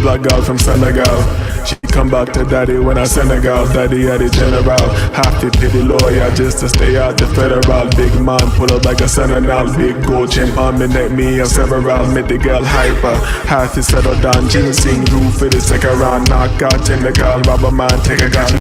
black girl from Senegal. She come back to daddy when I Senegal. Daddy at the general. Half to pay the lawyer just to stay out the federal. Big man pull up like a senegal. Big gold chain on me neck, me and several. Made the girl hyper. Half to settle down. Ginseng roof for the second round. Knock out in the car. Rubber man take a gun.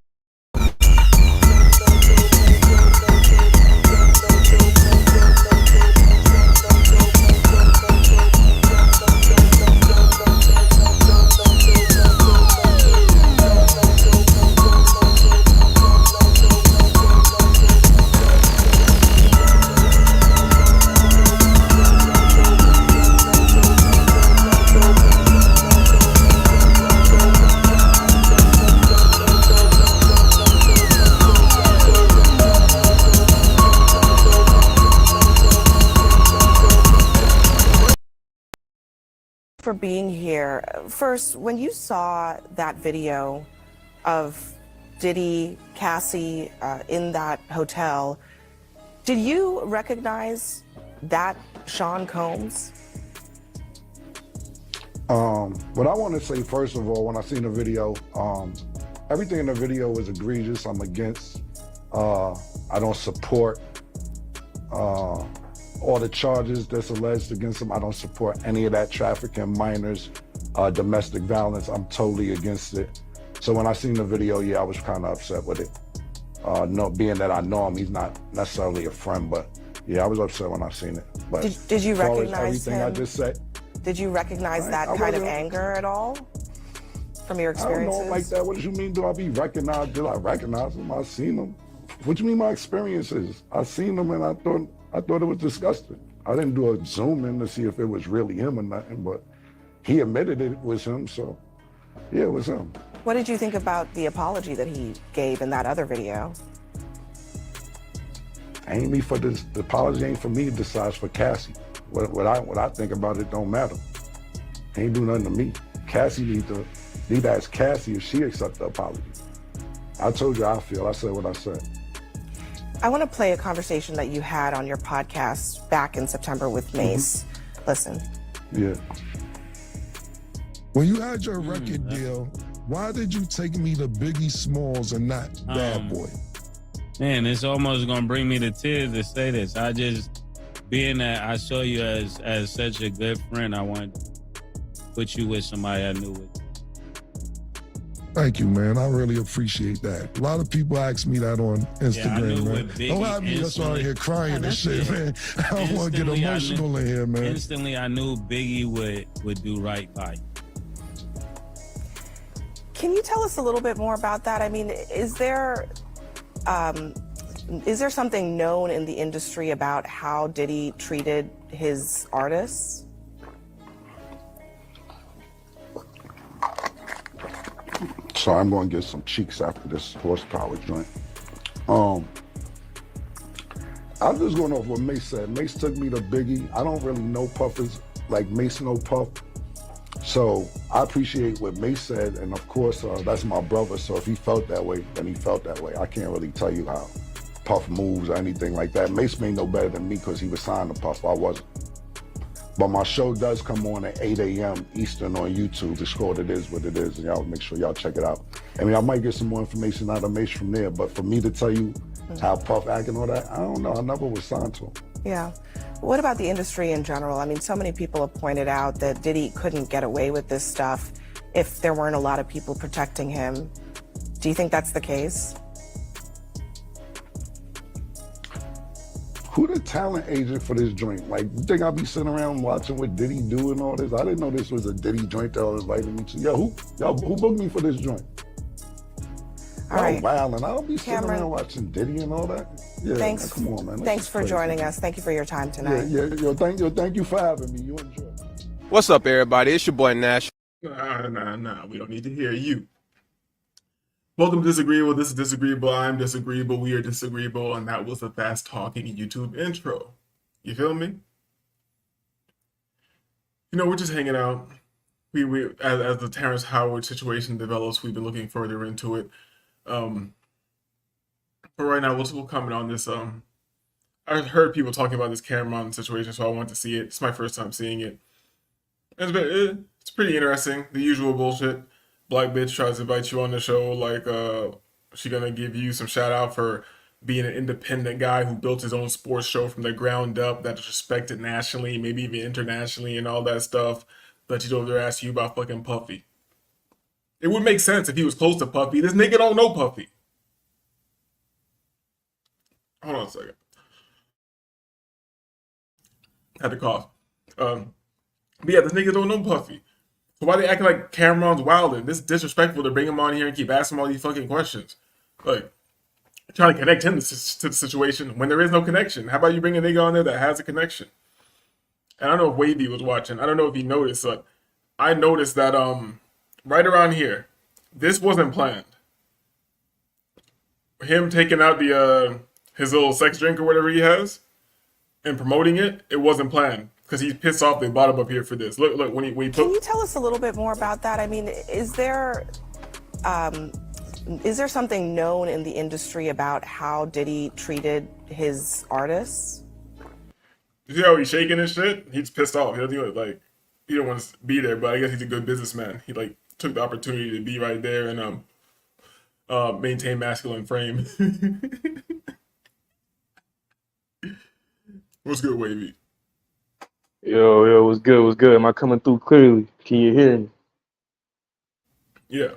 For being here. First, when you saw that video of Diddy, Cassie in that hotel, did you recognize that Sean Combs? What I want to say, first of all, when I seen the video, everything in the video was egregious. I'm against. I don't support all the charges that's alleged against him. I don't support any of that trafficking, minors, domestic violence. I'm totally against it. So when I seen the video, yeah, I was kind of upset with it. Being that I know him, he's not necessarily a friend, but yeah, I was upset when I seen it. But did you recognize everything him? I just said. Did you recognize that kind of anger at all from your experiences? I don't know like that. What do you mean? Do I be recognized? Did I recognize him? I seen him. What do you mean my experiences? I seen him and I thought it was disgusting. I didn't do a zoom in to see if it was really him or nothing, but he admitted it was him, so yeah, it was him. What did you think about the apology that he gave in that other video? Ain't me for this. The apology ain't for me to decide, it's for Cassie. What I think about it don't matter. Ain't do nothing to me. Cassie need to ask Cassie if she accept the apology. I told you how I feel. I said what I said. I want to play a conversation that you had on your podcast back in September with Mace. Listen. Yeah. When you had your record deal, why did you take me to Biggie Smalls and not Bad Boy? Man, it's almost gonna bring me to tears to say this. Being that I saw you as such a good friend, I wanted to put you with somebody I knew with. Thank you, man. I really appreciate that. A lot of people ask me that on Instagram, man. Don't have me just out here crying and shit, man. I don't want to get emotional in here, man. Instantly, I knew Biggie would do right by you. Can you tell us a little bit more about that? I mean, is there something known in the industry about how Diddy treated his artists? So I'm going to get some cheeks after this horsepower joint. I'm just going off what Mace said. Mace took me to Biggie. I don't really know Puffers like Mace know Puff. So I appreciate what Mace said, and of course, that's my brother, so if he felt that way, then he felt that way. I can't really tell you how Puff moves or anything like that. Mace may know better than me because he was signed to Puff, I wasn't. But my show does come on at 8 a.m. Eastern on YouTube. It's called It Is What It Is, and y'all make sure y'all check it out. I mean, I might get some more information out of Mace from there, but for me to tell you how Puff act and all that, I don't know. I never was signed to him. Yeah. What about the industry in general? I mean, so many people have pointed out that Diddy couldn't get away with this stuff if there weren't a lot of people protecting him. Do you think that's the case? Who the talent agent for this joint? Like, you think I'll be sitting around watching what Diddy do and all this? I didn't know this was a Diddy joint that I was inviting me to. Yo, who booked me for this joint? All right. Wow, and I'll be sitting around watching Diddy and all that. Yeah, thanks. Man, come on, man. Thanks for joining us. Thank you for your time tonight. Yeah. Thank you for having me. You enjoy. What's up, everybody? It's your boy Nash. Nah. We don't need to hear you. Welcome to Disagreeable. This is Disagreeable. I'm disagreeable. We are disagreeable. And that was the fast talking YouTube intro. You feel me? You know, we're just hanging out. We as the Terrence Howard situation develops, we've been looking further into it. But right now, we'll comment on this. I heard people talking about this Cameron situation, so I want to see it. It's my first time seeing it. It's pretty interesting. The usual bullshit. Black bitch tries to invite you on the show, like she gonna give you some shout out for being an independent guy who built his own sports show from the ground up that's respected nationally, maybe even internationally, and all that stuff. But she's over there asking you about fucking Puffy. It would make sense if he was close to Puffy. This nigga don't know Puffy. Hold on a second. Had to cough. But yeah, this nigga don't know Puffy. So why they acting like Cameron's wilding? This is disrespectful to bring him on here and keep asking him all these fucking questions. Like, trying to connect him to the situation when there is no connection. How about you bring a nigga on there that has a connection? And I don't know if Wavy was watching. I don't know if he noticed, but I noticed that right around here, this wasn't planned. Him taking out the his little sex drink or whatever he has and promoting it, it wasn't planned because he's pissed off they bought him up here for this. Look when he Can you tell us a little bit more about that? I mean, is there something known in the industry about how Diddy treated his artists? You see how he's shaking and shit? He's pissed off. He doesn't even, like, he don't want to be there, but I guess he's a good businessman. He like took the opportunity to be right there and maintain masculine frame. What's good, Wavy? Yo, what's good? What's good? Am I coming through clearly? Can you hear me? Yeah.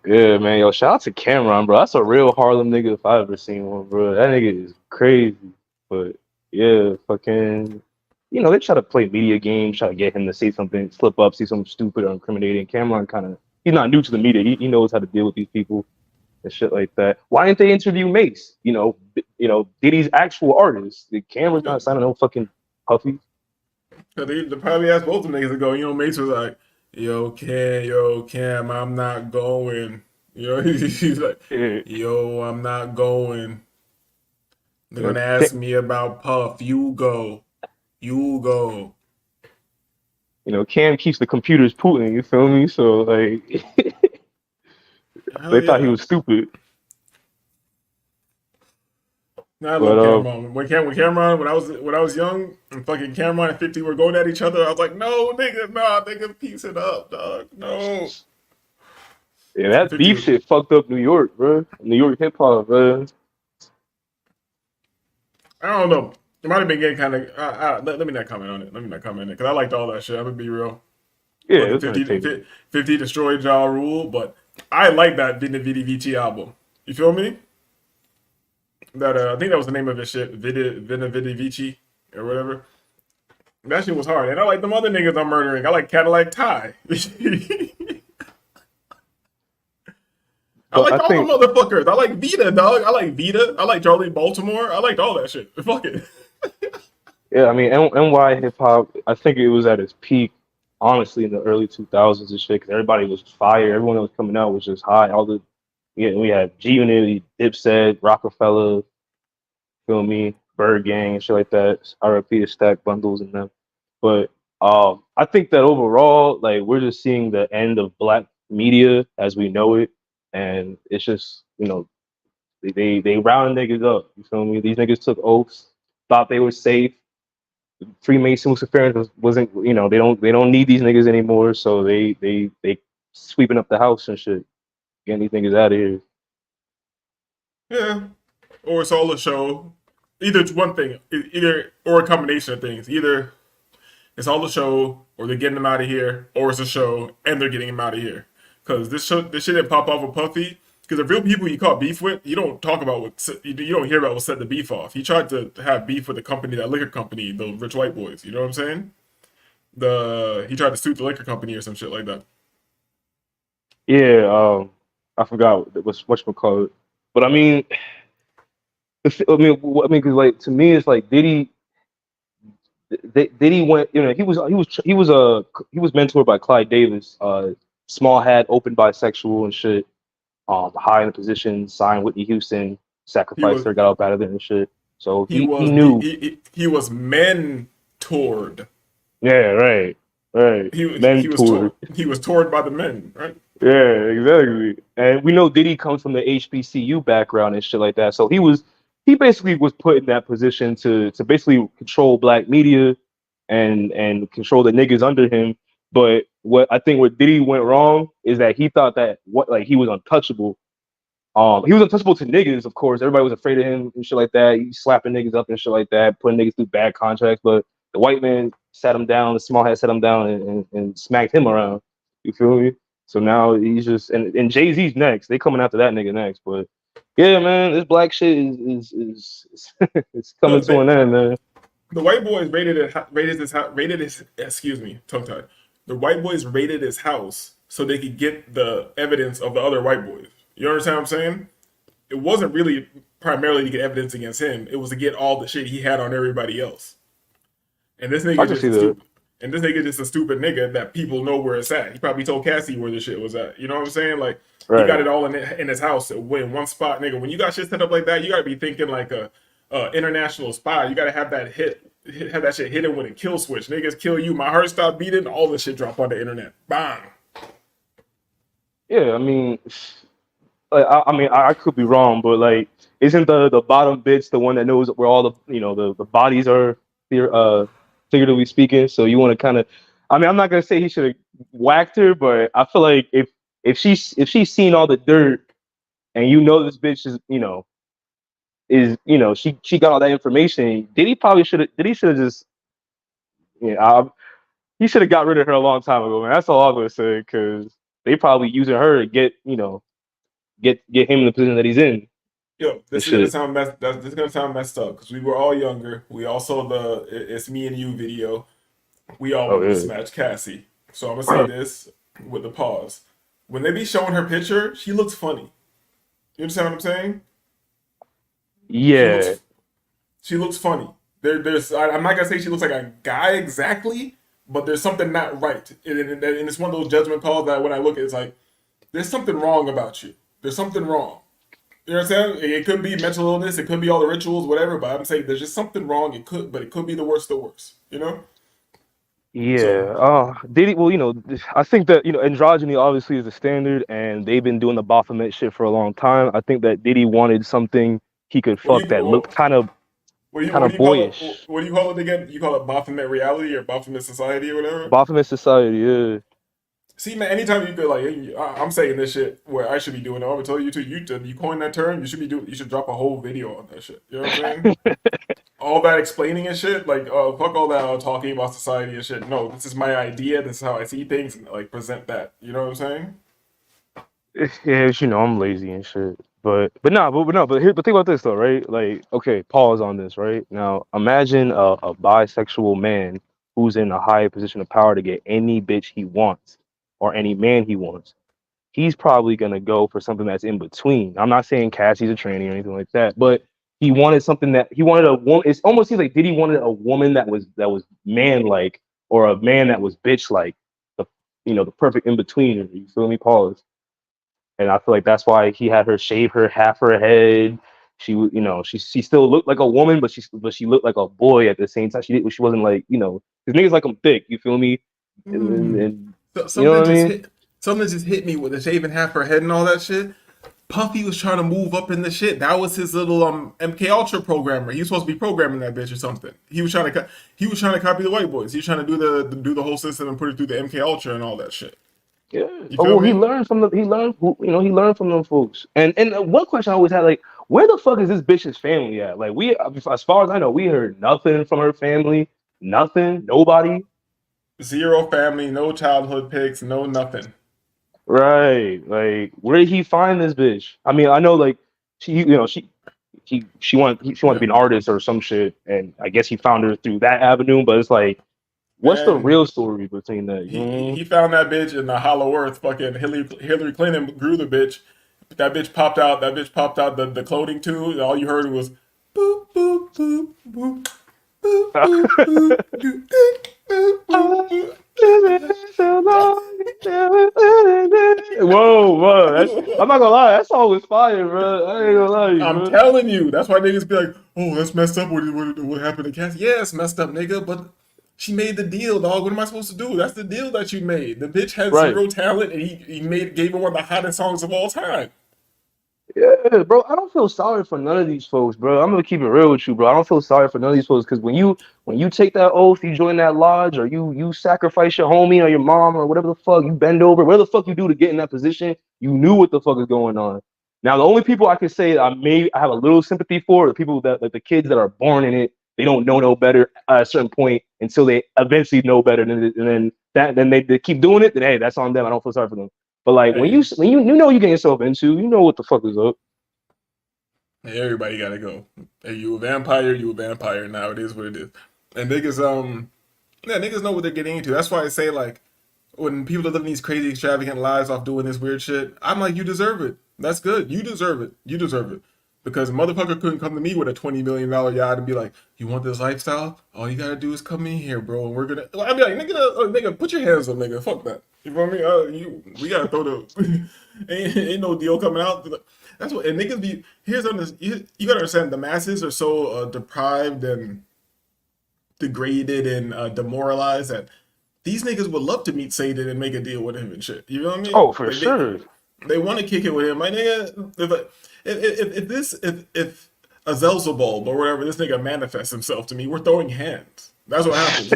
Yeah, man. Yo, shout out to Cameron, bro. That's a real Harlem nigga if I ever seen one, bro. That nigga is crazy. But yeah, fucking, they try to play media games, try to get him to say something, slip up, say something stupid or incriminating. Cameron he's not new to the media. He knows how to deal with these people and shit like that. Why didn't they interview Mace? Diddy's actual artist. Cameron's not signing no fucking Puffy. They probably asked both of them niggas to go. Mace was like, yo, Cam, I'm not going. He's like, yo, I'm not going. They're gonna ask me about Puff. You go. Cam keeps the computers Putin, you feel me? So, like, they thought he was stupid. Nah, I love Cameron. When Cameron, when I was young, and fucking Cameron and 50 were going at each other, I was like, no, nigga, piece it up, dog. No. Yeah, that beef shit fucked up New York, bro. New York hip hop, bro. I don't know. It might have been getting kind of. Let me not comment on it. Because I liked all that shit. I'm gonna be real. Yeah, 50 destroyed Ja Rule, but I like that Vidi Vici album. You feel me? That I think that was the name of his shit, Vidi Vici or whatever. That shit was hard, and I like them other niggas I'm murdering. I like Cadillac Ty. I like all the motherfuckers. I like Vita, dog. I like Vita. I like Charlie Baltimore. I liked all that shit. Fuck it. Yeah, I mean, NY hip hop, I think it was at its peak, honestly, in the early 2000s and shit, because everybody was fire. Everyone that was coming out was just high. We had G Unit, Dipset, Rockefeller, feel me, Bird Gang and shit like that. RIP to Stack Bundles and them. But I think that overall, like, we're just seeing the end of black media as we know it. And it's just, they round niggas up. You feel me? These niggas took oaths, thought they were safe. Freemason Luciferians wasn't, they don't need these niggas anymore. So they sweeping up the house and shit, getting these niggas out of here. Yeah, or it's all a show. Either it's one thing, or a combination of things. Either it's all a show, or they're getting them out of here, or it's a show and they're getting him out of here. Because this shit didn't pop off with Puffy. Because the real people you caught beef with, you don't talk about you don't hear about what set the beef off. He tried to have beef with the company, that liquor company, the rich white boys. You know what I'm saying? He tried to sue the liquor company or some shit like that. Yeah, I forgot whatchamacallit. But I mean, because like, to me, it's like Diddy went. He was mentored by Clyde Davis, small hat, open bisexual and shit. High in the position, signed Whitney Houston, sacrificed her, got up out of there and shit. So he knew he was mentored. Yeah, right. He was toured by the men, right? Yeah, exactly. And we know Diddy comes from the HBCU background and shit like that. So he basically was put in that position to basically control black media and control the niggas under him. But what I think what Diddy went wrong is that he thought that he was untouchable. He was untouchable to niggas, of course. Everybody was afraid of him and shit like that. He slapping niggas up and shit like that, putting niggas through bad contracts. But the white man sat him down, the small hat sat him down and smacked him around. You feel me? So now he's just and Jay-Z's next. They coming after that nigga next. But yeah, man, this black shit is it's coming to an end, man. The white boys raided his excuse me, tongue tied. The white boys raided his house so they could get the evidence of the other white boys. You understand what I'm saying? It wasn't really primarily to get evidence against him. It was to get all the shit he had on everybody else. And this nigga just stupid. And this nigga just a stupid nigga that people know where it's at. He probably told Cassie where the shit was at. You know what I'm saying? Like he got it all in his house in one spot, nigga. When you got shit set up like that, you gotta be thinking like a international spy. You gotta have that have that shit hidden with a kill switch. Niggas kill you, my heart stop beating, all the shit drop on the internet. Bang. Yeah, I mean, I could be wrong, but like, isn't the bottom bitch the one that knows where all the bodies are, figuratively speaking? So you want to kind of, I mean, I'm not gonna say he should have whacked her, but I feel like if she's seen all the dirt, and this bitch is she got all that information, Diddy should have just he should have got rid of her a long time ago, man. That's all I'm gonna say, because they probably using her to get him in the position that he's in. Yo, this is gonna sound messed up because we were all younger. We all saw the "It's Me and You" video. We all wanted to smash Cassie. So I'm gonna say this with the pause. When they be showing her picture, she looks funny. You understand what I'm saying? Yeah. She looks funny. I'm not gonna say she looks like a guy exactly, but there's something not right. And it's one of those judgment calls that when I look at it's like, there's something wrong about you. There's something wrong. You know what I'm saying? It could be mental illness, it could be all the rituals, whatever, but I'm saying there's just something wrong. It could be the worst of the worst, you know? Yeah. Diddy, well, I think that, androgyny obviously is the standard, and they've been doing the Baphomet shit for a long time. I think that Diddy wanted something he could fuck that looked kind of boyish. What do you call it again? You call it Baphomet reality or Baphomet society or whatever? Baphomet society, yeah. See, man, anytime you feel I'm saying this shit where I should be doing it, I'm gonna tell you too. You coined that term. You should drop a whole video on that shit. You know what I'm saying? All that explaining and shit, like, fuck all that talking about society and shit. No, this is my idea. This is how I see things, and like present that. You know what I'm saying? Yeah, I'm lazy and shit. But think about this though, right? Like, okay, pause on this, right? Now, imagine a bisexual man who's in a high position of power to get any bitch he wants or any man he wants. He's probably gonna go for something that's in between. I'm not saying Cassie's a tranny or anything like that, but he wanted a woman. It almost seems like Diddy wanted a woman that was man-like, or a man that was bitch-like, the perfect in between. You feel me? Pause. And I feel like that's why he had her shave half her head. She she still looked like a woman, but she looked like a boy at the same time. She wasn't like, because niggas like them thick. You feel me? And you know what I mean? Something just hit me with the shaving half her head and all that shit. Puffy was trying to move up in the shit. That was his little MK Ultra programmer. He was supposed to be programming that bitch or something. He was trying to copy the white boys. He was trying to do the whole system and put it through the MK Ultra and all that shit. Yeah. He learned from them folks. And one question I always had, like, where the fuck is this bitch's family at? Like, as far as I know, we heard nothing from her family. Nothing. Nobody. Zero family. No childhood pics. No nothing. Right. Like, where did he find this bitch? I mean, I know, like, she wanted to be an artist or some shit, and I guess he found her through that avenue. But it's like, what's the real story between that? He found that bitch in the Hollow Earth. Fucking Hillary Clinton grew the bitch. That bitch popped out. The clothing tube. And all you heard was boop boop boop boop boop boop boop. Whoa! I'm not gonna lie, that song was fire, bro. I ain't gonna lie to you. I'm telling you, that's why niggas be like, "Oh, that's messed up. What happened to Cassie?" Yeah, it's messed up, nigga. But she made the deal, dog. What am I supposed to do? That's the deal that you made. The bitch had zero talent, and he gave her one of the hottest songs of all time. Yeah, bro, I don't feel sorry for none of these folks, bro. I'm gonna keep it real with you, bro. I don't feel sorry for none of these folks because when you take that oath, you join that lodge, or you sacrifice your homie or your mom or whatever the fuck, you bend over, whatever the fuck you do to get in that position, you knew what the fuck is going on. Now, the only people I can say I have a little sympathy for are the people that like the kids that are born in it. They don't know no better at a certain point until they eventually know better, and then they keep doing it. Then hey, that's on them. I don't feel sorry for them. But like when Hey, you know you get yourself into, you know what the fuck is up. hey, everybody gotta go. Hey, you a vampire, you a vampire. Now it is what it is. And niggas, yeah, niggas know what they're getting into. That's why I say like, when people are living these crazy, extravagant lives off doing this weird shit, I'm like, you deserve it. That's good. You deserve it. You deserve it. Because a motherfucker couldn't come to me with a $20 million yacht and be like, you want this lifestyle? All you gotta do is come in here, bro, and we're gonna. I'd be like, nigga, put your hands up, nigga. Fuck that. You know what I mean? We gotta throw the. ain't no deal coming out. That's what. And niggas be. Here's on this. You gotta understand. The masses are so deprived and degraded and demoralized that these niggas would love to meet Satan and make a deal with him and shit. You know what I mean? Oh, for Like sure. they want to kick it with him. My nigga, if a Zelzabulb or whatever this nigga manifests himself to me, we're throwing hands. That's what happens.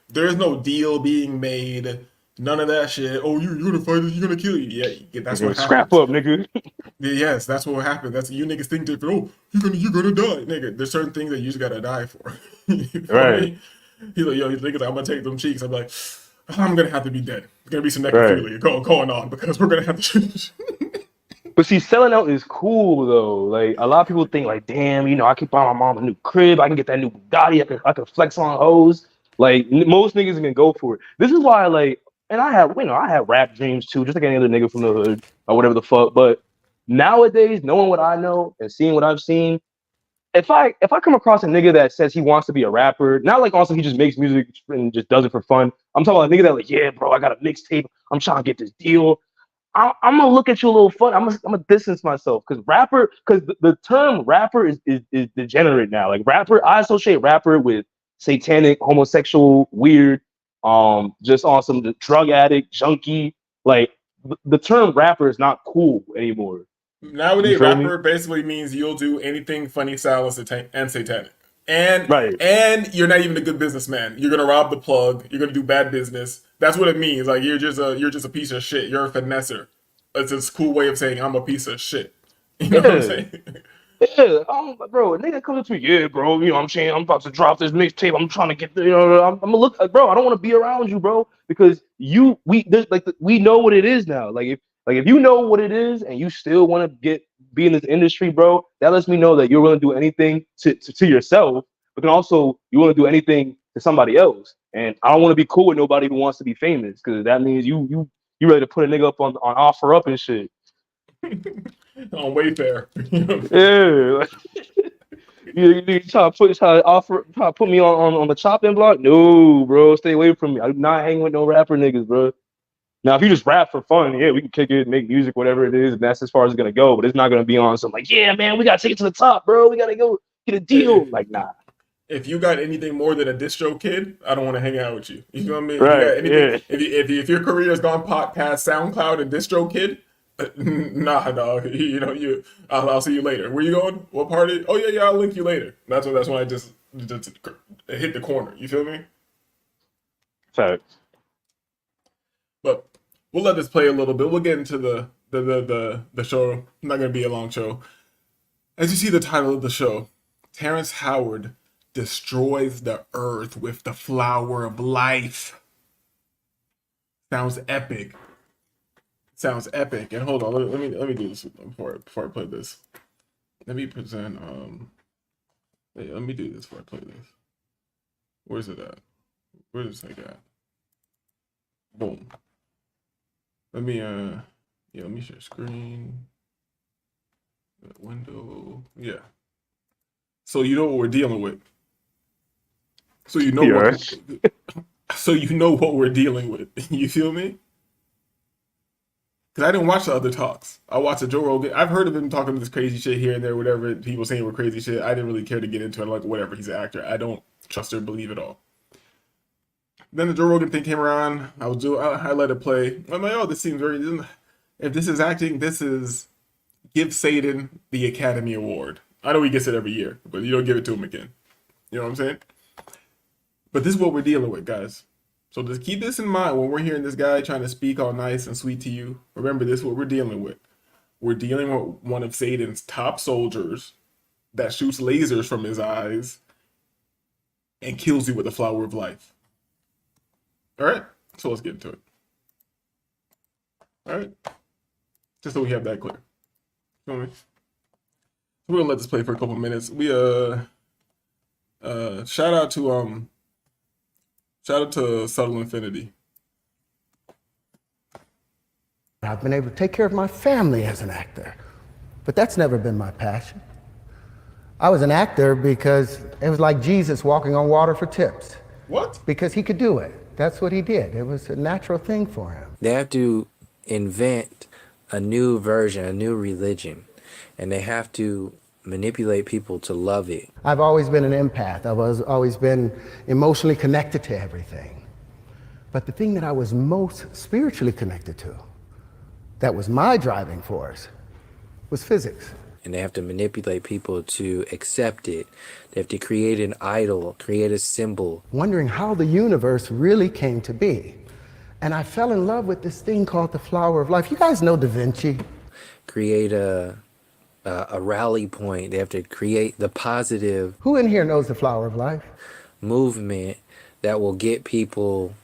There is no deal being made. None of that shit. Oh, you're gonna fight us. You're gonna kill you. Yeah, that's what Scrap happens. up, nigga. Yes, that's what happened. That's you niggas think different. Oh, you're gonna die, nigga. There's certain things that you just gotta die for. You feel Right, me? He's like, yo, he's niggas like, I'm gonna take them cheeks. I'm like, I'm gonna have to be dead. There's gonna be some right. necrophilia going on because we're gonna have to. But see, selling out is cool though. Like a lot of people think, like, damn, I can buy my mom a new crib. I can get that new Bugatti. I can flex on hoes. Like most niggas can go for it. This is why, like, and I had rap dreams too, just like any other nigga from the hood or whatever the fuck. But nowadays, knowing what I know and seeing what I've seen, if I come across a nigga that says he wants to be a rapper, not like also he just makes music and just does it for fun. I'm talking about a nigga that like, yeah, bro, I got a mixtape. I'm trying to get this deal. I'm gonna look at you a little fun. I'm gonna distance myself because the term rapper is degenerate now. Like rapper, I associate rapper with satanic, homosexual, weird, just on some drug addict, junkie. Like the term rapper is not cool anymore. You Nowadays, feel me? rapper basically means you'll do anything funny, style, and satanic. And Right. and you're not even a good businessman. You're gonna rob the plug. You're gonna do bad business. That's what it means. Like you're just a piece of shit. You're a finesser. It's this cool way of saying I'm a piece of shit. You know what I'm Yeah. saying? Yeah, bro, a nigga comes up to me, yeah, bro, what I'm saying? I'm about to drop this mixtape. I'm trying to get I'm gonna look, bro, I don't want to be around you, bro, because we know what it is now. Like if you know what it is and you still want to be in this industry, bro, that lets me know that you're willing to do anything to yourself, but then also you want to do anything to somebody else. And I don't want to be cool with nobody who wants to be famous, because that means you ready to put a nigga up on offer up and shit. On Wayfair. You know what I'm Yeah. You try to put me on the chopping block? No, bro, stay away from me. I'm not hanging with no rapper niggas, bro. Now, if you just rap for fun, yeah, we can kick it, make music, whatever it is, and that's as far as it's gonna go. But it's not gonna be on some like, yeah, man, we gotta take it to the top, bro. We gotta go get a deal. saying? Like, nah, If you got anything more than a distro kid, I don't want to hang out with you. You know what I mean? If you got right? anything, Yeah, if your career has gone past SoundCloud and distro kid, nah, dog. I'll see you later. Where you going? What party? Oh yeah, I'll link you later. That's when I just hit the corner. You feel me? fact. But we'll let this play a little bit. We'll get into the show. Not gonna be a long show. As you see the title of the show, Terrence Howard destroys the earth with the flower of life. Sounds epic. Sounds epic. And hold on, let me do this before I play this. Let me present let me do this before I play this. Where's it at? Where's this thing at? Boom. Let me let me share screen. Window. Yeah. So you know what we're dealing with. So you know what Yes. so you know what we're dealing with. You feel me? Because I didn't watch the other talks. I watched the Joe Rogan. I've heard of him talking this crazy shit here and there, whatever. People saying were crazy shit. I didn't really care to get into it. I'm like, whatever, he's an actor. I don't trust or believe it all. Then the Joe Rogan thing came around. I let it play. I'm like, oh, this seems very. If this is acting, this is give Satan the Academy Award. I know he gets it every year, but you don't give it to him again. You know what I'm saying? But this is what we're dealing with, guys. So just keep this in mind when we're hearing this guy trying to speak all nice and sweet to you. Remember, this is what we're dealing with. We're dealing with one of Satan's top soldiers that shoots lasers from his eyes and kills you with the flower of life. All right? So let's get into it. All right? Just so we have that clear. Feel me? We're gonna let this play for a couple minutes. We shout out to Subtle Infinity. I've been able to take care of my family as an actor, but that's never been my passion. I was an actor because it was like Jesus walking on water for tips. What? Because he could do it. That's what he did. It was a natural thing for him. They have to invent a new version, a new religion, and they have to manipulate people to love it. I've always been an empath. I've always been emotionally connected to everything. But the thing that I was most spiritually connected to, that was my driving force, was physics. And they have to manipulate people to accept it. They have to create an idol, create a symbol. Wondering how the universe really came to be. And I fell in love with this thing called the flower of life. You guys know Da Vinci? Create a rally point. They have to create the positive. Who in here knows the flower of life? Movement that will get people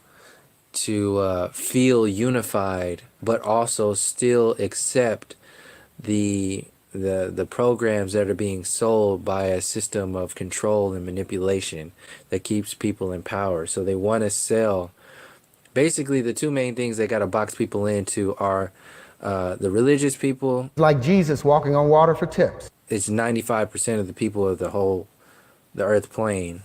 to feel unified, but also still accept the programs that are being sold by a system of control and manipulation that keeps people in power. So they want to sell. Basically, the two main things they got to box people into are the religious people. Like Jesus walking on water for tips. It's 95% of the people of the earth plane.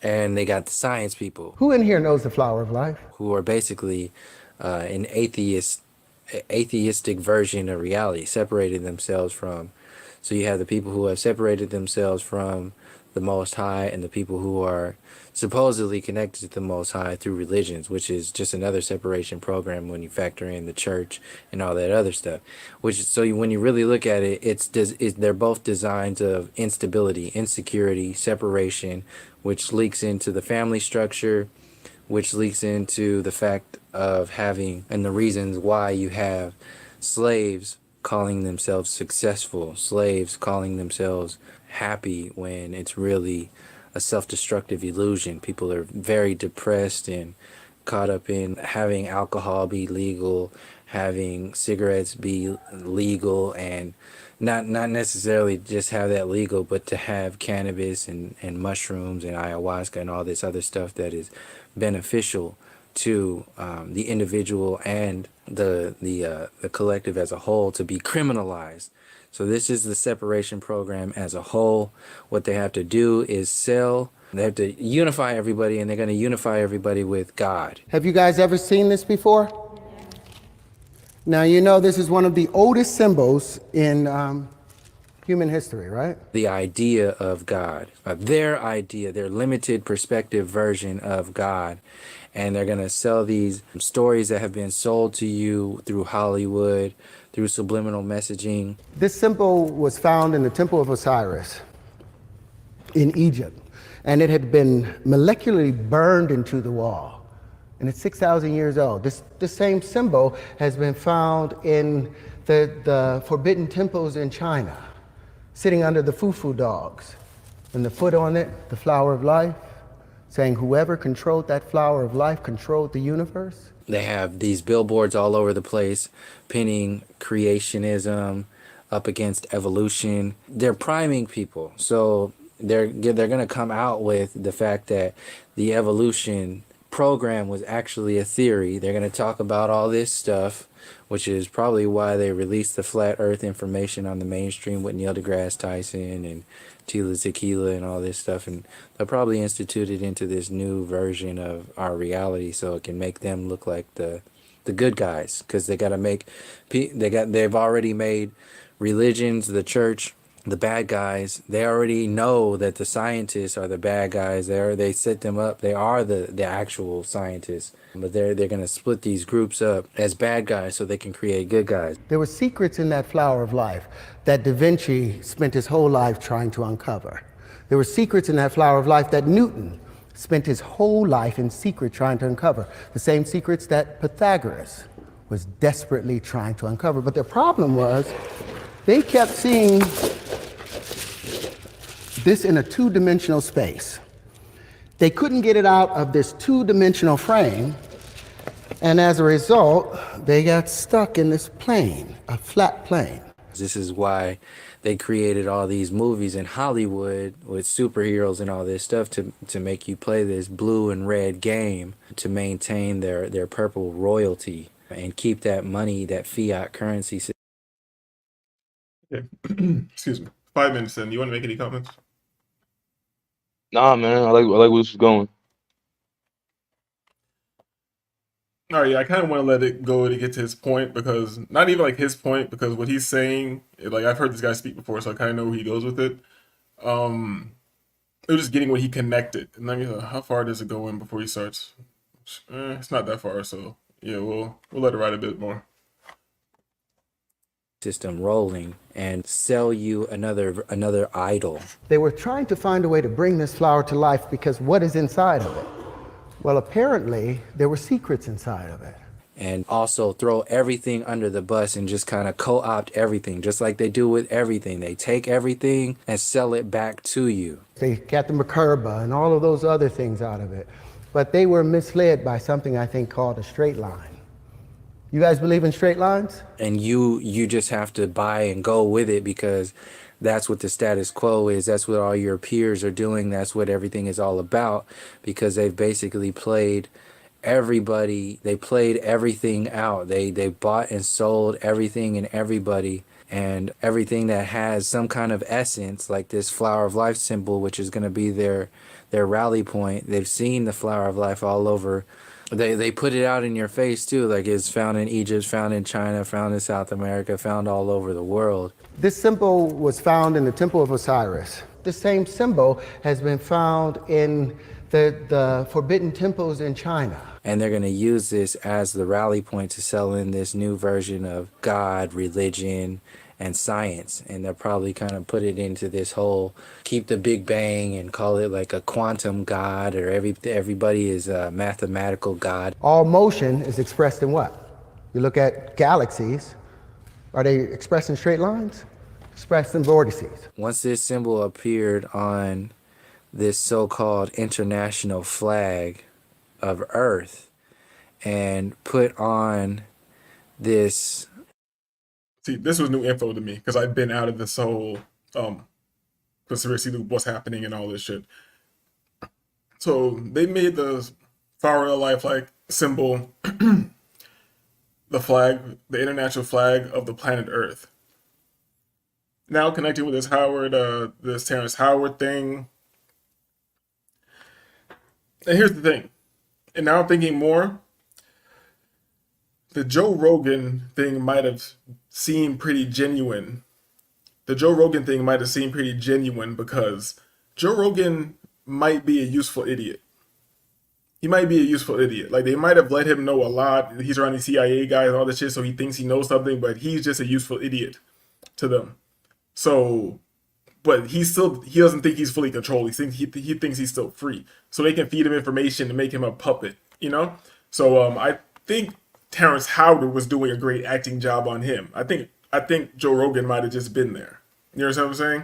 And they got the science people. Who in here knows the flower of life? Who are basically an atheistic version of reality, separated themselves from. So you have the people who have separated themselves from the Most High and the people who are supposedly connected to the Most High through religions, which is just another separation program when you factor in the church and all that other stuff. When you really look at it, they're both designs of instability, insecurity, separation, which leaks into the family structure, which leaks into the fact of having, and the reasons why you have slaves calling themselves successful, slaves calling themselves happy when it's really a self-destructive illusion. People are very depressed and caught up in having alcohol be legal, having cigarettes be legal, and not necessarily just have that legal, but to have cannabis and mushrooms and ayahuasca and all this other stuff that is beneficial to the individual and the collective as a whole to be criminalized. So this is the separation program as a whole. What they have to do is sell. They have to unify everybody, and they're going to unify everybody with God. Have you guys ever seen this before? Now, you know this is one of the oldest symbols in human history, right? The idea of God, their idea, their limited perspective version of God. And they're going to sell these stories that have been sold to you through Hollywood, through subliminal messaging. This symbol was found in the Temple of Osiris in Egypt, and it had been molecularly burned into the wall. And it's 6,000 years old. This same symbol has been found in the forbidden temples in China, sitting under the fufu dogs. And the foot on it, the flower of life, saying whoever controlled that flower of life controlled the universe. They have these billboards all over the place, pinning creationism up against evolution. They're priming people. So they're going to come out with the fact that the evolution program was actually a theory. They're going to talk about all this stuff, which is probably why they released the flat earth information on the mainstream with Neil deGrasse Tyson and Tila Tequila and all this stuff. And they'll probably institute it into this new version of our reality so it can make them look like the good guys, because they've already made religions, the church, the bad guys, they already know that the scientists are the bad guys. They set them up. They are the actual scientists. But they're gonna split these groups up as bad guys so they can create good guys. There were secrets in that flower of life that Da Vinci spent his whole life trying to uncover. There were secrets in that flower of life that Newton spent his whole life in secret trying to uncover. The same secrets that Pythagoras was desperately trying to uncover. But the problem was they kept seeing this in a two-dimensional space. They couldn't get it out of this two-dimensional frame, and as a result, they got stuck in this plane, a flat plane. This is why they created all these movies in Hollywood with superheroes and all this stuff to make you play this blue and red game to maintain their purple royalty and keep that money, that fiat currency. Okay. Excuse me. 5 minutes in. You want to make any comments? Nah, man, I like where this is going. All right, yeah, I kind of want to let it go to get to his point, because not even like his point, because what he's saying, like I've heard this guy speak before, so I kind of know where he goes with it. It was just getting what he connected, and then how far does it go in before he starts? It's not that far, so yeah, we'll let it ride a bit more. System rolling and sell you another idol. They were trying to find a way to bring this flower to life, because what is inside of it? Well, apparently there were secrets inside of it. And also throw everything under the bus and just kind of co-opt everything, just like they do with everything. They take everything and sell it back to you. They got the Makerba and all of those other things out of it. But they were misled by something I think called a straight line. You guys believe in straight lines? And you just have to buy and go with it, because that's what the status quo is. That's what all your peers are doing. That's what everything is all about, because they've basically played everybody. They played everything out. They bought and sold everything and everybody, and everything that has some kind of essence, like this flower of life symbol, which is going to be their rally point. They've seen the flower of life all over. They put it out in your face too, like it's found in Egypt, found in China, found in South America, found all over the world. This symbol was found in the Temple of Osiris. The same symbol has been found in the forbidden temples in China. And they're going to use this as the rally point to sell in this new version of God, religion, and science. And they'll probably kind of put it into this whole keep the Big Bang and call it like a quantum God, or everybody is a mathematical God. All motion is expressed in what? You look at galaxies, are they expressed in straight lines? Expressed in vortices. Once this symbol appeared on this so-called international flag of Earth and put on this. See, this was new info to me, because I've been out of this whole conspiracy loop, what's happening and all this shit. So they made the flower of life like symbol, the flag, the international flag of the planet Earth. Now connecting with this Terrence Howard thing. And here's the thing. And now I'm thinking more. The Joe Rogan thing might have seemed pretty genuine. Because Joe Rogan might be a useful idiot. He might be a useful idiot. Like, they might have let him know a lot. He's around these CIA guys and all this shit, so he thinks he knows something, but he's just a useful idiot to them. So, but he doesn't think he's fully controlled. He thinks he's still free. So they can feed him information and make him a puppet, you know? So I think Terrence Howard was doing a great acting job on him. I think Joe Rogan might have just been there. You know what I'm saying?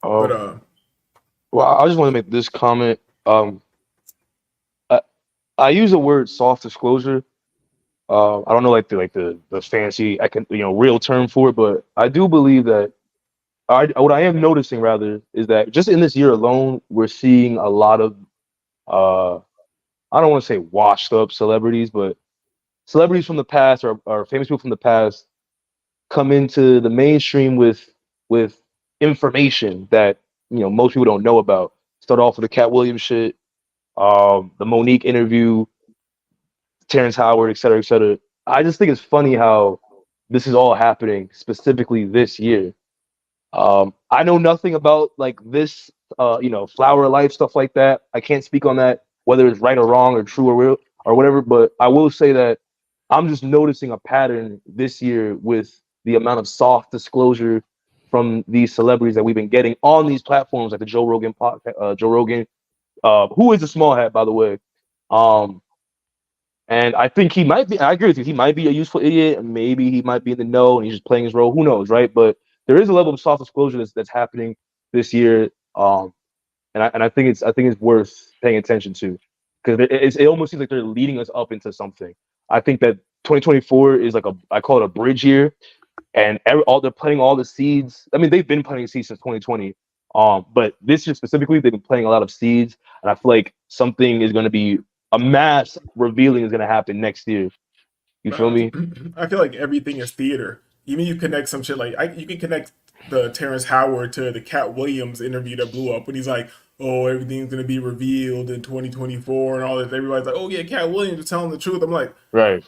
Well, I just want to make this comment. I use the word soft disclosure. I don't know like the fancy real term for it, but I do believe that what I am noticing rather is that just in this year alone, we're seeing a lot of I don't want to say washed up celebrities, but celebrities from the past or famous people from the past come into the mainstream with information that most people don't know about. Start off with the Cat Williams shit, the Monique interview, Terrence Howard, et cetera, et cetera. I just think it's funny how this is all happening specifically this year. I know nothing about like this, flower of life stuff like that. I can't speak on that whether it's right or wrong or true or real or whatever. But I will say that I'm just noticing a pattern this year with the amount of soft disclosure from these celebrities that we've been getting on these platforms like the Joe Rogan podcast, Joe Rogan, who is a small hat by the way. Um, and I think he might be. I agree with you. He might be a useful idiot. Maybe he might be in the know and he's just playing his role. Who knows, right? But there is a level of soft disclosure that's happening this year, and I think it's worth paying attention to because it almost seems like they're leading us up into something. I think that 2024 is like I call it a bridge year, and they're planting all the seeds. I mean, they've been planting seeds since 2020. But this year specifically, they've been planting a lot of seeds, and I feel like something is going to be a mass revealing is going to happen next year. You feel me? I feel like everything is theater. Even you connect some shit like you can connect the Terrence Howard to the Cat Williams interview that blew up when he's like, "Oh, everything's gonna be revealed in 2024" and all this. Everybody's like, "Oh yeah, Cat Williams is telling the truth." I'm like, Right.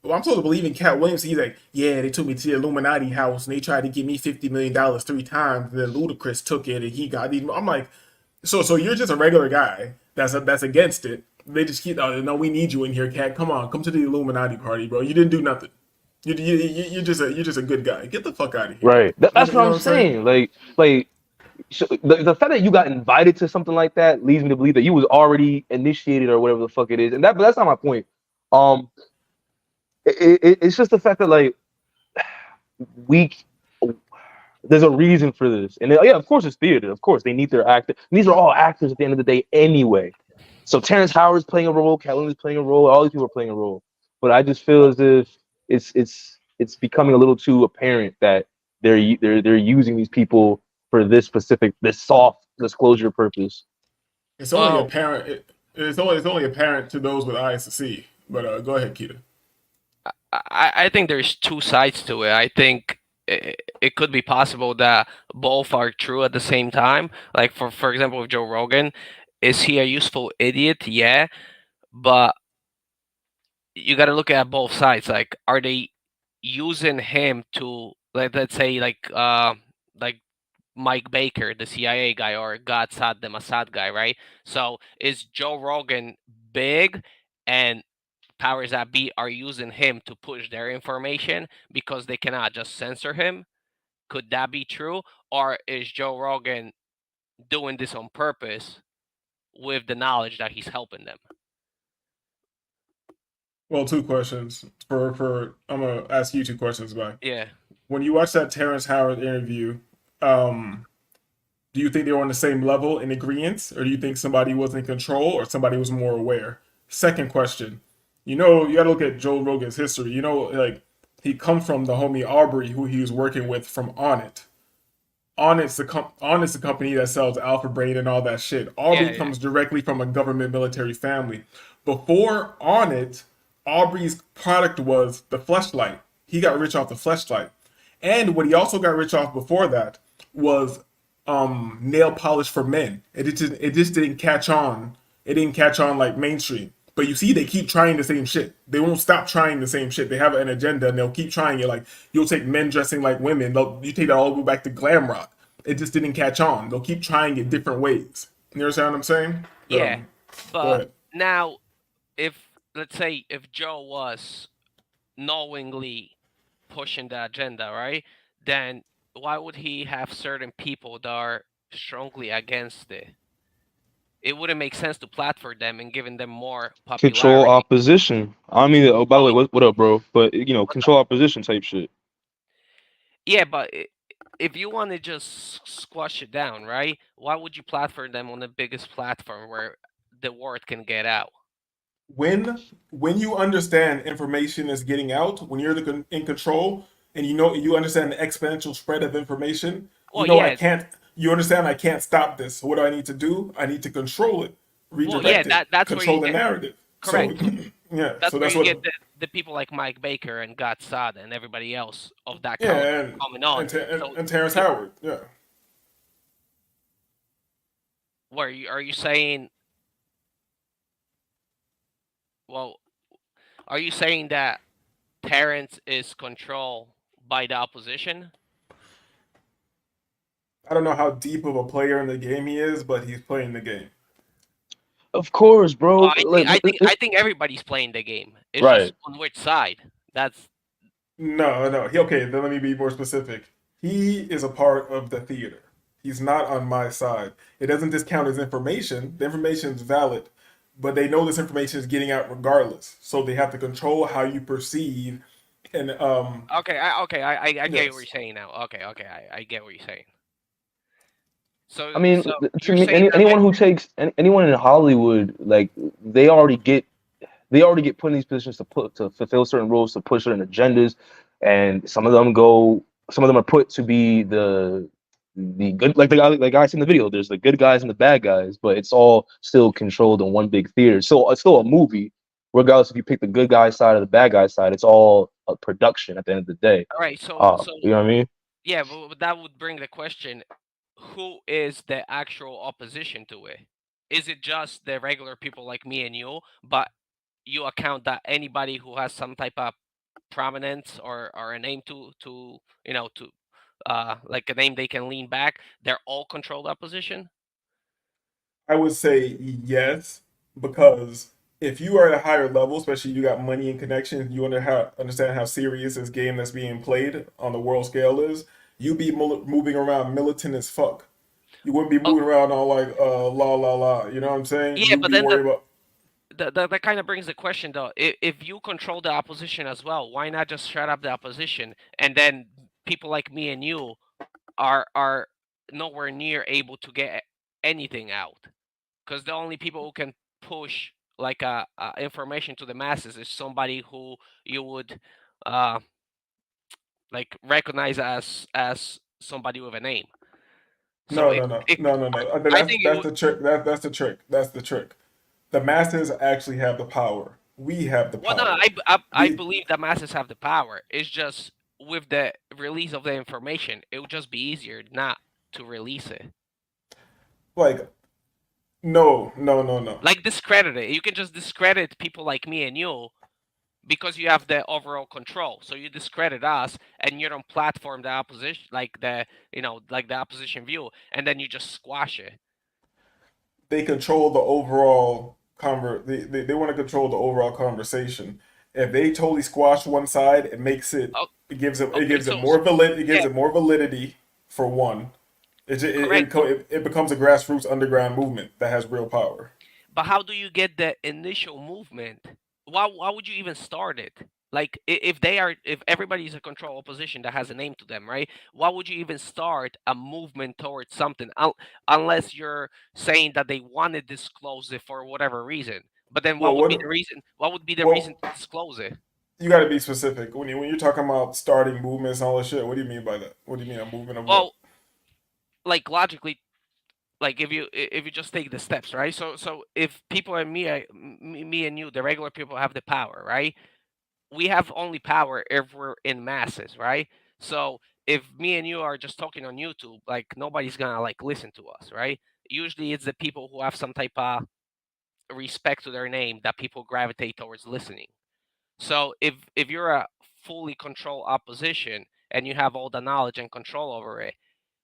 well, I'm supposed to believe in Cat Williams. He's like, "Yeah, they took me to the Illuminati house and they tried to give me $50 million 3 times, and then Ludacris took it and he got these." I'm like, so you're just a regular guy that's against it. They just keep, oh no, we need you in here, Cat. Come on, come to the Illuminati party, bro. You didn't do nothing. You're just a good guy. Get the fuck out of here. Right. That's You what know I'm what I'm saying? saying. Like so the fact that you got invited to something like that leads me to believe that you was already initiated or whatever the fuck it is. But that's not my point. Um, it's just the fact that like we there's a reason for this, and yeah, of course it's theater. Of course they need their actor. These are all actors at the end of the day, anyway. So Terrence Howard's playing a role, Callum is playing a role, all these people are playing a role. But I just feel as if it's becoming a little too apparent that they're using these people for this soft disclosure purpose. It's only Well, apparent. It's only apparent to those with eyes to see. But go ahead, Keita. I think there's two sides to it. I think it could be possible that both are true at the same time. Like for example, with Joe Rogan, is he a useful idiot? Yeah, but you got to look at both sides. Like, are they using him to, like, let's say like Mike Baker, the CIA guy, or Gad the Mossad guy, right? So is Joe Rogan big and powers that be are using him to push their information because they cannot just censor him? Could that be true? Or is Joe Rogan doing this on purpose with the knowledge that he's helping them? Well, two questions for I'm gonna ask you two questions back. Yeah. When you watch that Terrence Howard interview, do you think they were on the same level in agreement, or do you think somebody was in control or somebody was more aware? Second question, you got to look at Joe Rogan's history. Like he comes from the homie Aubrey, who he was working with from Onnit. Onnit's the company that sells Alpha Brain and all that shit. Yeah, Aubrey yeah. comes directly from a government military family. Before Onnit, Aubrey's product was the fleshlight. He got rich off the fleshlight. And what he also got rich off before that was nail polish for men. It just didn't catch on. It didn't catch on like mainstream. But you see, they keep trying the same shit. They won't stop trying the same shit. They have an agenda and they'll keep trying it. Like you'll take men dressing like women. You take that all the way back to glam rock. It just didn't catch on. They'll keep trying it different ways. You understand what I'm saying? Yeah. Go But ahead. now, if let's say if Joe was knowingly pushing the agenda, right? Then why would he have certain people that are strongly against it? It wouldn't make sense to platform them and giving them more Control popularity. opposition. I mean, oh, by the way, Well, what up, bro? But what control opposition type shit. yeah, but if you want to just squash it down, right? Why would you platform them on the biggest platform where the word can get out? When you understand information is getting out, when you're in control, and you understand the exponential spread of information, Well, I yeah, can't. You understand I can't stop this. So what do I need to do? I need to control it, well, yeah. redirect it, That's where you control the get narrative. So correct. yeah, That's so where that's you what. get the people like Mike Baker and God Sada and everybody else of that caliber Yeah, and coming on. and, Ter- and, So, and Terrence you, Howard. Yeah. are you saying? Well, are you saying that Terrence is controlled by the opposition? I don't know how deep of a player in the game he is, but he's playing the game. Of course, Oh, bro. I think everybody's playing the game. It's just Right. on which side. That's No, no. Okay, then let me be more specific. He is a part of the theater. He's not on my side. It doesn't discount his information. The information is valid, but they know this information is getting out regardless. So they have to control how you perceive. And okay. I get what you're yes, saying now. Okay, I get what you're saying. I So mean, so to you're me, saying that anyone who takes anyone in Hollywood, like they already get put in these positions to fulfill certain roles, to push certain agendas, and some of them are put to be the good, like the guys in the video. There's the good guys and the bad guys, but it's all still controlled in one big theater. So it's still a movie, regardless if you pick the good guy side or the bad guy side. It's all a production at the end of the day. all right. You know what I mean? Yeah, but that would bring the question: who is the actual opposition to it? Is it just the regular people like me and you? But you account that anybody who has some type of prominence or a name to to like a name they can lean back, they're all controlled opposition. I would say yes, because if you are at a higher level, especially you got money and connections, you understand how serious this game that's being played on the world scale is. You be moving around militant as fuck. You wouldn't be Oh, moving around all like la la la. You know what I'm saying? yeah, You'd but be then worried about. that kind of brings the question though. If you control the opposition as well, why not just shut up the opposition and then people like me and you are nowhere near able to get anything out? Because the only people who can push like information to the masses is somebody who you would uh like recognize as somebody with a name. So No, no, no, it no, no, no. I think I think it that's would. the trick. That's the trick. That's the trick. The masses actually have the power. We have the Well, no, power. I The believe that masses have the power. It's just with the release of the information, it would just be easier not to release it. like no, no, no, no. Like discredit it. You can just discredit people like me and you because you have the overall control. So you discredit us and you don't platform the opposition, like like the opposition view, and then you just squash it. They control the overall they want to control the overall conversation. If they totally squash one side, it makes it Oh, it okay, gives it so more valid it gives yeah, it more validity for one. correct. But It becomes a grassroots underground movement that has real power. how do you get the initial movement? Why would you even start it? Like if everybody's a control opposition that has a name to them, right? Why would you even start a movement towards something unless you're saying that they want to disclose it for whatever reason? But then what Well, would be the reason? What would be the reason well, to disclose it? you got to be specific when you're talking about starting movements and all this shit. What do you mean by that? What do you mean a movement of what? Well, like logically, like if you just take the steps, right? So if people and me and you, the regular people, have the power, right? We have only power if we're in masses, right? So if me and you are just talking on YouTube, like nobody's gonna like listen to us, right? Usually it's the people who have some type of respect to their name that people gravitate towards listening. So if you're a fully controlled opposition and you have all the knowledge and control over it,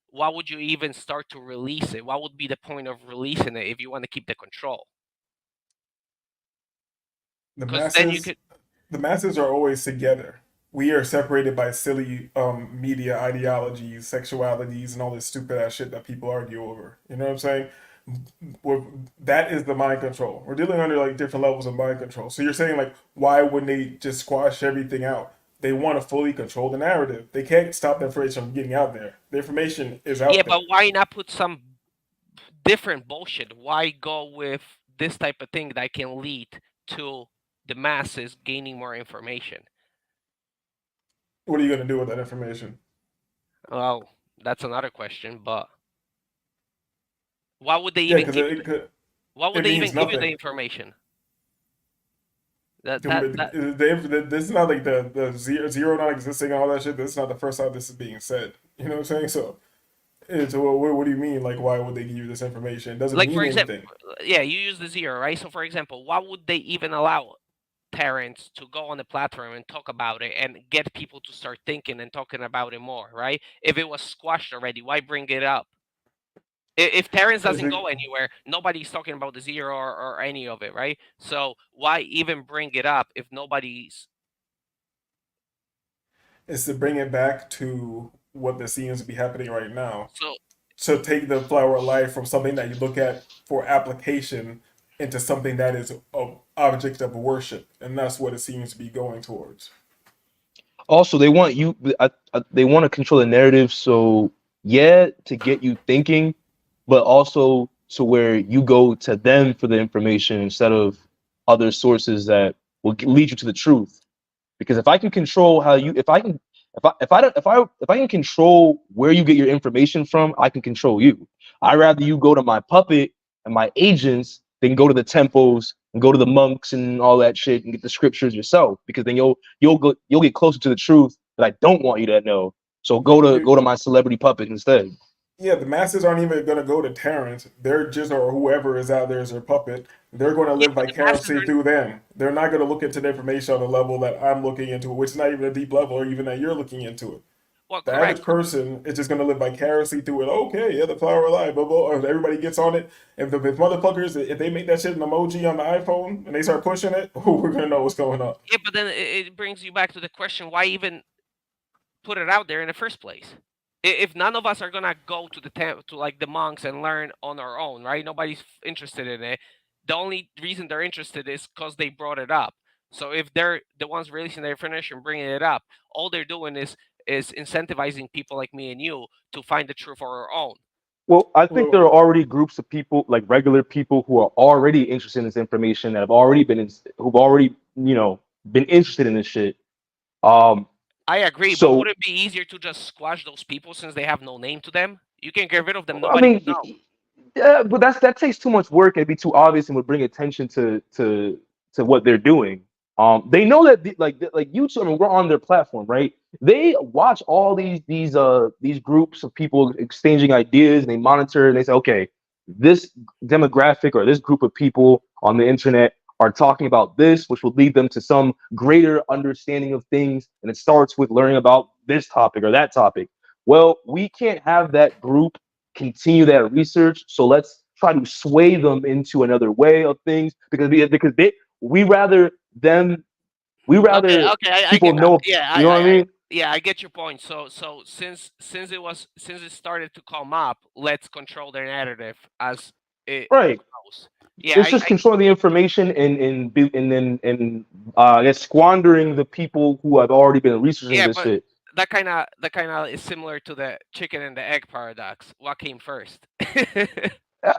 why would you even start to release it? What would be the point of releasing it if you want to keep the control? The Because then you masses could. the masses are always together. We are separated by silly media ideologies, sexualities, and all this stupid ass shit that people argue over. You know what I'm saying? We're, that is the mind control. We're dealing under like different levels of mind control. So you're saying like, why wouldn't they just squash everything out? They want to fully control the narrative. They can't stop the information from getting out there. The information is Yeah, out but there. why not put some different bullshit? Why go with this type of thing that can lead to the masses gaining more information? What are you gonna do with that information? Well, that's another question, but why would they Yeah, even because give you why would it they even means give you the nothing. information? That This is not like the zero not existing and all that shit. This is not the first time this is being said. You know what I'm saying? So, what do you mean? Like, why would they give you this information? It doesn't like for mean example, anything. yeah, you use the zero, right? So for example, why would they even allow Terrence to go on the platform and talk about it and get people to start thinking and talking about it more, right? If it was squashed already, why bring it up? If Terrence doesn't go anywhere, nobody's talking about the zero or any of it, right? So why even bring it up if nobody's? Is to bring it back to what that seems to be happening right now. So To take the flower of life from something that you look at for application into something that is an object of worship, and that's what it seems to be going towards. Also, they want you. They want to control the narrative. So yeah, to get you thinking, but also to where you go to them for the information instead of other sources that will lead you to the truth. Because if I can control how you, if I can control where you get your information from, I can control you. I'd rather you go to my puppet and my agents than go to the temples and go to the monks and all that shit and get the scriptures yourself. Because then you'll get closer to the truth that I don't want you to know. So go to my celebrity puppet instead. Yeah, the masses aren't even going to go to Terrence. They're just, or whoever is out there as their puppet. They're going to yeah, live but the masses vicariously are through them. They're not going to look into the information on the level that I'm looking into, which is not even a deep level, or even that you're looking into it. well, The correct. average person is just going to live vicariously through it. Okay, yeah, the flower of life, blah, blah, blah. Everybody gets on it. If motherfuckers, if they make that shit an emoji on the iPhone and they start pushing it, we're going to know what's going on. Yeah, but then it brings you back to the question: why even put it out there in the first place? If none of us are gonna go to the to like the monks and learn on our own, right? Nobody's interested in it. The only reason they're interested is because they brought it up. So if they're the ones releasing their information, bringing it up, all they're doing is incentivizing people like me and you to find the truth for our own. Well, I think there Well, are already groups of people, like regular people, who are already interested in this information that have already who've already, been interested in this shit. Um, I agree, but would so it be easier to just squash those people since they have no name to them? You can get rid of them. I Nobody mean, would know. yeah, but that takes too much work. It'd be too obvious and would bring attention to what they're doing. They know that like YouTube. I mean, we're on their platform, right? They watch all these groups of people exchanging ideas, and they monitor, and they say, okay, this demographic or this group of people on the internet are talking about this, which will lead them to some greater understanding of things, and it starts with learning about this topic or that topic. Well, we can't have that group continue that research. So let's try to sway them into another way of things because we rather them we Okay, rather okay, I people get, know. yeah, You know what I mean? yeah, I get your point. So since it started to come up, let's control their narrative as it Right. goes. Yeah, It's just controlling the information and I guess squandering the people who have already been researching yeah, this but shit. that kind of is similar to the chicken and the egg paradox. What came first?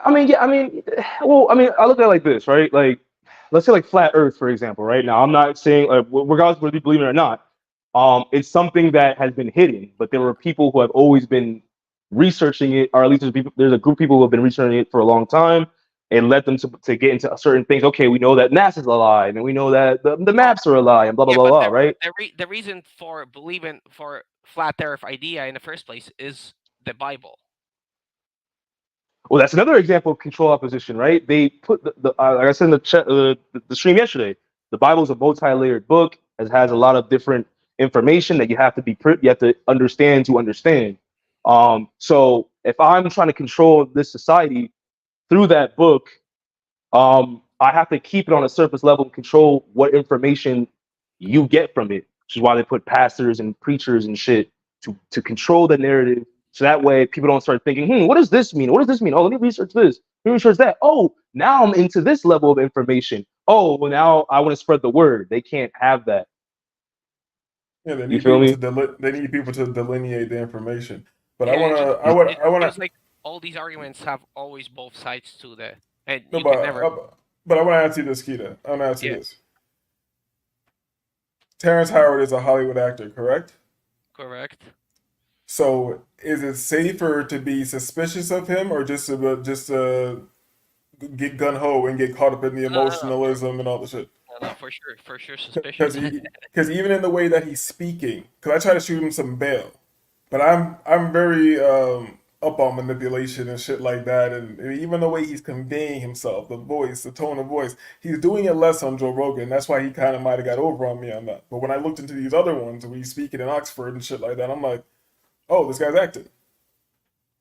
I mean, yeah, I mean, well, I mean, I look at it like this, right? Like, let's say like flat Earth, for example, right? Now, I'm not saying, regardless of whether you believe it or not, it's something that has been hidden, but there were people who have always been researching it, or at least there's a group of people who have been researching it for a long time, and led them to get into certain things. Okay, we know that NASA's a lie, and we know that the Well, maps are a lie, and blah blah yeah, blah but blah, right? the reason for believing for flat Earth idea in the first place is the Bible. Well, that's another example of control opposition, right? They put like I said in the stream yesterday, the Bible is a multi-layered book. It has a lot of different information that you have to understand to understand. So if I'm trying to control this society through that book, I have to keep it on a surface level and control what information you get from it, which is why they put pastors and preachers and shit to control the narrative. So that way people don't start thinking, what does this mean? What does this mean? Oh, let me research this. Let me research that. Oh, now I'm into this level of information. Oh, well, now I want to spread the word. They can't have that. yeah, they You need feel people to me? they need people to delineate the information. But Yeah, it I wanna feels like all these arguments have always both sides to the, and no, you can never. but I want to ask you this, Keita. I want to ask you Yeah, this. Terrence Howard is a Hollywood actor, correct? correct. So is it safer to be suspicious of him, or just to get gun ho and get caught up in the No, no, no, emotionalism and all the shit? no, no, for sure, suspicious. Because even in the way that he's speaking, because I try to shoot him some bail, but I'm very up on manipulation and shit like that, and even the way he's conveying himself, the voice, the tone of voice, he's doing it less on Joe Rogan. That's why he kind of might have got over on me on that. But when I looked into these other ones, where he's speaking in Oxford and shit like that, I'm like, oh, this guy's acting.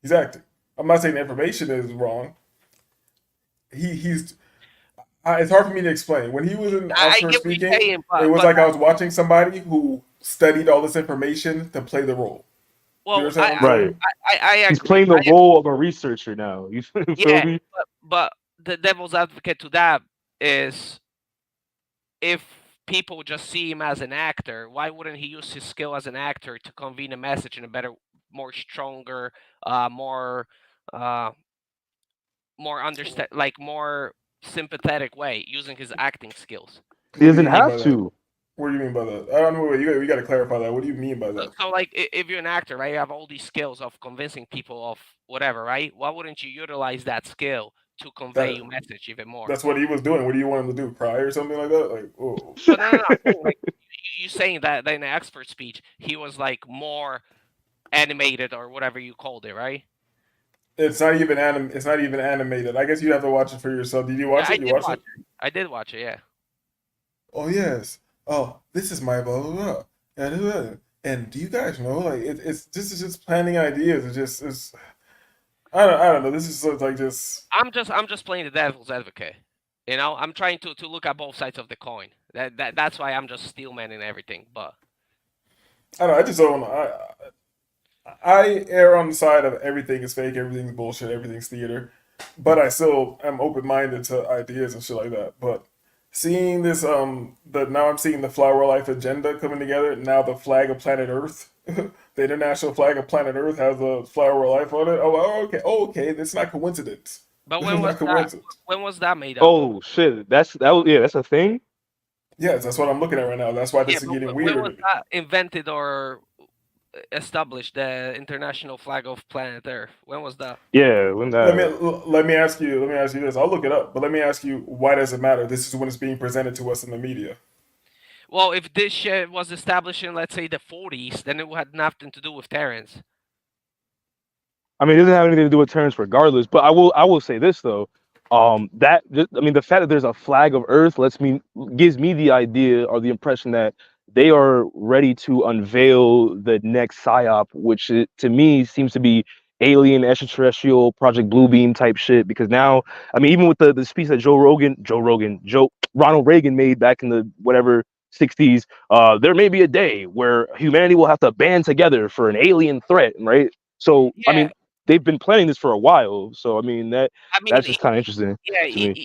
He's acting. I'm not saying the information is wrong. He's it's hard for me to explain. When he was in I Oxford get what you're speaking, saying, it was but like I was watching somebody who studied all this information to play the role. Do you well, understand what I'm Right. saying? I He's agree. playing the role of a researcher now. You feel Yeah, me? but the devil's advocate to that is if people just see him as an actor, why wouldn't he use his skill as an actor to convene a message in a better, more stronger, more, uh, more understand, like more sympathetic way using his acting skills? He What do doesn't you mean by have that? to. What do you mean by that? I don't know. You got to clarify that. What do you mean by that? So, like, if you're an actor, right, you have all these skills of convincing people of whatever, right? Why wouldn't you utilize that skill to convey That your message even more? that's what he was doing. What do you want him to do? Cry or something like that? Like, oh, But no, I'm saying, like, you saying that in the expert speech, he was like more animated or whatever you called it, right? it's not even It's not even animated. I guess you have to watch it for yourself. Did you Yeah, watch I it? You did watched watch it? it. I did watch it. Yeah. Oh yes. Oh, this is my blah blah blah. And do you guys know? Like, it's this is just planning ideas. It's I don't know. This is sort of like just I'm just playing the devil's advocate. You know, I'm trying to look at both sides of the coin. That's why I'm just steelmanning everything. But I don't know. I just don't. I err on the side of everything is fake, everything's bullshit, everything's theater. But I still am open minded to ideas and shit like that. But seeing this, the now I'm seeing the Flower Life agenda coming together. Now the flag of planet Earth, the international flag of planet Earth has a flower life on it. Oh, okay, okay, that's not coincidence. but This when is was not that? coincidence. When was that made up? Oh shit. That was yeah, that's a thing? Yes, that's what I'm looking at right now. That's why Yeah, this is but getting when weirder was to me. that invented or established? The international flag of planet Earth. When was that? Yeah, when that Let me ask you this. I'll look it up, but let me ask you, why does it matter? This is when it's being presented to us in the media. Well, if this shit was established in, let's say, the 40s, then it had nothing to do with Terrence. I mean, it doesn't have anything to do with Terrence, regardless. But I will say this though, I mean, the fact that there's a flag of Earth gives me the idea or the impression that they are ready to unveil the next psyop, which to me seems to be alien, extraterrestrial, Project Bluebeam type shit. Because now, I mean, even with the speech that Joe Ronald Reagan made back in the whatever 60s, there may be a day where humanity will have to band together for an alien threat, right? So, I Yeah, mean, they've been planning this for a while. So, I mean, I mean, that's just kind of interesting yeah, to me.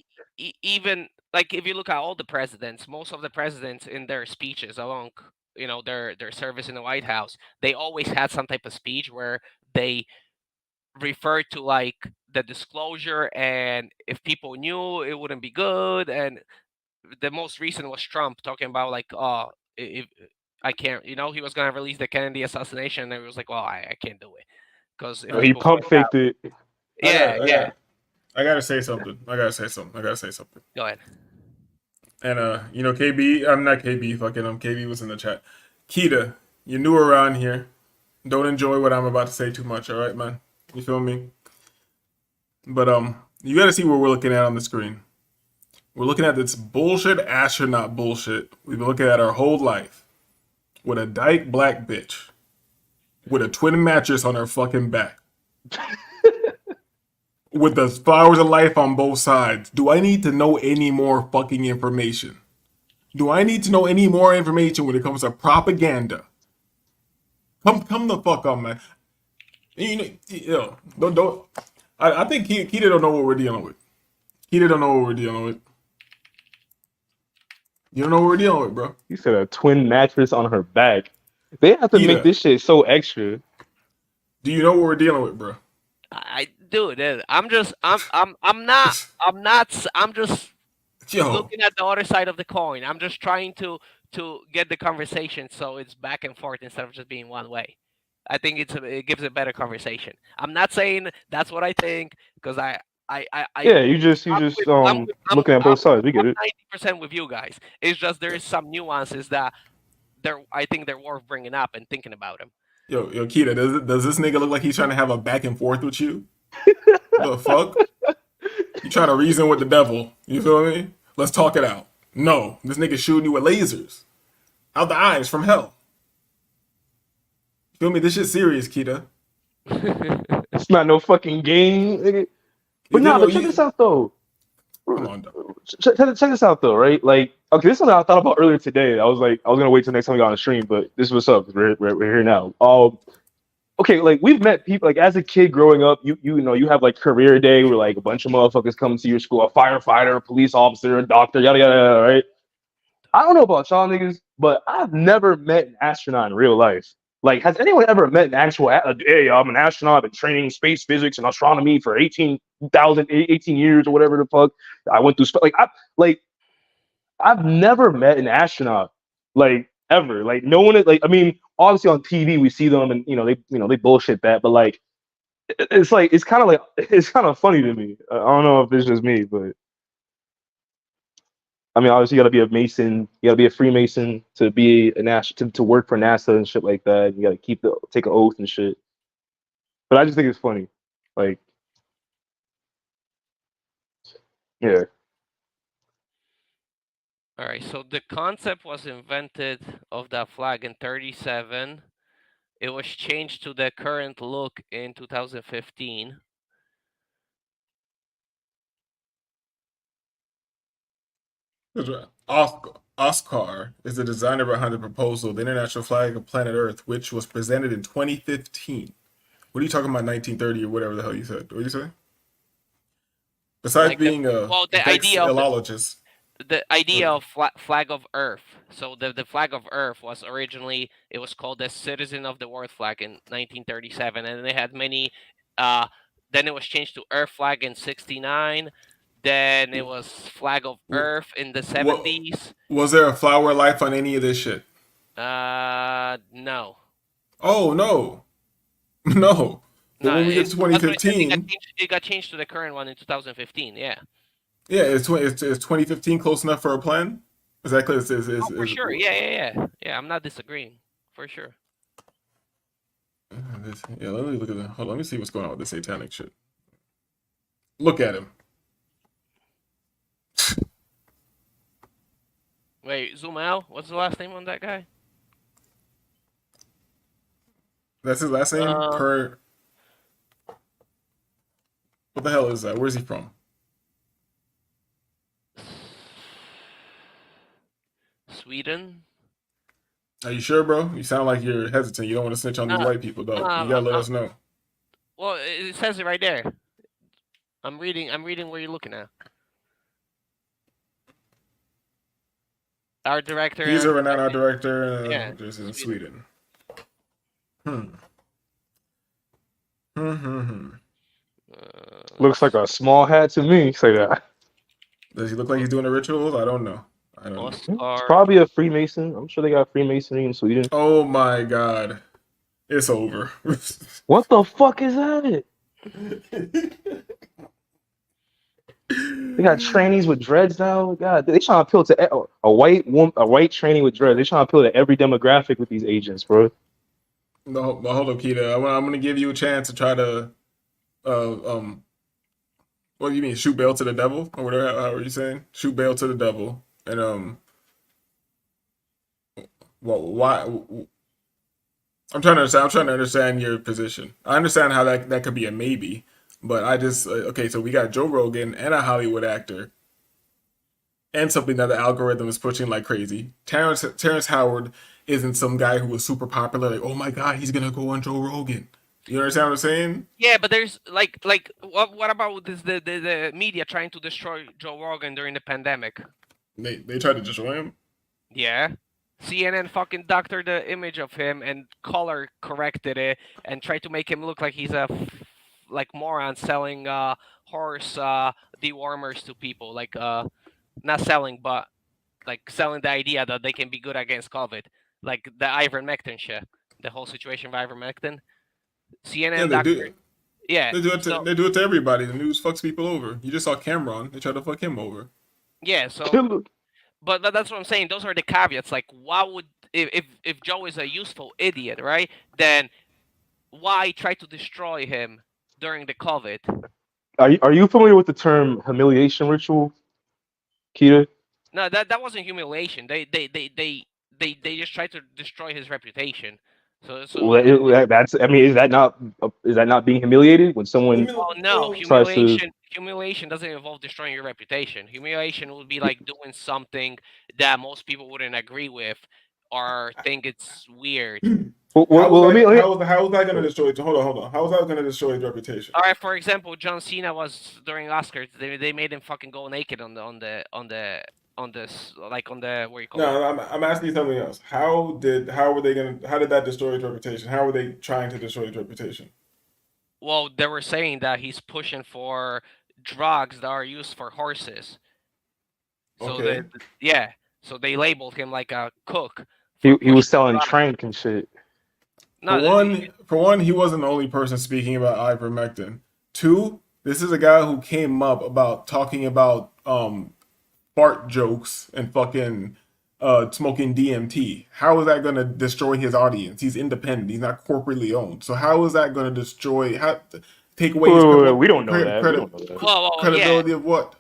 even like if you look at all the presidents, most of the presidents in their speeches along, their service in the White House, they always had some type of speech where they referred to like the disclosure, and if people knew, it wouldn't be good. And the most recent was Trump talking about like, oh, if I can't, he was gonna release the Kennedy assassination, and it was like, well, I can't do it because if He people pump find out, faked it. I yeah, got, I yeah, got, I gotta say something. I gotta say something. I gotta say something. go ahead. And KB, I'm not KB. Fucking, KB was in the chat. Kita, you're new around here. Don't enjoy what I'm about to say too much. All right, man. You feel me? But you gotta see what we're looking at on the screen. We're looking at this bullshit astronaut bullshit we've been looking at our whole life with a dyke black bitch with a twin mattress on her fucking back with the flowers of life on both sides. Do I need to know any more fucking information? Do I need to know any more information when it comes to propaganda? Come the fuck up, man. Don't. I think Keita don't know what we're dealing with. Keita don't know what we're dealing with. You don't know what we're dealing with, bro. You said a twin mattress on her back. They have to make Keita, this shit so extra. do you know what we're dealing with, bro? I do it. I'm just Yo, looking at the other side of the coin. I'm just trying to get the conversation so it's back and forth instead of just being one way. I think it gives a better conversation. I'm not saying that's what I think because Yeah, you just looking at both sides. We get I'm it. 90% with you guys. It's just there is some nuances that I think they're worth bringing up and thinking about them. yo, Keita, does this nigga look like he's trying to have a back and forth with you? The fuck? You trying to reason with the devil? You feel me? Let's talk it out. No, this nigga shooting you with lasers out the eyes from hell. Feel me? This shit serious, Keita. It's not no fucking game, nigga. But nah, but check this out though. Come on, dog. Check this out though, right? Like, okay, this is something I thought about earlier today. I was gonna wait till next time we got on the stream, but this is what's up. We're here now. Okay, like we've met people like as a kid growing up, you know, you have like career day where like a bunch of motherfuckers come to your school, a firefighter, a police officer, a doctor, yada yada yada, right? I don't know about y'all niggas, but I've never met an astronaut in real life. Like, has anyone ever met an actual, hey, I'm an astronaut, I've been training space physics and astronomy for 18 years or whatever the fuck. I went through, I've never met an astronaut, like, ever. Like, no one, like, I mean, obviously on TV we see them and, they bullshit that, but like, it's kind of funny to me. I don't know if it's just me, but I mean, obviously, you got to be a Mason. You got to be a Freemason to be an to work for NASA and shit like that. You got to take an oath and shit. But I just think it's funny, like, yeah. All right. So the concept was invented of that flag in 1937. It was changed to the current look in 2015. Oscar is the designer behind the proposal, the international flag of planet Earth, which was presented in 2015. What are you talking about, 1930 or whatever the hell you said? What did you say? Besides Like being a the idea of vexillologist. the idea of flag of Earth. So the flag of Earth was originally, it was called the Citizen of the World flag in 1937, and they had many. Then it was changed to Earth flag in 1969. Then it was flag of Earth in the 1970s. Was there a flower life on any of this shit? No. Oh no, no. But No, when we get to 2015, it got changed to the current one in 2015. Yeah. Yeah, is 2015 close enough for a plan? Is that clear? For sure. Yeah. I'm not disagreeing. For sure. Yeah, let me look at hold on, let me see what's going on with the satanic shit. Look at him. Wait, zoom out. What's the last name on that guy? That's his last name? What the hell is that? Where's he from? Sweden. Are you sure, bro? You sound like you're hesitant. You don't want to snitch on these white people, dog. You gotta let us know. Well, it says it right there. I'm reading where you're looking at. Our director. He's a renowned art director. Yeah, just in Sweden. Looks like a small hat to me. Say that. Does he look like he's doing the rituals? I don't know. It's probably a Freemason. I'm sure they got Freemasonry in Sweden. Oh my god. It's over. What the fuck is that? They got trainees with dreads now. God, they trying to appeal to a white trainee with dreads. They trying to appeal to every demographic with these agents, bro. No, but hold up, Keita. I'm gonna give you a chance to try to, what do you mean, shoot bail to the devil, or whatever? How are you saying? Shoot bail to the devil, and well, why? I'm trying to understand your position. I understand how that could be a maybe, but I just okay. So we got Joe Rogan and a Hollywood actor, and something that the algorithm is pushing like crazy. Terrence Howard isn't some guy who was super popular. Like, oh my god, he's gonna go on Joe Rogan. You understand what I'm saying? Yeah, but there's like what about this the media trying to destroy Joe Rogan during the pandemic? They tried to destroy him. Yeah. CNN fucking doctored the image of him and color corrected it and tried to make him look like he's a moron selling horse dewormers to people, like not selling but like selling the idea that they can be good against COVID, like the ivermectin shit, the whole situation with ivermectin. CNN Yeah, they do. Yeah, they do it to everybody. The news fucks people over. You just saw Cameron. They tried to fuck him over. Yeah, so. But that's what I'm saying. Those are the caveats. Like, why would if Joe is a useful idiot, right? Then why try to destroy him during the COVID? Are you familiar with the term humiliation ritual, Keita? No, that wasn't humiliation. They just tried to destroy his reputation. That's. I mean, is that not being humiliated when someone no, tries to? humiliation doesn't involve destroying your reputation. Humiliation would be like doing something that most people wouldn't agree with or think it's weird. Let me. How is that going to destroy? Hold on. How is that going to destroy his reputation? All right, for example, John Cena was during Oscars. They made him fucking go naked on the like on the what you call it. No, I'm asking you something else. How did that destroy his reputation? How were they trying to destroy his reputation? Well, they were saying that he's pushing for drugs that are used for horses. So Okay. so they labeled him like a cook. He was selling trank and shit. For one, he wasn't the only person speaking about ivermectin. Two, this is a guy who came up about talking about fart jokes and fucking smoking DMT. How is that going to destroy his audience? He's independent. He's not corporately owned. So how is that going to take away his we don't know that. Credibility of what?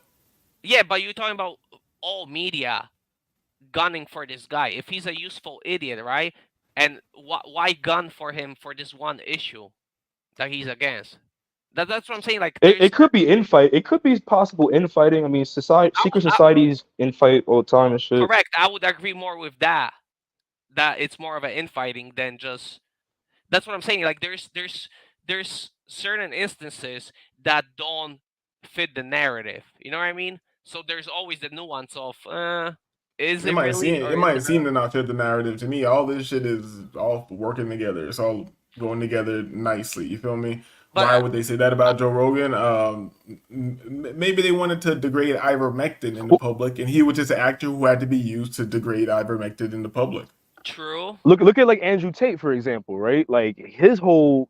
Yeah, but you're talking about all media gunning for this guy. If he's a useful idiot, right? And why gun for him for this one issue that he's against? That's what I'm saying. Like it could be infight. It could be possible infighting. I mean, secret societies infight all the time and shit. Correct. I would agree more with that. That it's more of an infighting than just. That's what I'm saying. Like there's certain instances that don't fit the narrative. You know what I mean? So there's always the nuance of it might seem to not fit the narrative to me. All this shit is all working together. It's all going together nicely. You feel me? But, why would they say that about Joe Rogan? Maybe they wanted to degrade ivermectin in the public, and he was just an actor who had to be used to degrade ivermectin in the public. True. Look at like Andrew Tate, for example, right? Like his whole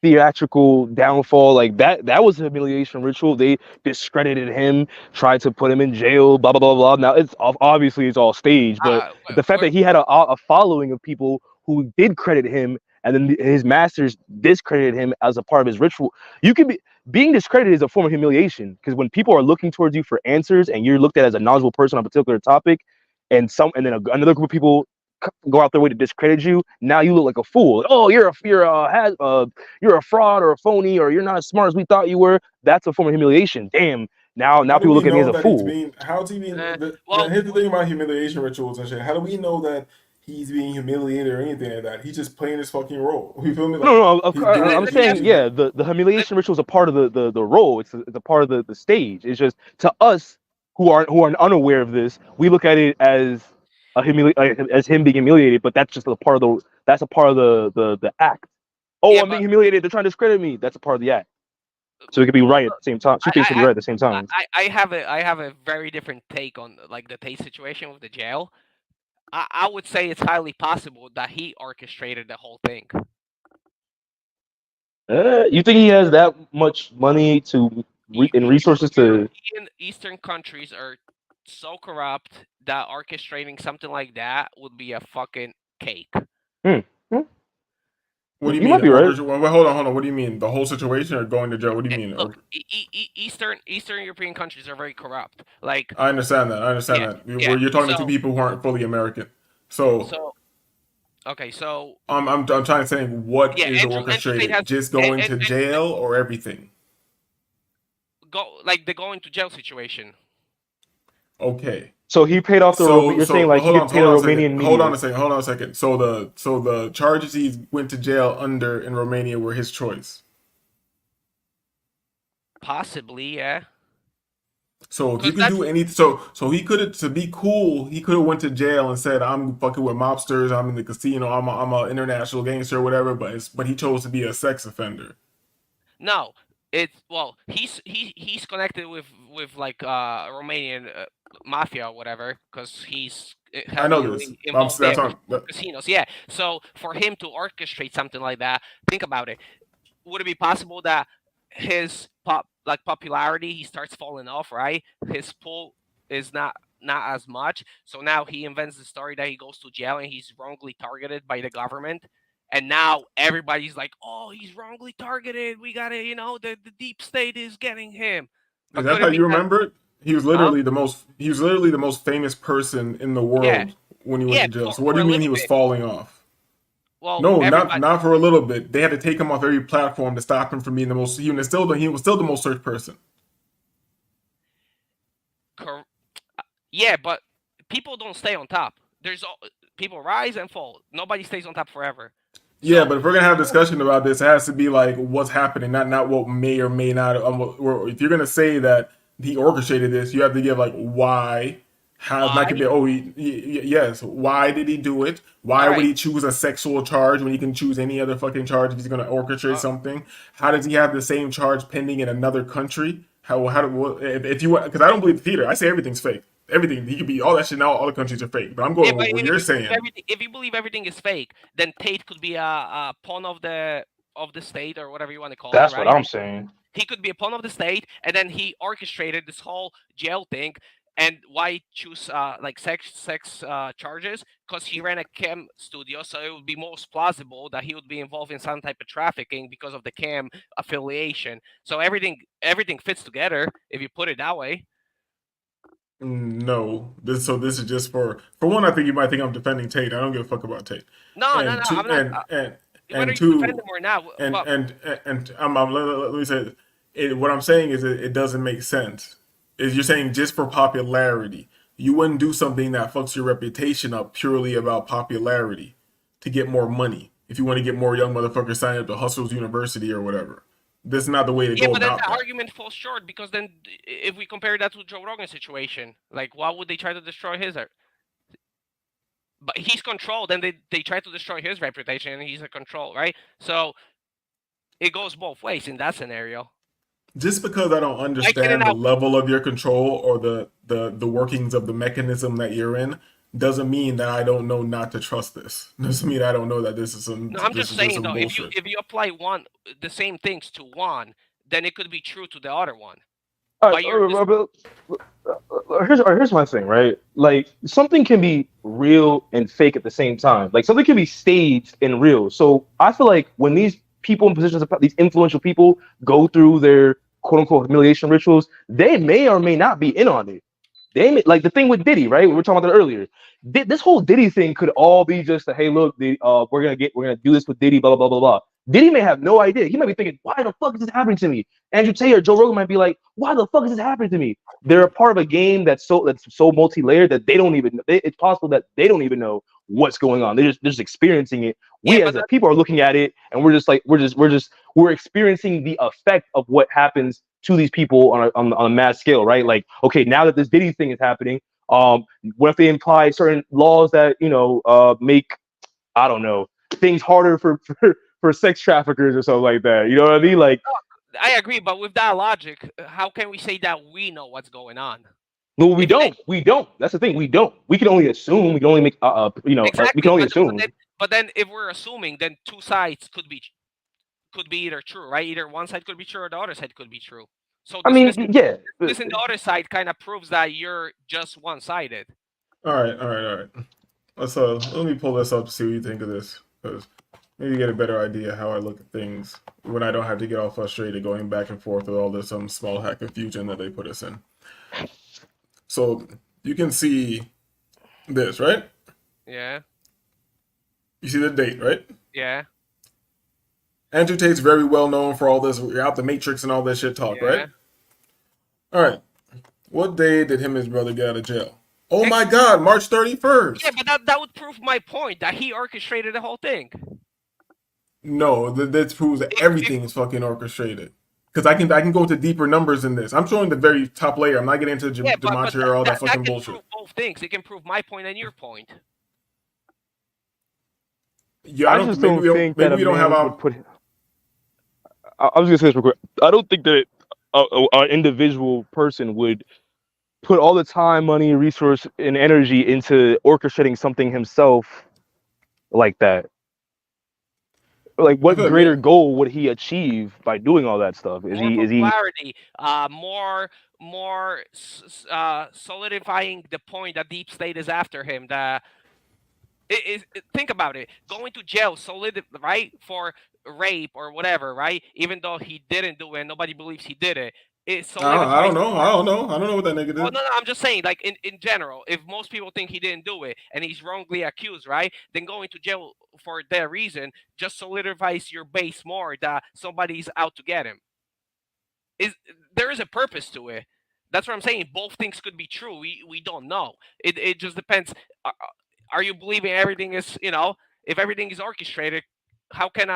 theatrical downfall, like that was a humiliation ritual. They discredited him, tried to put him in jail, blah blah blah blah. Now it's all staged, but the fact that he had a following of people who did credit him, and then his masters discredited him as a part of his ritual. You can being discredited is a form of humiliation, because when people are looking towards you for answers and you're looked at as a knowledgeable person on a particular topic, and then another group of people go out their way to discredit you, now you look like a fool. Oh, you're a fraud or a phony, or you're not as smart as we thought you were. That's a form of humiliation. Damn. Now people look at me as a fool. How's he being? Here's the thing about humiliation rituals and shit. How do we know that he's being humiliated or anything like that? He's just playing his fucking role. You feel me? Like, no. I'm saying, yeah, the humiliation ritual is a part of the role. It's a part of the stage. It's just, to us who are unaware of this, we look at it as as him being humiliated, but that's just a part of the act. Oh, yeah, I'm being humiliated. They're trying to discredit me. That's a part of the act. So it could be right at the same time. Two things could be right at the same time. I have a very different take on like the Tate situation with the jail. I would say it's highly possible that he orchestrated the whole thing. You think he has that much money and resources to? Eastern countries are so corrupt that orchestrating something like that would be a fucking cake. What do you mean? Might be right. Hold on. What do you mean? The whole situation or going to jail? What do you mean? Look, Eastern European countries are very corrupt. Like, I understand that. You're talking to two people who aren't fully American. So I'm trying to say what is orchestrated? Just going to jail or everything? The going to jail situation. Okay. So he paid off you're saying like he paid a Romanian media. Hold on a second. So the charges he went to jail under in Romania were his choice. Possibly, yeah. So if you could do anything, so he could have, to be cool, he could have went to jail and said, "I'm fucking with mobsters. I'm in the casino. I'm a international gangster or whatever." But he chose to be a sex offender. No, he's connected with like Romanian mafia or whatever, because he's heavily involved in casinos. Yeah, so for him to orchestrate something like that, think about it. Would it be possible that his popularity, he starts falling off, right? His pull is not as much. So now he invents the story that he goes to jail and he's wrongly targeted by the government. And now everybody's like, "Oh, he's wrongly targeted. We got to, the deep state is getting him." Is that how you remember it? He was literally the most famous person in the world when he went to jail. So what do you mean he was falling off? Well, No, everybody. not for a little bit. They had to take him off every platform to stop him from being the most. He was still the most searched person. Yeah, but people don't stay on top. People rise and fall. Nobody stays on top forever. Yeah, So but if we're gonna have a discussion about this, it has to be like what's happening, not what may or may not. Or if you're gonna say that he orchestrated this, you have to give like why. How why? not gonna be? Oh, yes. Why did he do it? All Why would right. he choose a sexual charge when he can choose any other fucking charge if he's gonna orchestrate Uh, something? How does he have the same charge pending in another country? If you because I don't believe the theater. I say everything's fake. Everything he could be all that shit now. All the countries are fake. But I'm going with what you're saying. if you believe everything is fake, then Tate could be a pawn of the state or whatever you want to call it, That's what right? I'm saying. He could be a pawn of the state, and then he orchestrated this whole jail thing. And why choose like sex charges? Because he ran a cam studio, so it would be most plausible that he would be involved in some type of trafficking because of the cam affiliation. So everything fits together if you put it that way. No, this is just for one. I think you might think I'm defending Tate. I don't give a fuck about Tate. No, no, And no. two, I'm not. Whether and you defend two, him or not, but let me say, what I'm saying is it doesn't make sense. Is you're saying just for popularity, you wouldn't do something that fucks your reputation up purely about popularity to get more money. If you want to get more young motherfuckers signed up to Hustle's University or whatever, this is not the way to yeah, go but then about the that. argument falls short because then if we compare that to Joe Rogan's situation, like why would they try to destroy his? But he's controlled, and they try to destroy his reputation, and he's a control, right? So it goes both ways in that scenario. Just because I don't Why can it understand the now? level of your control or the workings of the mechanism that you're in doesn't mean that I don't know not to trust this. Doesn't mean I don't know that No, I'm this just is just saying some though, bullshit. if you apply the same things to one, then it could be true to the other one. All But you're just here's my thing, right? Like something can be real and fake at the same time. Like something can be staged and real. So I feel like when these people in positions of these influential people go through their quote unquote humiliation rituals, they may or may not be in on it. They may, like the thing with Diddy, right? We were talking about that earlier. This whole Diddy thing could all be just a hey, look, we're gonna do this with Diddy, blah blah blah blah blah. Diddy may have no idea. He might be thinking, why the fuck is this happening to me? Andrew Tate, Joe Rogan might be like, why the fuck is this happening to me? They're a part of a game that's so multi-layered that they don't even. It's possible that they don't even know what's going on. They're just experiencing it. yeah, We but as a people are looking at it, and we're just like we're experiencing the effect of what happens to these people on a mass scale, right? Like, okay, now that this Diddy thing is happening, what if they imply certain laws that make I don't know things harder for sex traffickers or something like that? You know what I mean? Like, I agree. But with that logic, how can we say that we know what's going on? no, we If don't. We don't. That's the thing. We don't. We can only assume. We can only make we can exactly, only but assume. then if we're assuming, then two sides could be either true, right? Either one side could be true or the other side could be true. So I mean, yeah. dismissing the other side kind of proves that you're just one-sided. All right. Let me pull this up to see what you think of this, because maybe you get a better idea how I look at things when I don't have to get all frustrated going back and forth with all this small hack confusion that they put us in. So you can see this, right? Yeah, You see the date, right? yeah, Andrew Tate's very well known for all this. You're out the Matrix and all this shit talk, yeah. right? All right. What day did him and his brother get out of jail? Oh my God, March 31st. Yeah, but that would prove my point that he orchestrated the whole thing. No, that proves that everything is fucking orchestrated. Because I can go into deeper numbers in this. I'm showing the very top layer. I'm not getting into Yeah, but gematria or all that that fucking can bullshit. prove both things. It can prove my point and your point. Yeah, I I don't. just don't think that Maybe a we don't have man our. would put. I was gonna say this real quick. I don't think that an individual person would put all the time, money, resource, and energy into orchestrating something himself like that. Like, I what feel greater like goal would he achieve by doing all that stuff? More Is he? popularity, more solidifying the point that deep state is after him. Think about it. Going to jail, right, for rape or whatever, right? Even though he didn't do it, nobody believes he did it. it I solidifies. don't know. I don't know. I don't know what that nigga Well, did. no, no, I'm just saying, like in general, if most people think he didn't do it and he's wrongly accused, right? Then going to jail for that reason just solidifies your base more that somebody's out to get him. Is there is a purpose to it? That's what I'm saying. Both things could be true. We don't know. It just depends. Are you believing everything is if everything is orchestrated, how can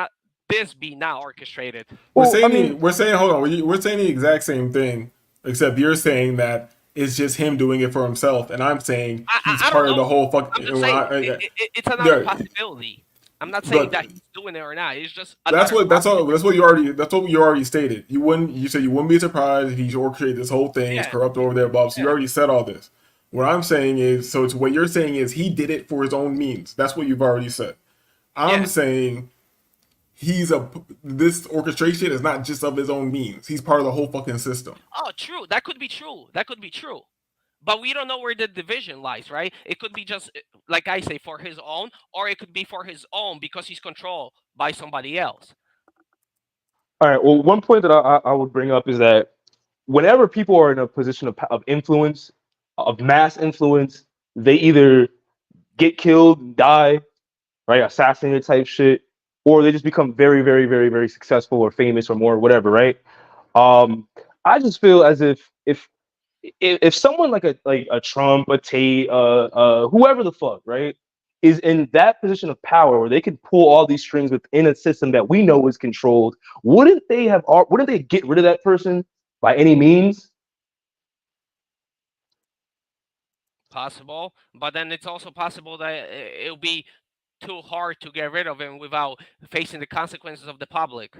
this be not orchestrated? Well, I mean, We're saying, hold on, we're saying the exact same thing, except you're saying that it's just him doing it for himself, and I'm saying he's I don't part of the know. whole I'm fucking. just saying it's another Yeah, possibility. I'm not saying but that he's doing it or not. It's just another that's what you already stated. You said you wouldn't be surprised if he orchestrated this whole thing, is yeah, corrupt over there, Bob. So you yeah, already said all this. What I'm saying is, so it's what you're saying is he did it for his own means. That's what you've already said. I'm yeah. saying this orchestration is not just of his own means. He's part of the whole fucking system. Oh, true. That could be true. That could be true. But we don't know where the division lies, right? It could be just like I say for his own, or it could be for his own because he's controlled by somebody else. all right. Well, one point that I would bring up is that whenever people are in a position of influence, of mass influence, they either get killed, die, right, assassinated type shit, or they just become very, very, very, very successful or famous or more, whatever, right? Um, I just feel as if someone like a Trump, a Tate, whoever the fuck, right, is in that position of power where they can pull all these strings within a system that we know is controlled, wouldn't they get rid of that person by any means? Possible, but then it's also possible that it'll be too hard to get rid of him without facing the consequences of the public.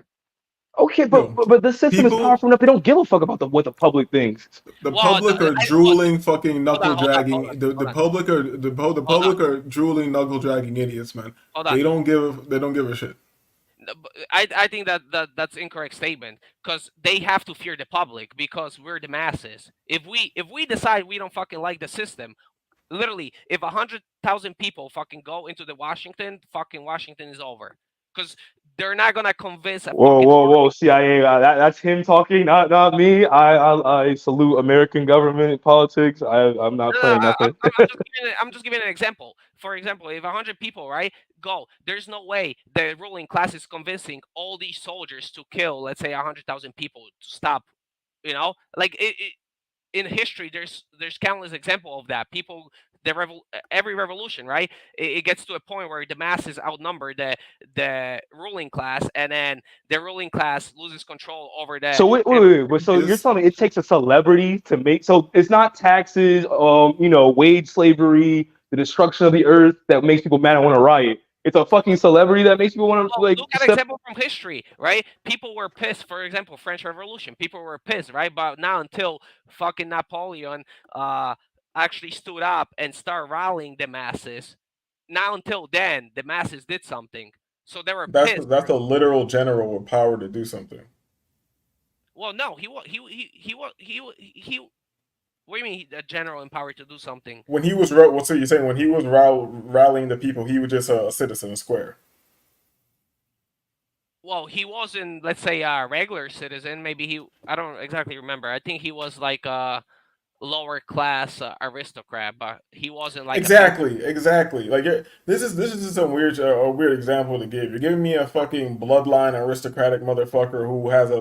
Okay, but Yo, but, but the system is people, powerful enough; they don't give a fuck about what the public thinks. the Well, public are look, drooling, fucking hold on, knuckle hold on, hold on, dragging. The hold on, public are the hold on, public are drooling, knuckle dragging idiots, man. hold on. They don't give a shit. No, but I think that's incorrect statement because they have to fear the public because we're the masses. If we decide we don't fucking like the system, literally, if 100,000 people fucking go into the Washington, fucking Washington is over because they're not gonna convince a Whoa, fucking whoa, whoa! army. CIA, that's him talking, not me. I salute American government politics. I'm not No, no, playing nothing. I'm just giving an example. For example, if 100 people, right, go, there's no way the ruling class is convincing all these soldiers to kill, let's say, 100,000 people to stop. Like in history, there's countless example of that. People, every revolution, right, it gets to a point where the masses outnumber the ruling class, and then the ruling class loses control over the. So wait. So you're Is telling me it takes a celebrity to make? So it's not taxes, wage slavery, the destruction of the earth that makes people mad and want to riot. It's a fucking celebrity that makes people want to Well, like look at step. example from history, right? People were pissed. For example, French Revolution. People were pissed, right? But now until fucking Napoleon uh actually stood up and started rallying the masses. Now until then, the masses did something. So they were pissed. that's a literal general with power to do something. Well, no, he was he. What do you mean, a general empowered to do something? When he was what's what you're saying? When he was rallying the people, he was just a citizen, a square. Well, he wasn't, let's say, a regular citizen. Maybe I don't exactly remember. I think he was like a lower class aristocrat, but he wasn't like a peasant. Exactly. Like this is just a weird example to give. You're giving me a fucking bloodline aristocratic motherfucker who has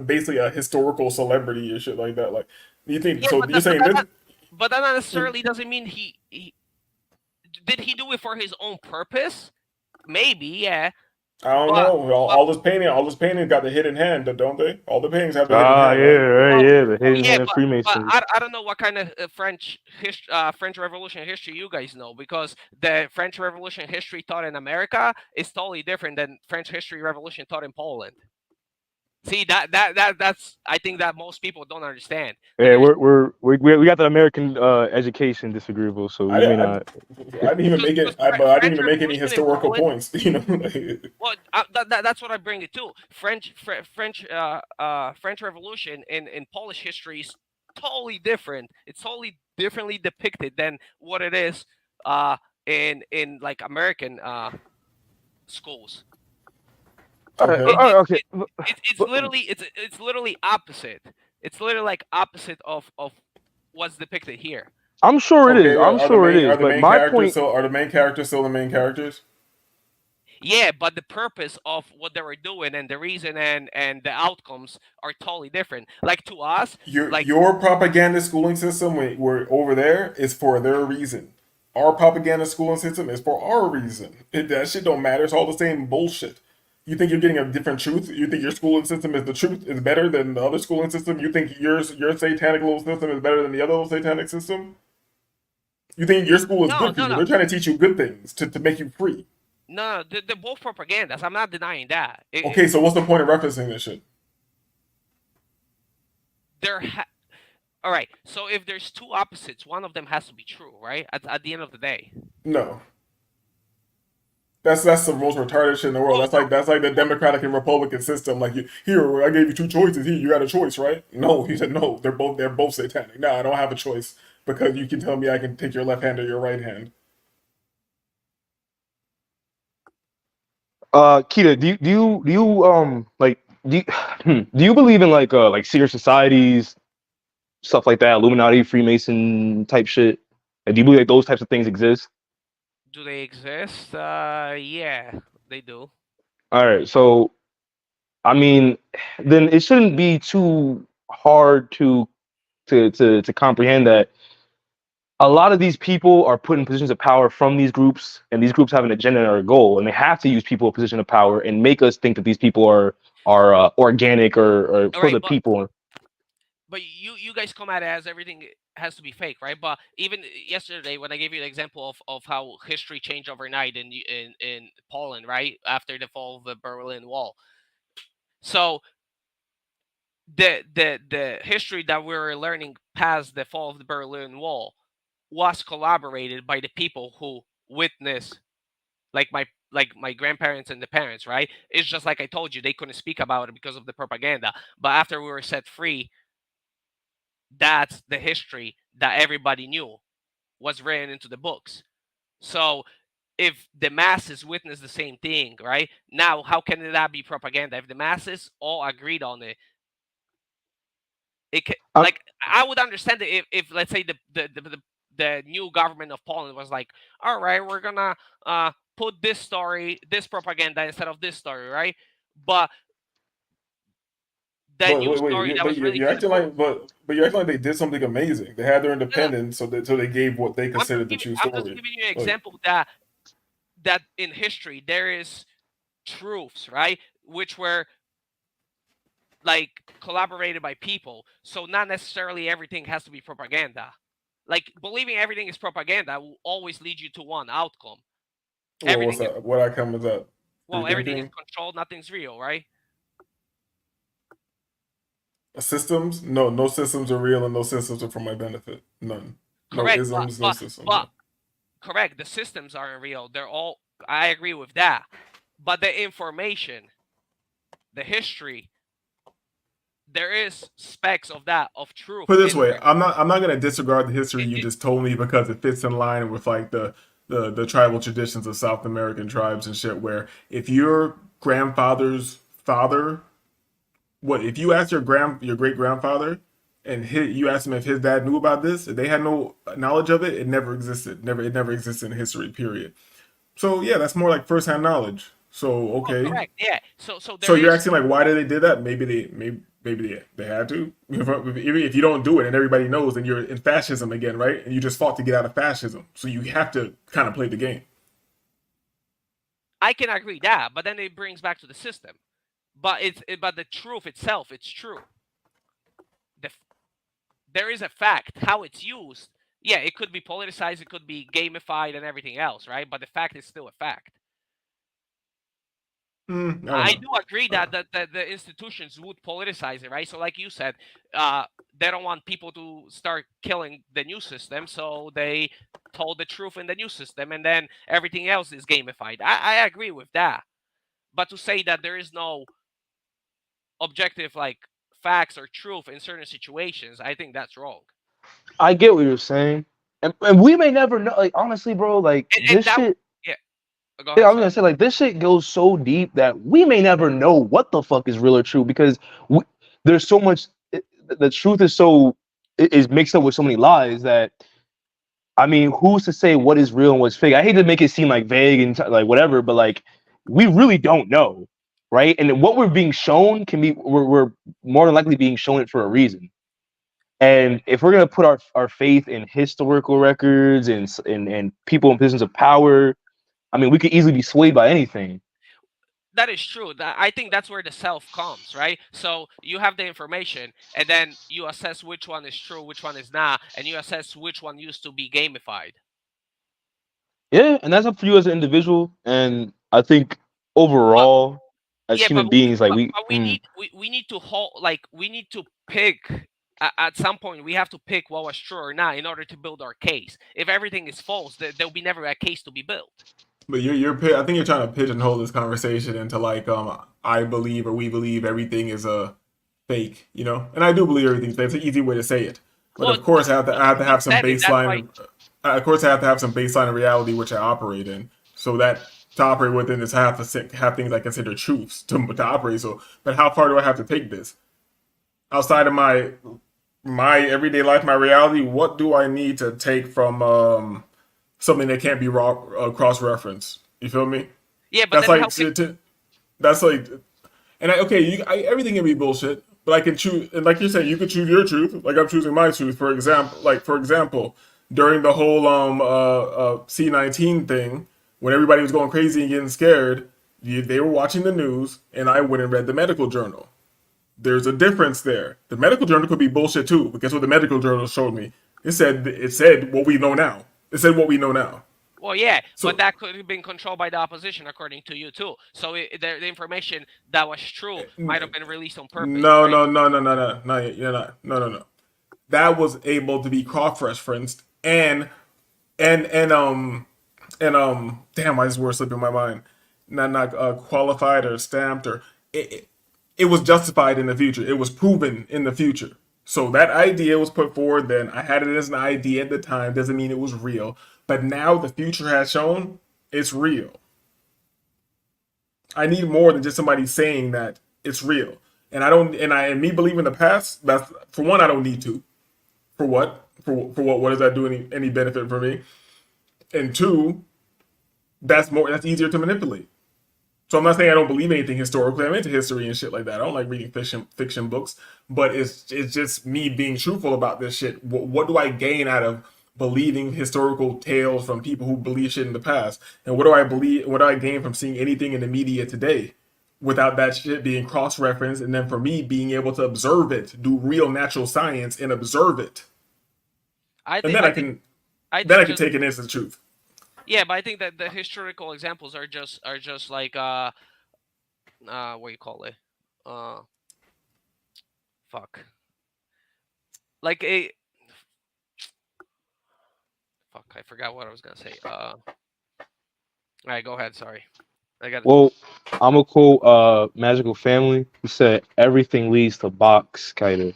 basically a historical celebrity or shit like that. Like you think Yeah, so? You're saying this? but that not necessarily doesn't mean he did he do it for his own purpose? Maybe, yeah. I don't But know. but All this painting got the hidden hand, don't they? All the paintings have the hidden Ah, hand, yeah, right? right, well, yeah, the hidden yeah, hand of but Freemasonry. I don't know what kind of French Revolution history you guys know because the French Revolution history taught in America is totally different than French history revolution taught in Poland. See that's I think that most people don't understand. Yeah, we got the American education disagreeable, so I, we may I, not. I didn't even make it, but I didn't French even make any Revolution in historical Poland. points. Well, that's what I bring it to. French Revolution in Polish history is totally different. It's totally differently depicted than what it is uh, in like American schools. All right, Okay. It, all it, right, okay. it, it's But, literally it's literally opposite. It's literally like opposite of what's depicted here. I'm sure it is. Okay, I'm sure it is. are the But main my characters point, still are the main characters still the main characters? Yeah, but the purpose of what they were doing and the reason and the outcomes are totally different. Like to us, like Your propaganda schooling system, we're over there, is for their reason. Our propaganda schooling system is for our reason. That shit don't matter. It's all the same bullshit. You think you're getting a different truth? You think your schooling system is the truth, is better than the other schooling system? You think your satanic little system is better than the other little satanic system? You think your school is no, good for no, you? no, They're trying to teach you good things to make you free. no. They're both propagandas. I'm not denying that. Okay, so what's the point of referencing this shit? They're all right. So if there's two opposites, one of them has to be true, right? At the end of the day. No. That's the most retarded shit in the world. Oh no. That's like the Democratic and Republican system. Like here, I gave you two choices. Here, you got a choice, right? No, he said no. They're both satanic. No, I don't have a choice because you can tell me I can take your left hand or your right hand. Kita, do you believe in like secret societies, stuff like that, Illuminati, Freemason type shit? And do you believe like those types of things exist? Do they exist? Yeah, they do. All right, so I mean, then it shouldn't be too hard to comprehend that a lot of these people are put in positions of power from these groups, and these groups have an agenda or a goal, and they have to use people in position of power and make us think that these people are organic or All for right, the people. but you guys come at it as everything has to be fake, right? But even yesterday, when I gave you the example of how history changed overnight in Poland, right after the fall of the Berlin Wall, so the history that we're learning past the fall of the Berlin Wall was collaborated by the people who witnessed, like my grandparents and the parents, right? It's just like I told you, they couldn't speak about it because of the propaganda. But after we were set free, that's the history that everybody knew was written into the books. So if the masses witness the same thing, right? Now, how can that be propaganda? If the masses all agreed on it, I, like I would understand it if let's say the new government of Poland was like, all right, we're gonna put this story, this propaganda instead of this story, right? But that But new wait, story that but was released you're in the acting book. like you're acting like they did something amazing. They had their No, no, independence, so they gave what they I'm just considered the giving true I'm just story. giving you an Like, example that in history there is truths, right? Which were like collaborated by people. So not necessarily everything has to be propaganda. Like believing everything is propaganda will always lead you to one outcome. well, what's Everything is that? What outcome is that? Free well, everything is thinking? controlled, nothing's real, right? Systems? No, no systems are real, and no systems are for my benefit. None. No Correct, isms, no but systems. but correct. The systems aren't real. They're all. I agree with that. But the information, the history, there is specks of that of truth Put it this in way, there. I'm not gonna disregard the history It, you it, just told me because it fits in line with like the tribal traditions of South American tribes and shit. Where if your grandfather's father, what if you ask your great grandfather and you asked him if his dad knew about this, if they had no knowledge of it, it never existed. It never existed in history. Period. So yeah, that's more like firsthand knowledge. So well, okay, correct. Yeah. So so there you're is. asking like why did they did that? Maybe they had to. If you don't do it and everybody knows, then you're in fascism again, right? And you just fought to get out of fascism, so you have to kind of play the game. I can agree that, but then it brings back to the system. But the truth itself, it's true. The there is a fact. How it's used, yeah, it could be politicized, it could be gamified, and everything else, right? But the fact is still a fact. I don't I know. do agree that the institutions would politicize it, right? So, like you said, they don't want people to start killing the new system, so they told the truth in the new system, and then everything else is gamified. I agree with that, but to say that there is no objective like facts or truth in certain situations, I think that's wrong. I get what you're saying, and we may never know. Like honestly, bro, like And this that, shit. yeah. Go Yeah, ahead. I was Sorry. gonna say like this shit goes so deep that we may never know what the fuck is real or true because we, there's so much. the truth is mixed up with so many lies that, I mean, who's to say what is real and what's fake? I hate to make it seem like vague and like whatever, but like we really don't know, right? And what we're being shown can be we're more than likely being shown it for a reason. And if we're gonna put our faith in historical records and people in positions of power, I mean, we could easily be swayed by anything. That is true. I think that's where the self comes, right? So you have the information, and then you assess which one is true, which one is not, and you assess which one used to be gamified. Yeah, and that's up to you as an individual. And I think But overall, as yeah, human beings, like we need to hold, like we need to pick at some point. We have to pick what was true or not in order to build our case. If everything is false, there'll be never a case to be built. But I think you're trying to pigeonhole this conversation into like I believe or we believe everything is a fake, you know, and I do believe everything's fake. It's an easy way to say it, but Well, of course I have to have some that is that's why. baseline. Of course, I have to have some baseline of reality which I operate in, so that to operate within this have things I consider truths to operate. So, but how far do I have to take this outside of my everyday life, my reality? What do I need to take from something that can't be cross reference? You feel me? Yeah, but That's then like that's like, and everything can be bullshit, but I can choose. And like you're saying, you could choose your truth. Like I'm choosing my truth. For example, during the whole C-19 thing, when everybody was going crazy and getting scared, they were watching the news, and I went and read the medical journal. There's a difference there. The medical journal could be bullshit too, but guess what the medical journal showed me? It said what we know now. It said what we know now. Well, yeah, but So that could have been controlled by the opposition, according to you too. So the information that was true might have been released on purpose, no, right? no, no, no, no, no, no, you're not. No, no, no. That was able to be cross-referenced and damn, why is this word slipping my mind? Not qualified or stamped or it was justified in the future. It was proven in the future. So that idea was put forward then. I had it as an idea at the time. Doesn't mean it was real. But now the future has shown it's real. I need more than just somebody saying that it's real. And I don't and me believing the past, that's for one, I don't need to. For what? For what? What does that do any benefit for me? And two, that's easier to manipulate. So I'm not saying I don't believe anything historically. I'm into history and shit like that. I don't like reading fiction books, but it's just me being truthful about this shit. What do I gain out of believing historical tales from people who believe shit in the past? And what do I believe? What do I gain from seeing anything in the media today? Without that shit being cross-referenced, and then for me being able to observe it, do real natural science and observe it, I and think then I think I then think I can just take it as the truth. yeah, but I think that the historical examples are just like what do you call it? Uh, fuck. Like a fuck. I forgot what I was gonna say. All right, go ahead. Sorry, I got it. well, I'm a quote Magical Family who said everything leads to box kind of.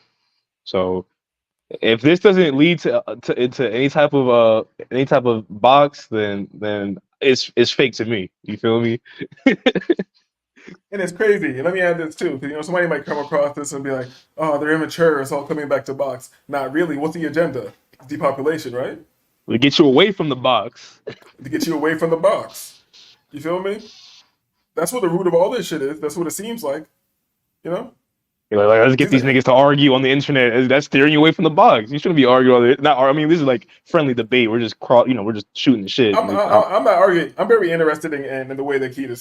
So if this doesn't lead to into any type of box, then it's fake to me. You feel me? And it's crazy. And let me add this too, because somebody might come across this and be like, "Oh, they're immature. It's all coming back to box." Not really. What's the agenda? Depopulation, right? We get you away from the box. To get you away from the box. You feel me? That's what the root of all this shit is. That's what it seems like. You know? You're like, let's get These these are, niggas to argue on the internet. That's steering you away from the box. You shouldn't be arguing on it. Not, I mean, this is like friendly debate. We're just we're just shooting the shit. I'm not arguing. I'm very interested in the way that Keith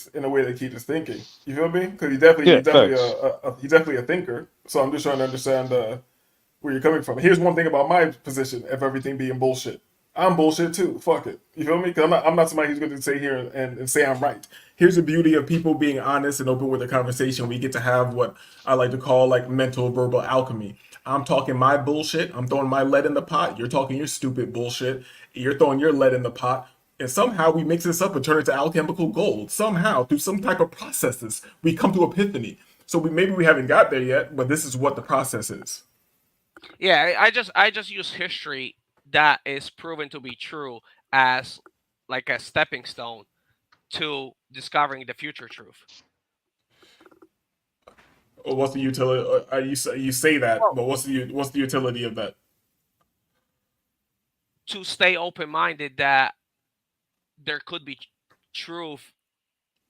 is thinking. You feel me? Because Yeah, facts. he's definitely a thinker. So I'm just trying to understand where you're coming from. Here's one thing about my position of everything being bullshit. I'm bullshit too. Fuck it. You feel me? Because I'm not somebody who's going to sit here and say I'm right. Here's the beauty of people being honest and open with their conversation. We get to have what I like to call like mental verbal alchemy. I'm talking my bullshit. I'm throwing my lead in the pot. You're talking your stupid bullshit. You're throwing your lead in the pot. And somehow we mix this up and turn it to alchemical gold. Somehow, through some type of processes, we come to epiphany. So maybe we haven't got there yet, but this is what the process is. Yeah, I just use history that is proven to be true as like a stepping stone to discovering the future truth. Or what's the utility? You say that, Well, but what's the utility of that? to stay open-minded that there could be truth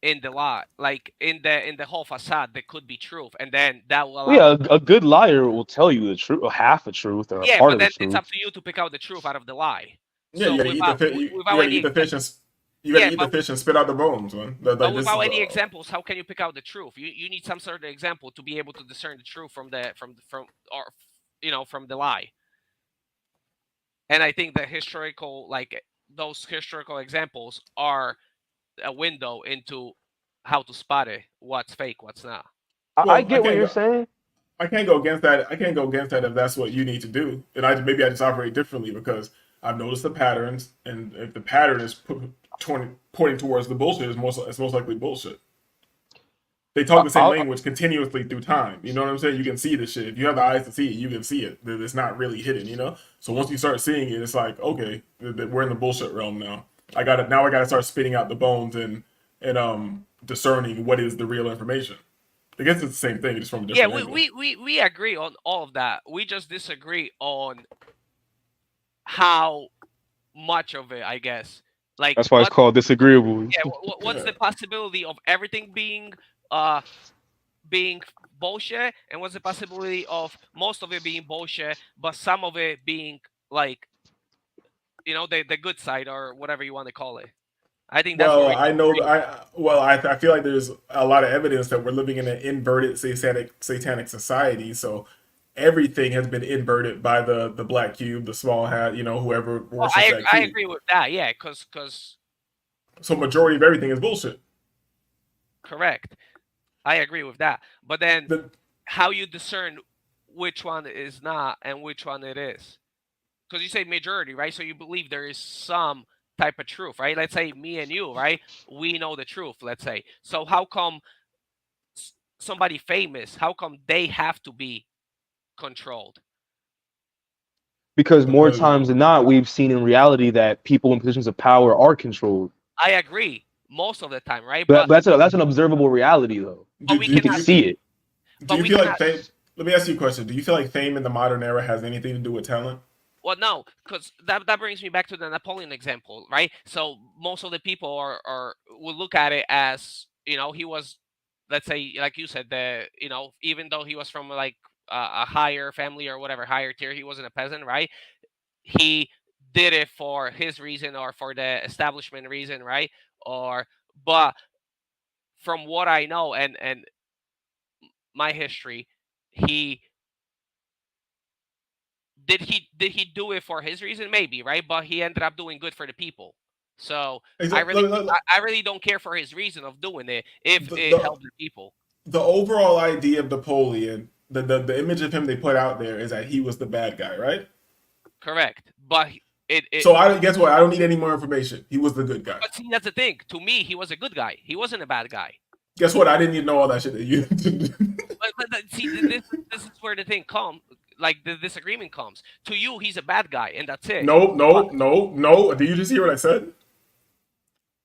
in the lie, like in the whole facade, there could be truth, and then that will Well, allow. yeah, a good liar will tell you the truth, or half a truth, or a Yeah, part but of the then it's up truth. to you to pick out the truth out of the lie. Yeah, you So gotta eat the fish. You without gotta any eat the fish and examples, you gotta yeah, eat the fish and spit out the bones, man. but This without is any examples, how can you pick out the truth? You need some sort of example to be able to discern the truth from or from the lie. And I think the historical, like those historical examples, are a window into how to spot it, what's fake, what's not. I well, get what you're saying. I can't go against that. I can't go against that if that's what you need to do. And maybe I just operate differently because I've noticed the patterns, and if the pattern is pointing towards the bullshit, it's most likely bullshit. They talk the same I'll, language continuously through time. You know what I'm saying? You can see the shit. If you have the eyes to see it, you can see it. It's not really hidden, you know? So once you start seeing it, it's like, okay, we're in the bullshit realm now. I gotta start spitting out the bones and discerning what is the real information. I guess it's the same thing, just from a Yeah, different we, angle. we, we, we agree on all of that. We just disagree on how much of it, I guess. Like that's why it's called disagreeable. what's Yeah. the possibility of everything uh being bullshit, and what's the possibility of most of it being bullshit, but some of it being like the good side or whatever you want to call it. I think that's where Well, we I know disagree. I feel like there's a lot of evidence that we're living in an inverted satanic society. So everything has been inverted by the black cube, the small hat, whoever Oh, worships that I cube. agree with that. Yeah, because So majority of everything is bullshit. correct. I agree with that. But then The how you discern which one is not and which one it is? Because you say majority, right? So you believe there is some type of truth, right? Let's say me and you, right? We know the truth, let's say. So how come somebody famous, how come they have to be controlled? Because more because times than not, we've seen in reality that people in positions of power are controlled. I agree most of the time, right? But that's an observable reality, though. But do we do You do can cannot. you see it. do But you we feel like cannot. fame? Let me ask you a question. Do you feel like fame in the modern era has anything to do with talent? Well, no, because that brings me back to the Napoleon example, right? So most of the people are will look at it as he was, let's say, like you said, even though he was from like a higher family or whatever, higher tier, he wasn't a peasant, right? He did it for his reason or for the establishment reason, right? Or but from what I know and my history, he did he do it for his reason? Maybe, right? But he ended up doing good for the people. So Exactly. I really don't care for his reason of doing it if The, it the helps the people. the overall idea of Napoleon, the image of him they put out there is that he was the bad guy, right? Correct. But it So I guess what? I don't need any more information. He was the good guy. but see, that's the thing. To me, he was a good guy. He wasn't a bad guy. Guess what? I didn't even know all that shit that you. But see, this is where the thing comes. Like the disagreement comes. To you, he's a bad guy, and that's it. No, But no, no, no. Did you just hear what I said?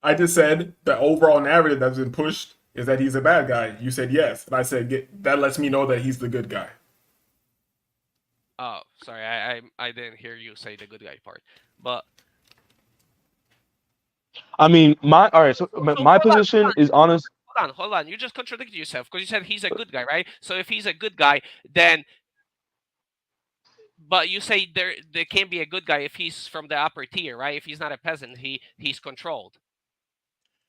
I just said the overall narrative that's been pushed is that he's a bad guy. You said yes, and I said that lets me know that he's the good guy. oh, sorry, I didn't hear you say the good guy part. But I mean, all right. So so my position is honest. hold on. You just contradicted yourself because you said he's a good guy, right? So if he's a good guy, then but you say there can't be a good guy if he's from the upper tier, right? If he's not a peasant, he's controlled.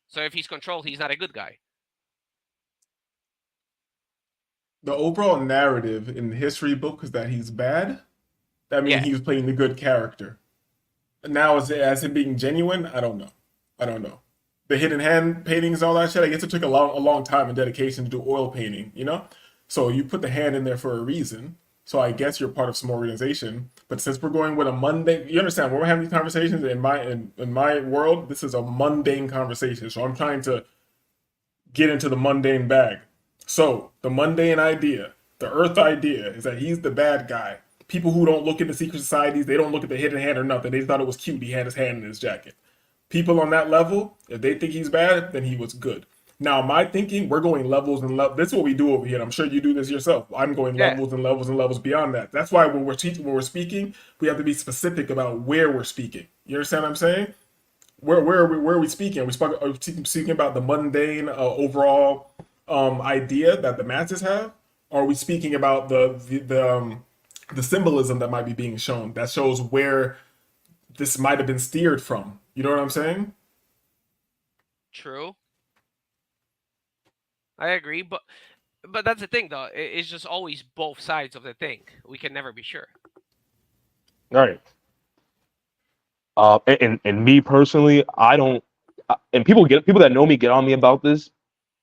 So if he's controlled, he's not a good guy. The overall narrative in the history book is that he's bad. That means Yeah. he was playing the good character. Now, as him being genuine, I don't know. I don't know. The hidden hand paintings and all that shit. I guess it took a long time and dedication to do oil painting. So you put the hand in there for a reason. So I guess you're part of some organization. But since we're going with a mundane, you understand when we're having these conversations in my world, this is a mundane conversation. So I'm trying to get into the mundane bag. So the mundane idea, the Earth idea, is that he's the bad guy. People who don't look into secret societies, they don't look at the hidden hand or nothing. They thought it was cute. He had his hand in his jacket. People on that level, if they think he's bad, then he was good. Now, my thinking, we're going levels and levels. This is what we do over here. And I'm sure you do this yourself. I'm going Yeah, levels and levels and levels beyond that. That's why when we're teaching, when we're speaking, we have to be specific about where we're speaking. You understand what I'm saying? Where are we speaking? Are we speaking about the mundane overall idea that the masses have? Or are we speaking about the symbolism that might be being shown that shows where this might have been steered from? You know what I'm saying? true. I agree, but that's the thing though. It's just always both sides of the thing. We can never be sure. All right. And me personally, I don't. And people that know me get on me about this.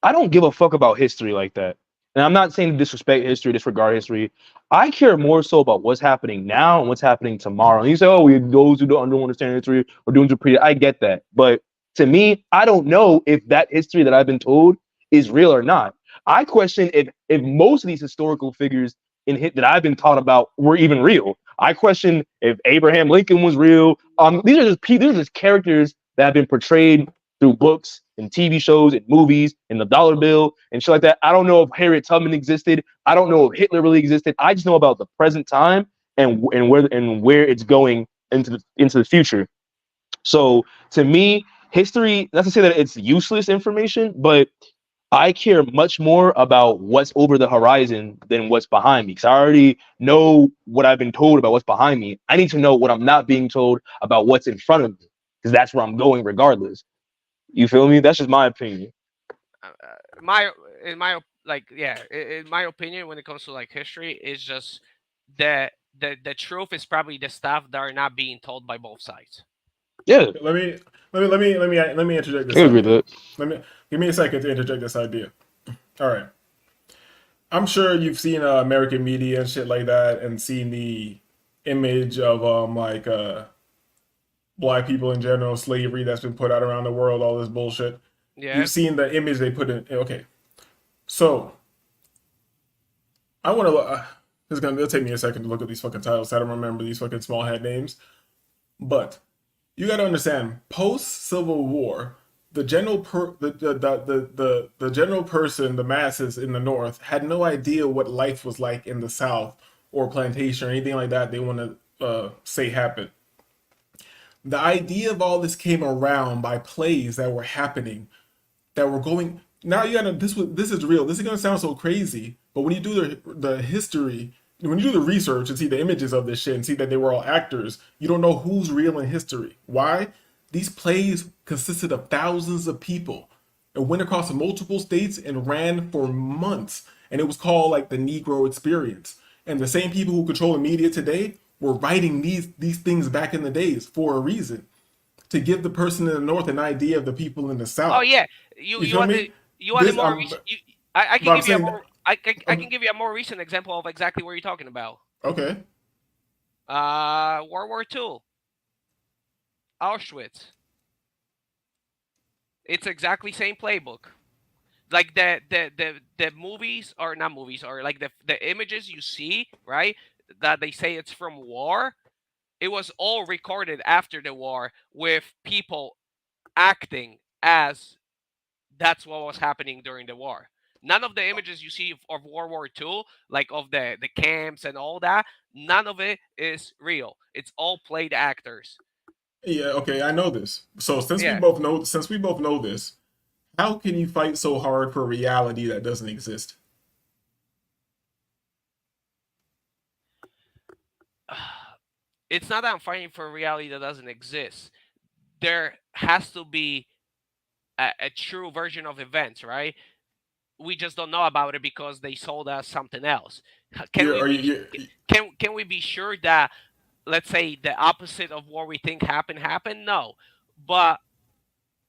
I don't give a fuck about history like that. And I'm not saying to disrespect history, disregard history. I care more so about what's happening now and what's happening tomorrow. And you say, oh, those who don't understand history are doing to pre. I get that. But to me, I don't know if that history that I've been told is real or not. I question if most of these historical figures that I've been taught about were even real. I question if Abraham Lincoln was real. These are just characters that have been portrayed through books and TV shows and movies and the dollar bill and shit like that. I don't know if Harriet Tubman existed. I don't know if Hitler really existed. I just know about the present time and where it's going into the future. So to me, history, not to say that it's useless information, but I care much more about what's over the horizon than what's behind me. Because I already know what I've been told about what's behind me. I need to know what I'm not being told about what's in front of me. Because that's where I'm going regardless. You feel me? That's just my opinion. My in my like yeah, in my opinion, when it comes to like history, is just that the truth is probably the stuff that are not being told by both sides. Yeah, Let me interject I this agree with idea. that. Let me Give me a second to interject this idea. All right. I'm sure you've seen American media and shit like that, and seen the image of black people in general, slavery that's been put out around the world, all this bullshit. Yeah. You've seen the image they put in. Okay, so I want to. It'll take me a second to look at these fucking titles. I don't remember these fucking small hat names, but you got to understand, post Civil War, the general person, the masses in the North had no idea what life was like in the South or plantation or anything like that. They want to say happened. The idea of all this came around by plays that were happening, that were going. Now you gotta, this is real. This is gonna sound so crazy, but when you do the history, when you do the research and see the images of this shit and see that they were all actors, you don't know who's real in history. Why? These plays consisted of thousands of people. It went across multiple states and ran for months, and it was called like the Negro Experience. And the same people who control the media today were writing these things back in the days for a reason, to give the person in the North an idea of the people in the Oh South. yeah, You feel me? you want a This more recent. I but can I'm give you a saying, more I can give you a more recent example of exactly what you're talking about. okay, World War II, Auschwitz. It's exactly same playbook. Like the movies or not movies or like the images you see, right? That they say it's from war. It was all recorded after the war with people acting as that's what was happening during the war. None of the images you see of World War II, like of the camps and all that, none of it is real. It's all played actors. yeah, okay, I know this. So Yeah. since we both know this, how can you fight so hard for reality that doesn't exist? It's not that I'm fighting for a reality that doesn't exist. There has to be a true version of events, right? We just don't know about it because they sold us something else. Can You're we are be you can we be sure that, let's say, the opposite of what we think happened? No. But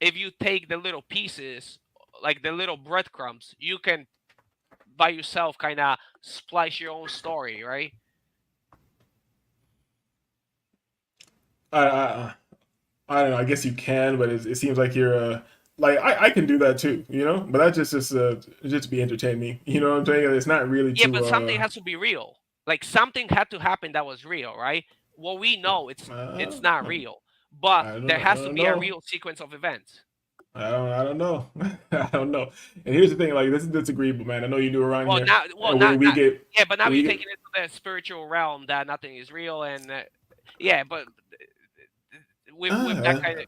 if you take the little pieces, like the little breadcrumbs, you can by yourself kind of splice your own story, right? I I don't know. I guess you can, but it seems like you're like I can do that too, you know. But that's just to be entertaining, you know what I'm saying? It's not really Yeah, to but something has to be real. Like something had to happen that was real, right? Well, we know it's uh not real, but I there has to don't be a know. real sequence of events. I don't know. I don't know. And here's the thing, like this is disagreeable, man. I know you do around here, and we not get yeah, but now we you're get taking it to the spiritual realm that nothing is real, and yeah, but with that uh, kind of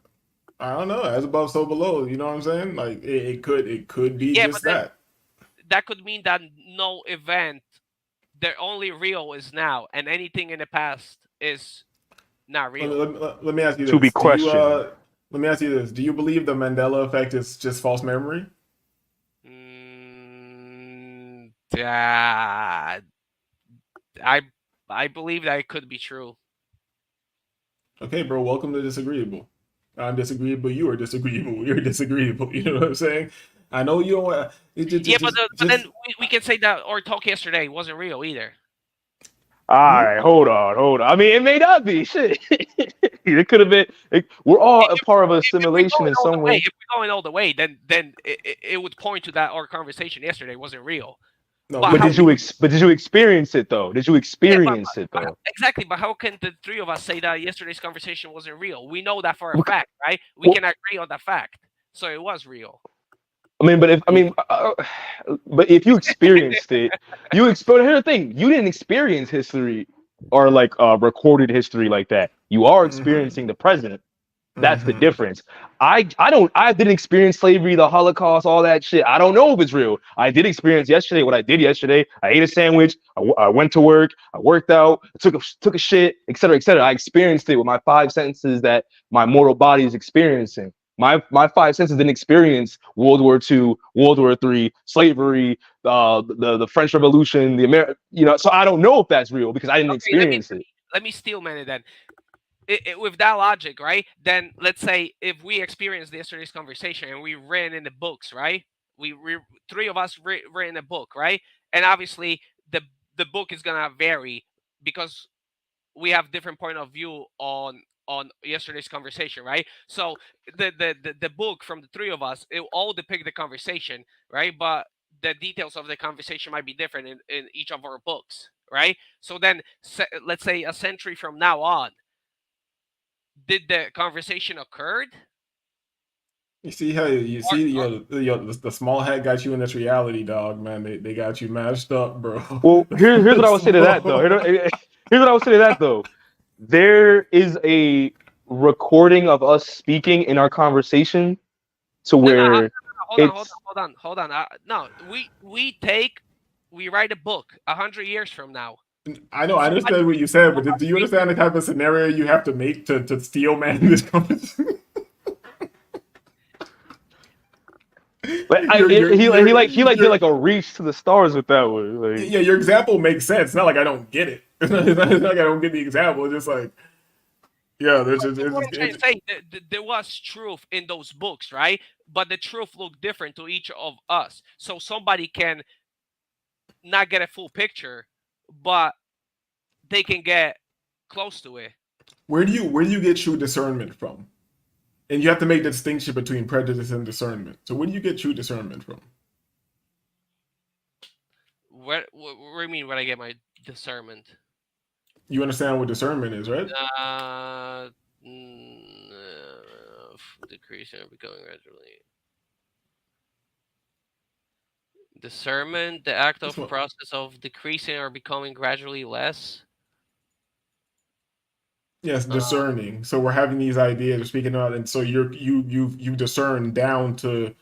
I don't know, as above, so below. You know what I'm saying? Like it could be yeah, but just then that. that could mean that no event, the only real is now, and anything in the past is not real. Let me ask you To be this: Do you questioned. let me ask you this: Do you believe the Mandela effect is just false memory? Yeah, I I believe that it could be true. Okay, bro. Welcome to disagreeable. I'm disagreeable. You are disagreeable. You're disagreeable. You know what I'm saying? I know you don't want. It Yeah, but then just. we can say that our talk yesterday wasn't real either. All Hmm? right, hold on. I mean, it may not be shit. It could have been. We're all a part of a If we're simulation going in all the some way, way. if we're going all the way, then it would point to that our conversation yesterday wasn't real. No, But But how? did you experience it though? Did you Yeah, experience it though? exactly. But how can the three of us say that yesterday's conversation wasn't real? We know that for a Bec- fact, right? We Well, can agree on that fact. So it was real. I mean, but if you experienced it, but here's the thing: you didn't experience history or like recorded history like that. You are Mm-hmm. experiencing the present. That's the Mm-hmm. difference. I didn't experience slavery, the Holocaust, all that shit. I don't know if it's real. I did experience yesterday what I did yesterday. I ate a sandwich. I went to work. I worked out. I took a shit, etc., etc. I experienced it with my five senses that my mortal body is experiencing. My five senses didn't experience World War II, World War III, slavery, the French Revolution, the American. So I don't know if that's real because I didn't Okay, experience it. let me steal man it then. With that logic, right? Then let's say if we experienced yesterday's conversation and we ran in the books, right? We three of us ran a book, right? And obviously the book is gonna vary because we have different point of view on yesterday's conversation, right? So the book from the three of us, it all depict the conversation, right? But the details of the conversation might be different in each of our books, right? So then let's say a century from now on, did the conversation occurred? You see how you Or, see or the small hat got you in this reality, dog. Man, they got you mashed up, bro. Well, here's what The I would say to that though. small. Here's what I would say to that though. There is a recording of us speaking in our conversation to no, where hold on, it's hold on. No, we write a book 100 years from now. I know, I Somebody, understand what you said, but do somebody you read understand the type of scenario you have to make to steel man this conversation? like he did like a reach to the stars with that one. Like, yeah, your example makes sense. It's not like I don't get it. It's not like I don't get the example. It's just like, yeah, there's just, what I'm trying to say, there was truth in those books, right? But the truth looked different to each of us. So somebody can not get a full picture, but they can get close to it. where do you get true discernment from? And you have to make the distinction between prejudice and discernment. So where do you get true discernment from? What do you mean when I get my discernment? You understand what discernment is, right? Uh, mm, decreasing or becoming gradually. Discernment, the act That's of what. process of decreasing or becoming gradually less. Yes, Uh, discerning. So we're having these ideas, we're speaking out, and so you discern down to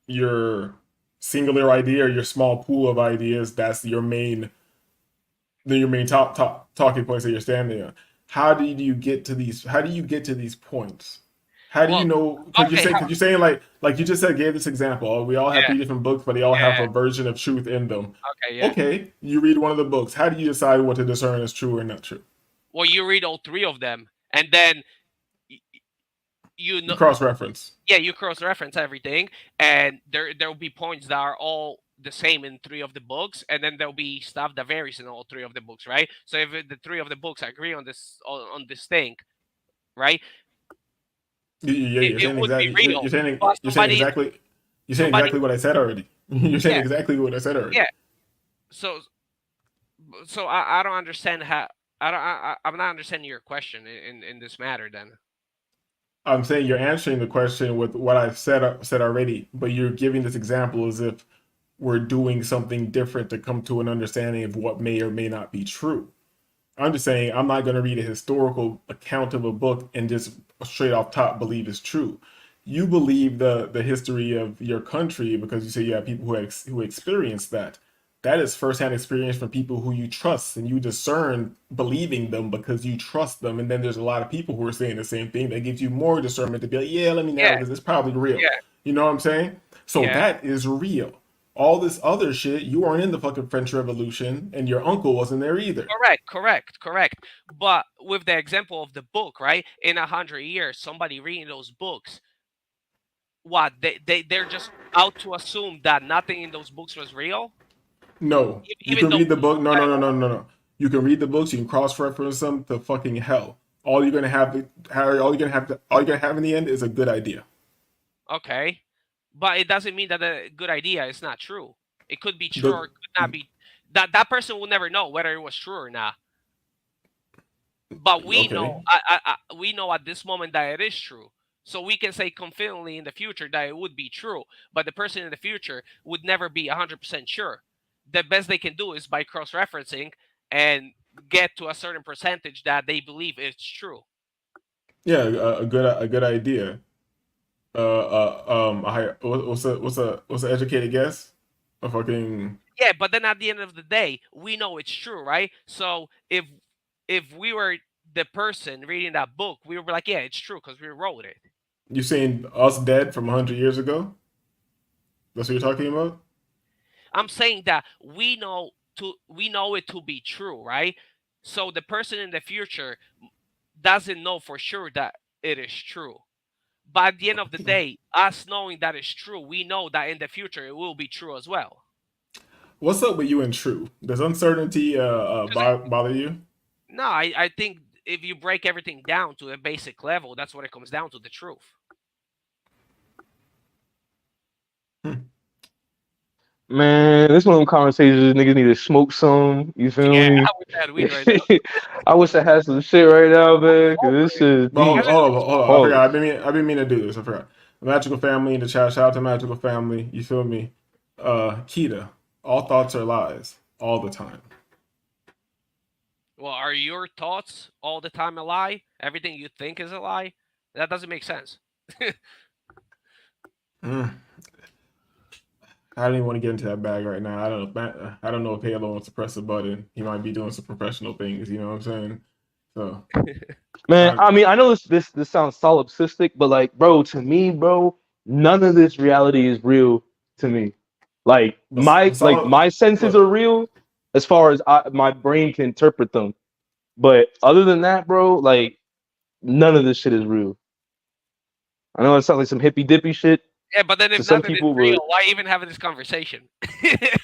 your singular idea or your small pool of ideas. That's your main talking points that you're standing on. How do you get to these? How do you get to these points? How do you well, know? Because okay, because you're saying like you just said, gave this example. Oh, we all have yeah, three different books, but they all have yeah, a version of truth in them. okay, yeah. Okay, you read one of the books. How do you decide what to discern is true or not true? Well, you read all three of them, and then y- you You know, cross reference. yeah, you cross-reference everything, and there will be points that are all the same in three of the books, and then there'll be stuff that varies in all three of the books, right? So if the three of the books agree on on this thing, right, Yeah, it would be real. But you're saying somebody, exactly what I said already. You're saying yeah, exactly what I said already. yeah. So I don't understand how I'm not understanding your question in this matter then. I'm saying you're answering the question with what I've said already, but you're giving this example as if we're doing something different to come to an understanding of what may or may not be true. I'm just saying I'm not going to read a historical account of a book and just straight off top believe it's true. You believe the history of your country because you say you have people who experienced that. That is firsthand experience from people who you trust, and you discern believing them because you trust them. And then there's a lot of people who are saying the same thing that gives you more discernment to be like, yeah, let me Yeah, know because it's probably real. yeah, You know what I'm saying? So yeah. that is real. All this other shit, you weren't in the fucking French Revolution, and your uncle wasn't there either. Correct. But with the example of the book, right? In 100 years, somebody reading those books, what they're just out to assume that nothing in those books was real, No, you even can though read the we book. know No, that no, it no, no, was. no, no. You can read the books. You can cross-reference them to fucking hell. All you're gonna have, Harry. All you're gonna have in the end is a good idea. Okay, but it doesn't mean that a good idea is not true. It could be true or The it could not be. That person will never know whether it was true or not. But we know, okay, we know at this moment that it is true. So we can say confidently in the future that it would be true. But the person in the future would never be 100% sure. The best they can do is by cross-referencing and get to a certain percentage that they believe it's true. yeah, a good idea. What's the educated guess? A fucking. Yeah, but then at the end of the day, we know it's true, right? So if we were the person reading that book, we were like, yeah, it's true because we wrote it. You saying us dead from 100 years ago? That's what you're talking about? I'm saying that we know it to be true, right? So the person in the future doesn't know for sure that it is true. But at the end of the day, us knowing that it's true, we know that in the future it will be true as well. What's up with you and true? Does uncertainty bother you? No, I think if you break everything down to a basic level, that's what it comes down to, the truth. Hmm. Man, this one of them conversations niggas need to smoke some. You feel Yeah, me? I wish I had weed right now. I wish I had some shit right now, man, because this Hopefully. shit is But deep. hold on. I forgot. Pause. I've been meaning to do this. I forgot. The Magical Family in the chat. Shout out to Magical Family. You feel me? Kita. All thoughts are lies. All the time. Well, are your thoughts all the time a lie? Everything you think is a lie? That doesn't make sense. Mm. I don't even want to get into that bag right now. I don't know if Halo wants to press a button. He might be doing some professional things. You know what I'm saying? So, Man, I, I mean, I know this sounds solipsistic, but like, bro, to me, bro, none of this reality is real to me. Like but solid. my senses are Look, real as far as my brain can interpret them. But other than that, bro, like none of this shit is real. I know it sounds like some hippy dippy shit Yeah, but then to if some nothing is people, real, but why even having this conversation?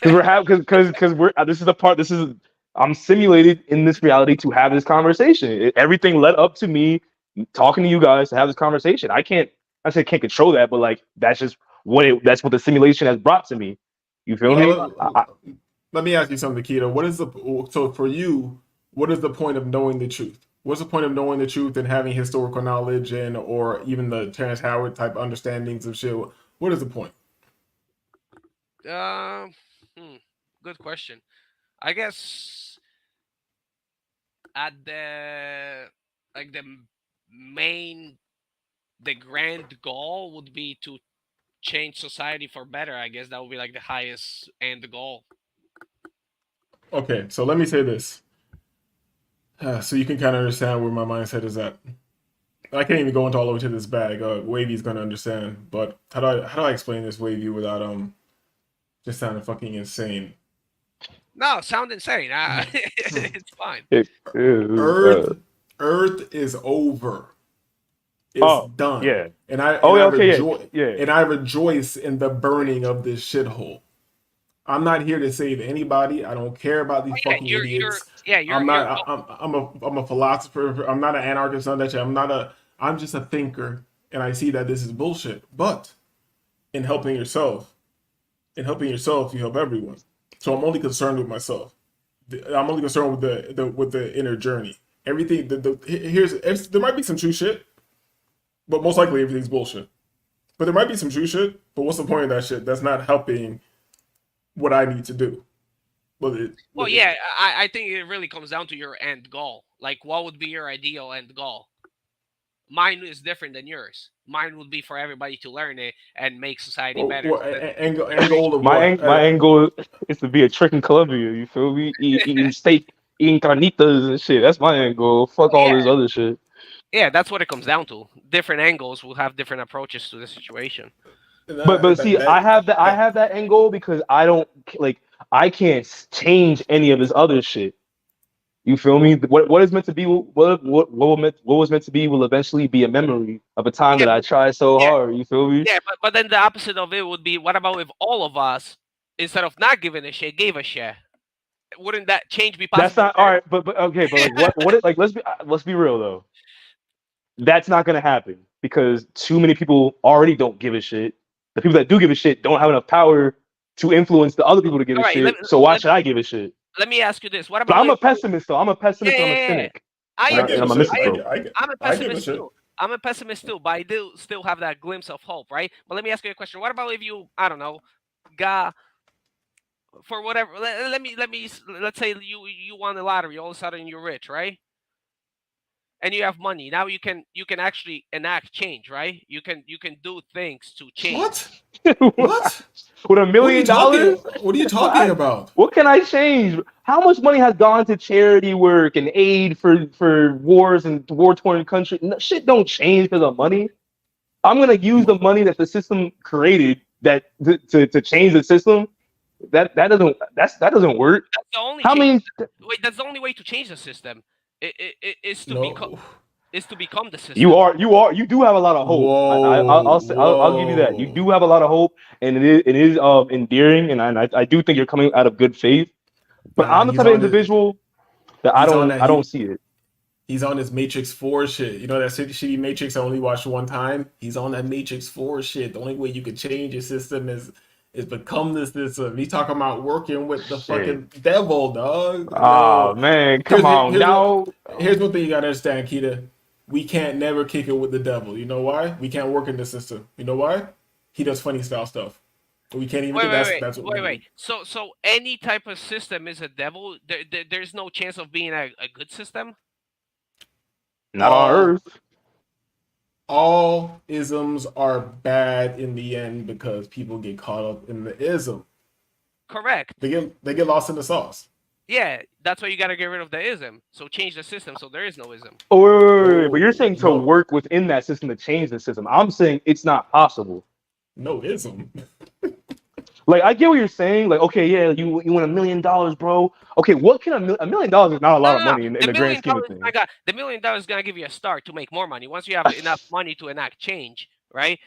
because we're having because we're this is the part this is I'm simulated in this reality to have this conversation. Everything led up to me talking to you guys to have this conversation. I say can't control that, but like that's what the simulation has brought to me. You feel Yeah, me? let me ask you something, Keto. So for you? What is the point of knowing the truth? What's the point of knowing the truth and having historical knowledge and or even the Terrence Howard type understandings of shit? What is the point? um, hmm, good question. I guess at the like main the grand goal would be to change society for better. I guess that would be like the highest end goal. Okay, so let me say this, so you can kind of understand where my mindset is at. I can't even go into all the way to this bag. Wavy's gonna understand, but how do I explain this Wavy without just sounding fucking insane? No, sound insane. It's fine. Earth, Earth is over. It's Oh done, yeah. and I Oh and yeah. I Okay. rejoice Yeah. Yeah. and I rejoice in the burning of this shithole. I'm not here to save anybody. I don't care about Oh these yeah, fucking you're idiots. yeah I'm you're not. I'm a philosopher. I'm not an anarchist on that shit. I'm not a. I'm just a thinker, and I see that this is bullshit. But in helping yourself, you help everyone. So I'm only concerned with myself. I'm only concerned with the inner journey. Everything. There might be some true shit. but most likely everything's bullshit. But there might be some true shit. But what's the point of that shit? That's not helping what I need to do. Well, yeah, I think it really comes down to your end goal. Like, what would be your ideal end goal? Mine is different than yours. Mine would be for everybody to learn it and make society better. Angle of what? My end goal is to be a trick in Colombia. You feel me? Eating steak, eating carnitas and shit. That's my end goal. Fuck all this other shit. Yeah, that's what it comes down to. Different angles will have different approaches to the situation. But see, I have that end goal because I can't change any of this other shit. You feel me? What is meant to be, what was meant to be will eventually be a memory of a time that I tried so hard. You feel me? Yeah, but then the opposite of it would be, what about if all of us, instead of not giving a shit, gave a shit? Wouldn't that change be possible? That's not all right. But okay. But like what? Like let's be real though. That's not gonna happen because too many people already don't give a shit. The people that do give a shit don't have enough power to influence the other people to give a shit. So why should I give a shit? Let me ask you this: what about? But I'm a pessimist, though. I'm a pessimist. I'm a cynic. I'm a pessimist too. I'm a pessimist too, but I do still have that glimpse of hope, right? But let me ask you a question: what about if you, I don't know, got for whatever? Let's say you won the lottery. All of a sudden, you're rich, right? And you have money. Now you can actually enact change, right? You can do things to change. What? With $1 million? What are you talking about? What can I change? How much money has gone to charity work and aid for wars and war-torn countries? No, shit don't change because of money. I'm gonna use the money that the system created to change the system. That doesn't work. That's the only that's the only way to change the system. Is to become the system. You do have a lot of hope. I'll give you that. You do have a lot of hope, and it is endearing, and I do think you're coming out of good faith. But I'm the type of individual that I don't see it. He's on this Matrix 4 shit. You know that shitty Matrix I only watched one time? He's on that Matrix 4 shit. The only way you can change your system is become this. He's talking about working with the fucking devil, dog. Oh man, come on now. Here's one thing you gotta understand, Kita. We can't never kick it with the devil. You know why? We can't work in the system. You know why? He does funny style stuff. We can't even. That's what wait. So any type of system is a devil. There's no chance of being a good system. Not on Earth. All isms are bad in the end because people get caught up in the ism. Correct. They get lost in the sauce. Yeah, that's why you got to get rid of the ism. So change the system so there is no ism. Oh, wait. But you're saying to work within that system to change the system. I'm saying it's not possible. No ism. Like, I get what you're saying. Like, okay, yeah, you want $1 million, bro. Okay, what can $1 million is not a lot of money in the grand scheme of things. The $1 million is gonna give you a start to make more money. Once you have enough money to enact change, right?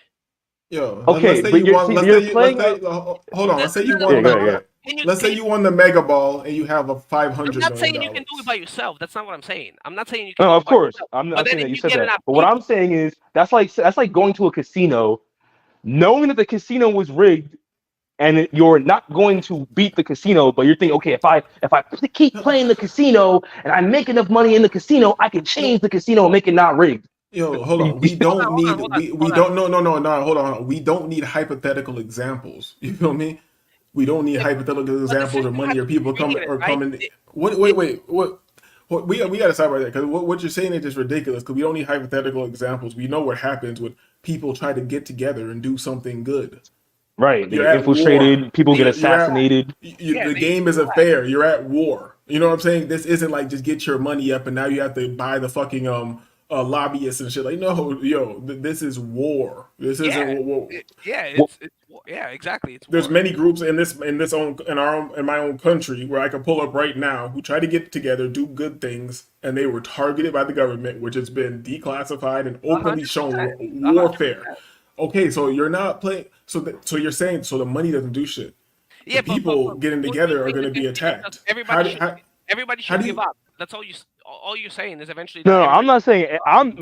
Yo, okay, but you're playing. Hold on. Let's say you won. Let's say you won the Mega Ball and you have a $500 million. I'm not saying you can do it by yourself. That's not what I'm saying. I'm not saying you can. No, of course, I'm not saying that you said that. But what I'm saying is that's like going to a casino, knowing that the casino was rigged. And you're not going to beat the casino, but you're thinking, okay, if I keep playing the casino and I make enough money in the casino, I can change the casino and make it not rigged. Yo, hold on. We don't need. We don't. No. Hold on. We don't need hypothetical examples. You feel me? We don't need hypothetical examples or money or people coming. Wait. What we got to stop right there because what you're saying is just ridiculous. Because we don't need hypothetical examples. We know what happens when people try to get together and do something good. Right, they get infiltrated, people get assassinated. The game isn't fair. You're at war. You know what I'm saying? This isn't like just get your money up and now you have to buy the fucking lobbyists and shit. Like, no, yo, this is war. This isn't war. Exactly. It's There's many groups in my own country where I can pull up right now who try to get together, do good things, and they were targeted by the government, which has been declassified and openly shown warfare. Okay, so you're not playing. So you're saying the money doesn't do shit. Yeah, the people getting together are going to be attacked. Everybody should give up. That's all you're saying is eventually. No, I'm not saying. I'm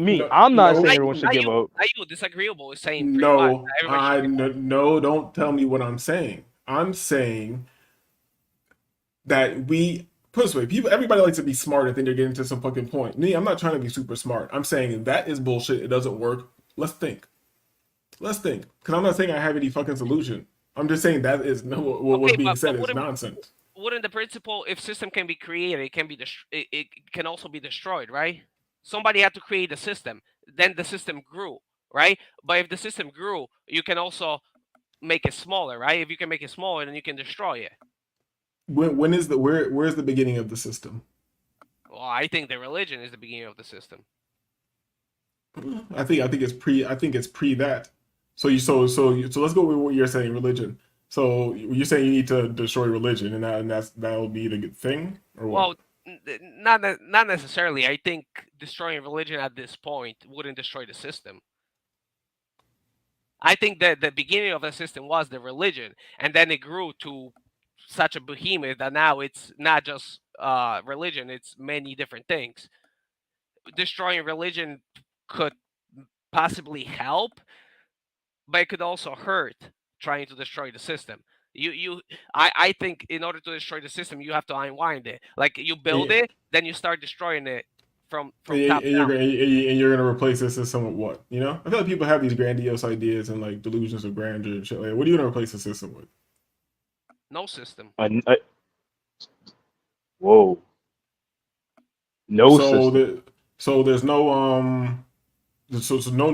not saying everyone should give up. Are you disagreeable with saying? No, no. Don't tell me what I'm saying. I'm saying that put this way, everybody likes to be smart and think they're getting to some fucking point. Me, I'm not trying to be super smart. I'm saying that is bullshit. It doesn't work. Let's think. Let's think. Because I'm not saying I have any fucking solution. I'm just saying that is no, what's Okay, being but said is nonsense. wouldn't the principle, if system can be created, it can also be destroyed, right? Somebody had to create a system, then the system grew, right? But if the system grew, you can also make it smaller, right? If you can make it smaller, then you can destroy it. When is the where's the beginning of the system? Well, I think the religion is the beginning of the system. I think it's pre that. So let's go with what you're saying, religion. So you're saying you need to destroy religion, and that'll be the good thing, or what? Well, not necessarily. I think destroying religion at this point wouldn't destroy the system. I think that the beginning of the system was the religion, and then it grew to such a behemoth that now it's not just religion; it's many different things. Destroying religion could possibly help, but it could also hurt trying to destroy the system. I think in order to destroy the system, you have to unwind it. Like you build And, it, then you start destroying it from and top you're down. gonna and you're gonna replace the system with what? You know, I feel like people have these grandiose ideas and like delusions of grandeur and shit. Like, what are you gonna replace the system with? No system. Whoa. No So system. there's no so no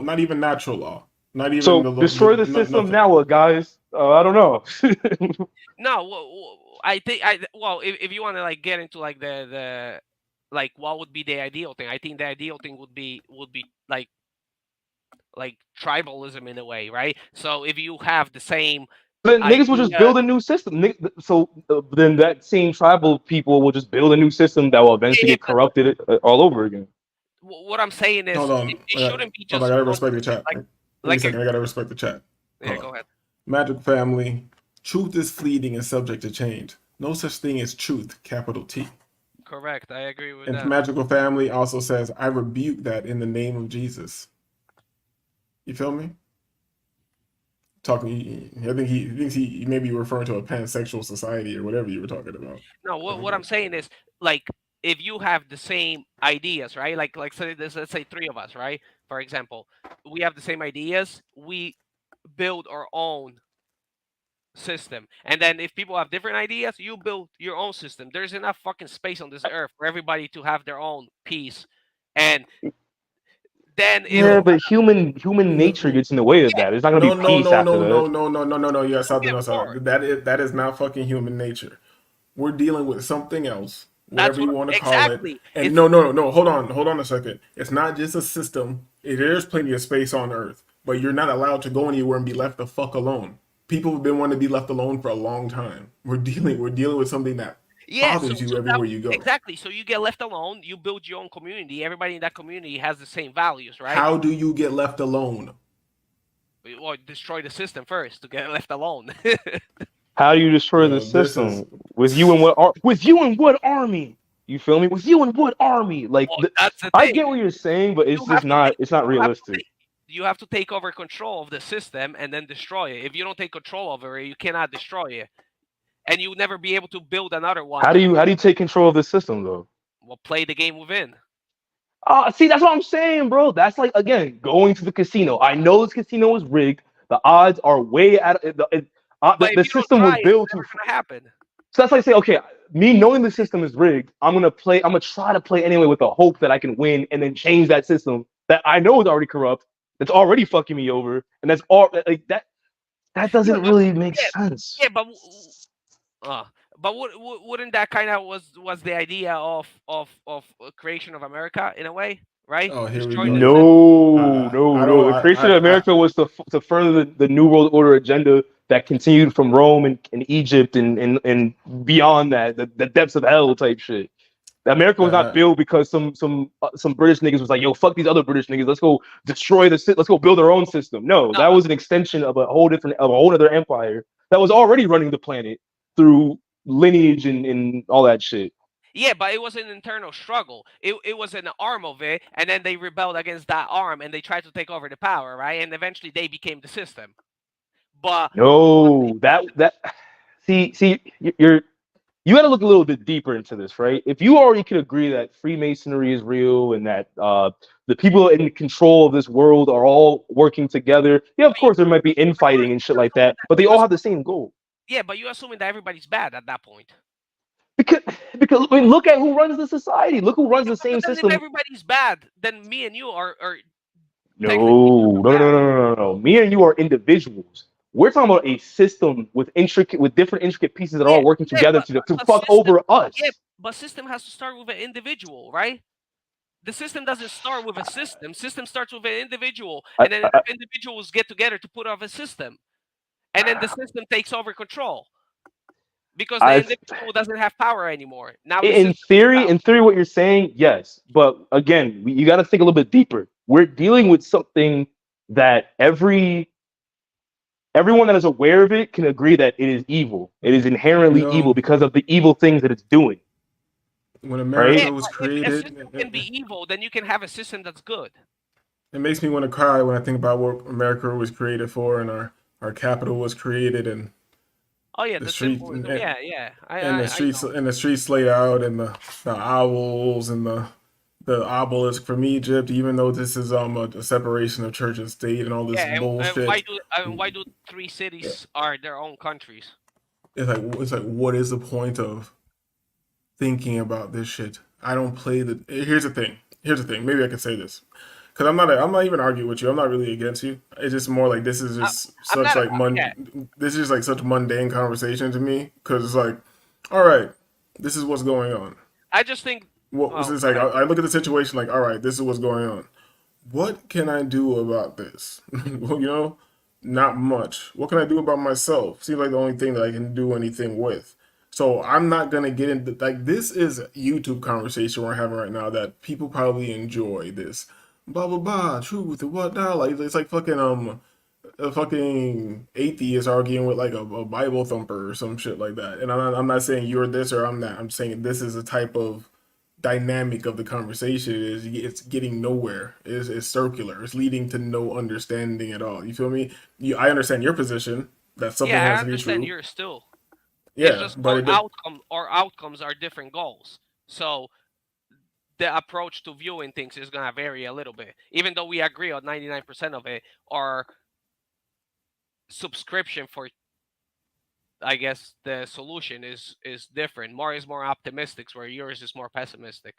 not even natural law, not even So destroy the system nothing. now, what, guys? I don't know. No, I think if you want to like get into like the like what would be the ideal thing? I think the ideal thing would be like tribalism in a way, right? So if you have the same Then niggas will just idea, build a new system. So then that same tribal people will just build a new system that will eventually yeah, get corrupted all over again. what I'm saying is Hold on, it shouldn't be hold on, just I gotta one respect the system. chat. Like Give me a like second, I gotta respect the chat. yeah, Hold go on. ahead. Magic family, truth is fleeting and subject to change. No such thing as truth, capital T. Correct. I agree with And that. magical family also says, I rebuke that in the name of Jesus. You feel me? Talking, I think he thinks he may be referring to a pansexual society or whatever you were talking about. No, what I'm saying is like if you have the same ideas, right? Like say this, let's say three of us, right? For example, we have the same ideas. We build our own system, and then if people have different ideas, you build your own system. There's enough fucking space on this earth for everybody to have their own piece, and then if Yeah, No, but human nature no, gets in the way of that. It's not gonna be no, no, peace no, after no, that. no, no, no, no, no, no. You gotta you stop that. get No, stop bored. that is not fucking human nature. We're dealing with something else, That's whatever what you want to call it. exactly. And It's no, no, no, no. Hold on a second. It's not just a system. There's plenty of space on Earth, but you're not allowed to go anywhere and be left the fuck alone. People have been wanting to be left alone for a long time. We're dealing with something that yeah. So bothers you so that everywhere you go. exactly. So you get left alone. You build your own community. Everybody in that community has the same values, right? How do you get left alone? Or destroy the system first to get left alone. How do you destroy the Yo, this is system? With you and what army? You feel me? With you and what army? Like Well, that's the I thing. get what you're saying, but You it's just have to not. take. It's not You have to realistic. take. You have to take over control of the system and then destroy it. If you don't take control over it, you cannot destroy it, and you'll never be able to build another one. How do you take control of the system though? Well, play the game within. See, that's what I'm saying, bro. That's like again going to the casino. I know this casino is rigged. The odds are way out. But if The you don't system try was it, it's built to. never gonna happen. So that's like say, okay, me knowing the system is rigged, I'm gonna play. I'm gonna try to play anyway with the hope that I can win, and then change that system that I know is already corrupt, that's already fucking me over, and that's all like that. That Yeah, doesn't but really make yeah, sense. yeah, uh, but wouldn't that kind of was the idea of creation of America in a way, right? oh, here we Destroy go. the system. No, no, I no. don't The creation of I America was to further the New World Order agenda that continued from Rome and Egypt and beyond that, the depths of hell type shit. America was not I built because some British niggas was like, yo, fuck these other British niggas. Let's go destroy let's go build our own system. No, No, that was an extension of a whole other empire that was already running the planet through lineage and all that shit. yeah, but it was an internal struggle. It was an arm of it, and then they rebelled against that arm, and they tried to take over the power, right? And eventually they became the system. But No, that see, you're you got to look a little bit deeper into this, right? If you already could agree that Freemasonry is real and that the people in control of this world are all working together, yeah, of course there might be infighting and shit like that, but they all have the same goal. Yeah, but you're assuming that everybody's bad at that point. Because I mean, look at who runs the society. Look who runs the But same then if system. everybody's bad, then me and you are No. Me and you are individuals. We're talking about a system with different intricate pieces that are all working together to fuck over us. Yeah, but system has to start with an individual, right? The system doesn't start with a system. System starts with an individual, and then individuals get together to put off a system, and then the system takes over control because the individual doesn't have power anymore. Now, in theory, what you're saying, yes, but again, you got to think a little bit deeper. We're dealing with something that everyone that is aware of it can agree that it is evil. It is inherently evil because of the evil things that it's doing. When America was created, if a system can be evil, then you can have a system that's good. It makes me want to cry when I think about what America was created for, and our capital was created, and the street, symbolism. the streets laid out, and the owls and the obelisk from Egypt. Even though this is a separation of church and state and all this bullshit. Why do 3 cities are their own countries? It's like what is the point of thinking about this shit? I don't play the. Here's the thing. Maybe I can say this. Because I'm not even arguing with you. I'm not really against you. It's just more like this is just this is just like such mundane conversation to me. Because it's like, all right, this is what's going on. I just think. It's like I look at the situation like, all right, this is what's going on. What can I do about this? Not much. What can I do about myself? Seems like the only thing that I can do anything with. So I'm not gonna get into like this is a YouTube conversation we're having right now that people probably enjoy this. Blah blah blah, truth and whatnot. Like it's like fucking a fucking atheist arguing with like a Bible thumper or some shit like that. And I'm not saying you're this or I'm that. I'm saying this is a type of dynamic of the conversation. It's getting nowhere. It's circular. It's leading to no understanding at all. You feel me? I understand your position that something has to be true. I understand yours still. Yeah, but our outcomes are different goals. So the approach to viewing things is gonna vary a little bit. Even though we agree on 99% of it, our subscription for, I guess, the solution is different. Is more optimistic, where yours is more pessimistic.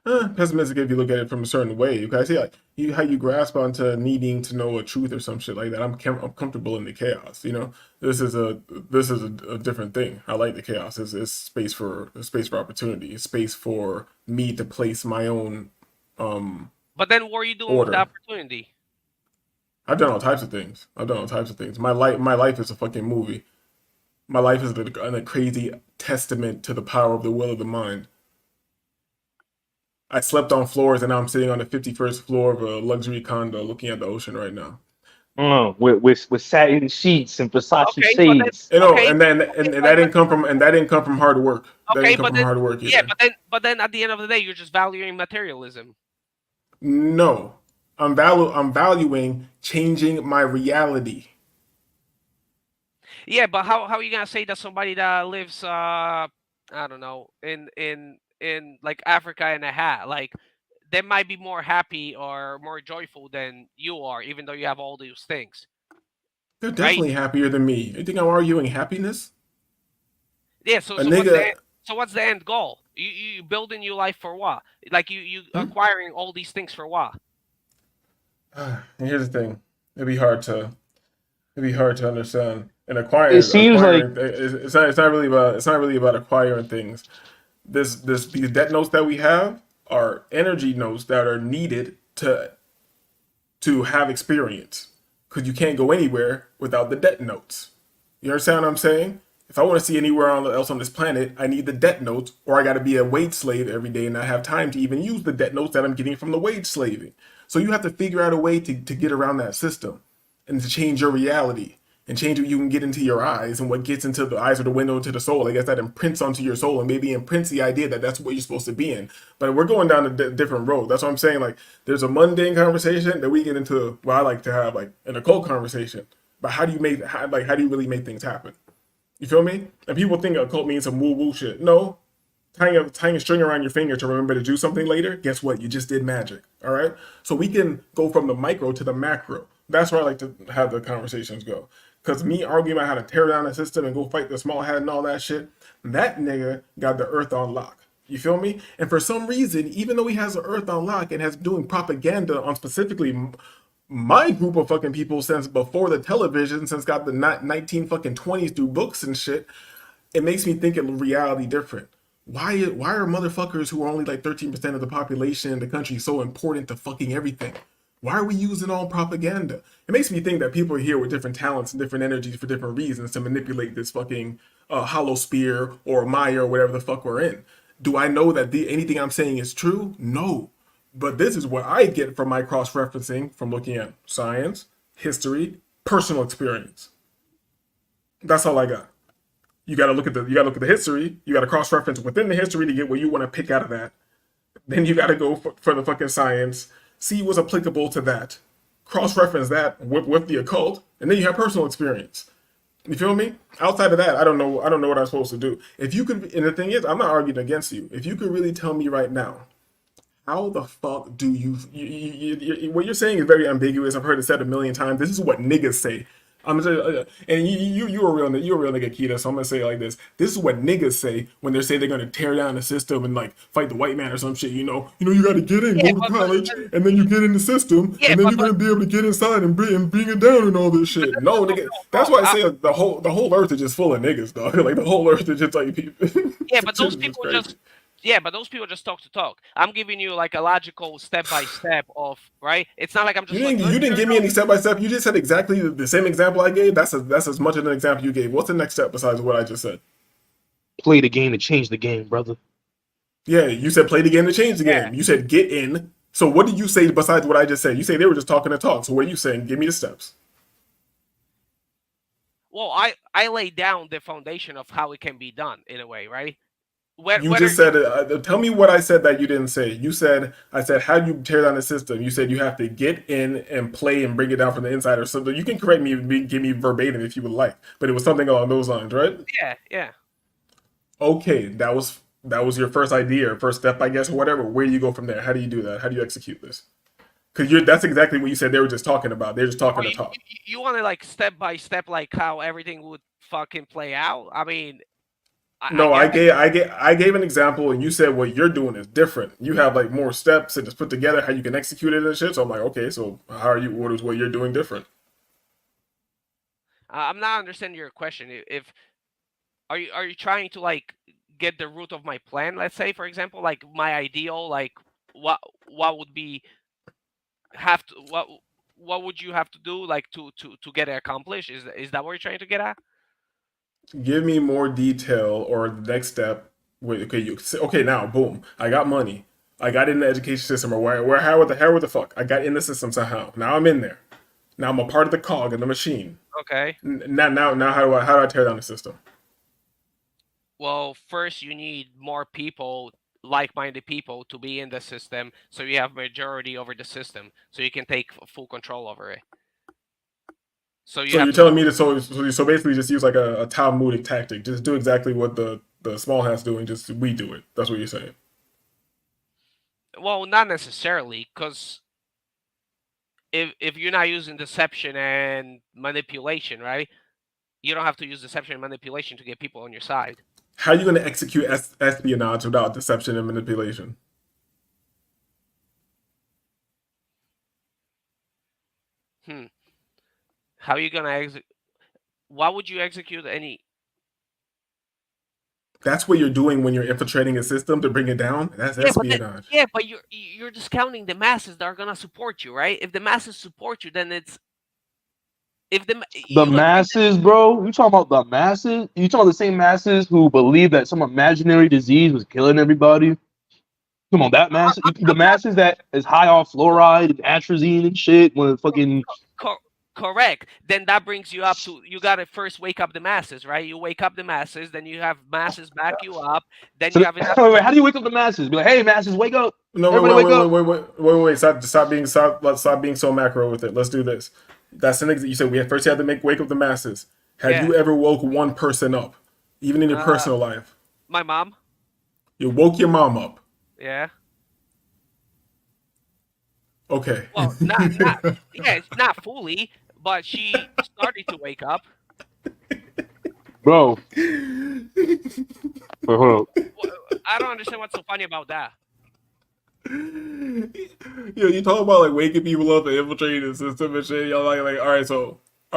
Pessimistic if you look at it from a certain way. You can see like how you grasp onto needing to know a truth or some shit like that. I'm comfortable in the chaos. This is a different thing. I like the chaos. It's space for opportunity. It's space for me to place my own. But then, what are you doing with the opportunity? I've done all types of things. My life is a fucking movie. My life is a crazy testament to the power of the will of the mind. I slept on floors, and now I'm sitting on the 51st floor of a luxury condo, looking at the ocean right now. With satin sheets and Versace shades. And that didn't come from hard work. But then at the end of the day, you're just valuing materialism. No, I'm valuing changing my reality. Yeah, but how are you gonna say that somebody that lives I don't know in like Africa in a hat, like they might be more happy or more joyful than you are, even though you have all these things? They're definitely happier than me. You think I'm arguing happiness? Yeah. So what's the end goal? You building your life for what? Like you acquiring all these things for what? Here's the thing. It'd be hard to understand. And acquiring. It seems like it's not really about acquiring things. These debt notes that we have are energy notes that are needed to have experience, because you can't go anywhere without the debt notes. You understand what I'm saying? If I want to see anywhere else on this planet, I need the debt notes, or I got to be a wage slave every day and not have time to even use the debt notes that I'm getting from the wage slaving. So you have to figure out a way to get around that system and to change your reality. And change what you can get into your eyes, and what gets into the eyes are the window into the soul. I guess that imprints onto your soul and maybe imprints the idea that that's what you're supposed to be in. But we're going down a different road. That's what I'm saying. Like there's a mundane conversation that we get into what I like to have like an occult conversation. But how do you really make things happen? You feel me? And people think a cult means some woo woo shit. No, tying a string around your finger to remember to do something later, guess what? You just did magic. All right. So we can go from the micro to the macro. That's where I like to have the conversations go. Because me arguing about how to tear down the system and go fight the small hat and all that shit, that nigga got the earth on lock. You feel me? And for some reason, even though he has the earth on lock and has been doing propaganda on specifically my group of fucking people since before the television, since got the 19 fucking 20s through books and shit, it makes me think of reality different. Why are motherfuckers who are only like 13% of the population in the country so important to fucking everything? Why are we using all propaganda? It makes me think that people are here with different talents and different energies for different reasons to manipulate this fucking hollow spear or Maya or whatever the fuck we're in. Do I know that anything I'm saying is true? No. But this is what I get from my cross-referencing from looking at science, history, personal experience. That's all I got. You gotta look at the history. You gotta cross-reference within the history to get what you want to pick out of that. Then you gotta go for the fucking science, see what's applicable to that, cross-reference that with the occult, and then you have personal experience. You feel me? Outside of that, I don't know what I'm supposed to do. If you could, and the thing is, I'm not arguing against you. If you could really tell me right now, how the fuck do what you're saying is very ambiguous. I've heard it said a million times. This is what niggas say. I'm gonna say, and you're a real nigga, Keita. So I'm gonna say it like this. This is what niggas say when they say they're gonna tear down the system and like fight the white man or some shit. You know, you gotta get in, go to college, and then you get in the system, and then you're gonna be able to get inside and bring it down and all this shit. No, nigga. That's why I say the whole earth is just full of niggas, dog. Like the whole earth is just like people. Yeah, but those people just. Yeah, but those people just talk to talk. I'm giving you like a logical step by step of right. It's not like I'm just. You didn't give me any step by step. You just said exactly the same example I gave. That's as much of an example you gave. What's the next step besides what I just said? Play the game to change the game, brother. Yeah, you said play the game to change the game. You said get in. So what did you say besides what I just said? You say they were just talking to talk. So what are you saying? Give me the steps. Well, I laid down the foundation of how it can be done in a way, right? You just said tell me what I said that you didn't say. I said how do you tear down the system? You said you have to get in and play and bring it down from the inside or something. You can correct me and give me verbatim if you would like, but it was something along those lines, right? Yeah. Okay, that was your first idea or first step, I guess, or whatever. Where do you go from there? How do you do that? How do you execute this? Because that's exactly what you said they were just talking about. They're just talking to talk. You want to like step by step, like how everything would fucking play out? I mean. I gave an example, and you said what you're doing is different. You have like more steps and just put together how you can execute it and shit. So I'm like, okay, so how are you? What is what you're doing different? I'm not understanding your question. If are you trying to like get the root of my plan? Let's say, for example, like my ideal, like what would be what would you have to do like to get it accomplished? Is that what you're trying to get at? Give me more detail or the next step. Wait, okay, now boom, I got money. I got in the education system, or how the fuck? I got in the system somehow. Now I'm in there. Now I'm a part of the cog in the machine. Okay. Now how do I tear down the system? Well, first you need more people, like-minded people, to be in the system, so you have majority over the system, so you can take full control over it. So you're telling me to so basically just use like a Talmudic tactic. Just do exactly what the small hat's doing. Just we do it. That's what you're saying. Well, not necessarily, because if you're not using deception and manipulation, right? You don't have to use deception and manipulation to get people on your side. How are you going to execute espionage without deception and manipulation? How are you gonna execute? Why would you execute any? That's what you're doing when you're infiltrating a system to bring it down. That's espionage. But you're discounting the masses that are gonna support you, right? If the masses support you, then it's the masses, bro. You talking about the masses? You talking about the same masses who believe that some imaginary disease was killing everybody? Come on, that mass, the masses that is high off fluoride and atrazine and shit when fucking. Correct. Then that brings you up to you gotta first wake up the masses, right? You wake up the masses, then you have masses back you up. Then you have enough. Wait, how do you wake up the masses? Be like, hey, masses, wake up! No, wait! Stop being so macro with it. Let's do this. That's the thing that you said. First you have to wake up the masses. Have Yeah. you ever woke one person up, even in your personal life? My mom. You woke your mom up. Yeah. Okay. Well, not yeah, it's not fully, but she started to wake up. Bro. Wait, hold up. I don't understand what's so funny about that. You talk about like waking people up and infiltrating the system and shit. Y'all like, all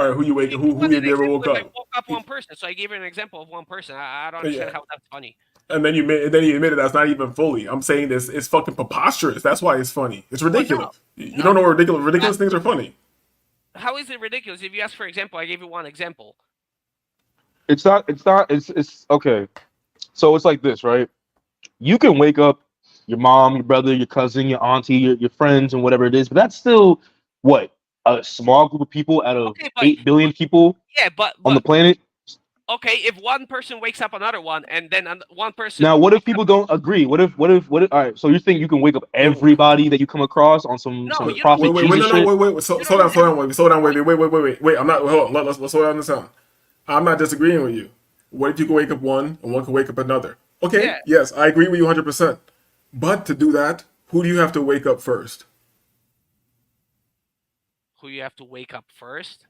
right, who you waking? If you Who want an have you ever example, woke if I up? woke up one person, so I gave you an example of one person. I don't understand Yeah. how that's funny. And then you admitted that's not even fully. I'm saying this. It's fucking preposterous. That's why it's funny. It's Well, no, ridiculous. You don't know what ridiculous things are funny. how is it ridiculous? If you ask for example, I gave you one example. It's not. It's okay. So it's like this, right? You can wake up your mom, your brother, your cousin, your auntie, your friends, and whatever it is, but that's still what, a small group of people out of Okay, but 8 billion people yeah, on the planet. okay, if one person wakes up another one, and then one person Now, what if wakes people up, don't agree? What if? All right, so you think you can wake up everybody that you come across on some no, you don't. Wait, prophet wait, Jesus no, shit? wait. Slow down, slow down, wait. I'm not. Hold on. Let's slow down the sound. I'm not disagreeing with you. What if you can wake up one and one can wake up another? Okay, Yeah, yes, I agree with you 100%. But to do that, who do you have to wake up first? who you have to wake up first?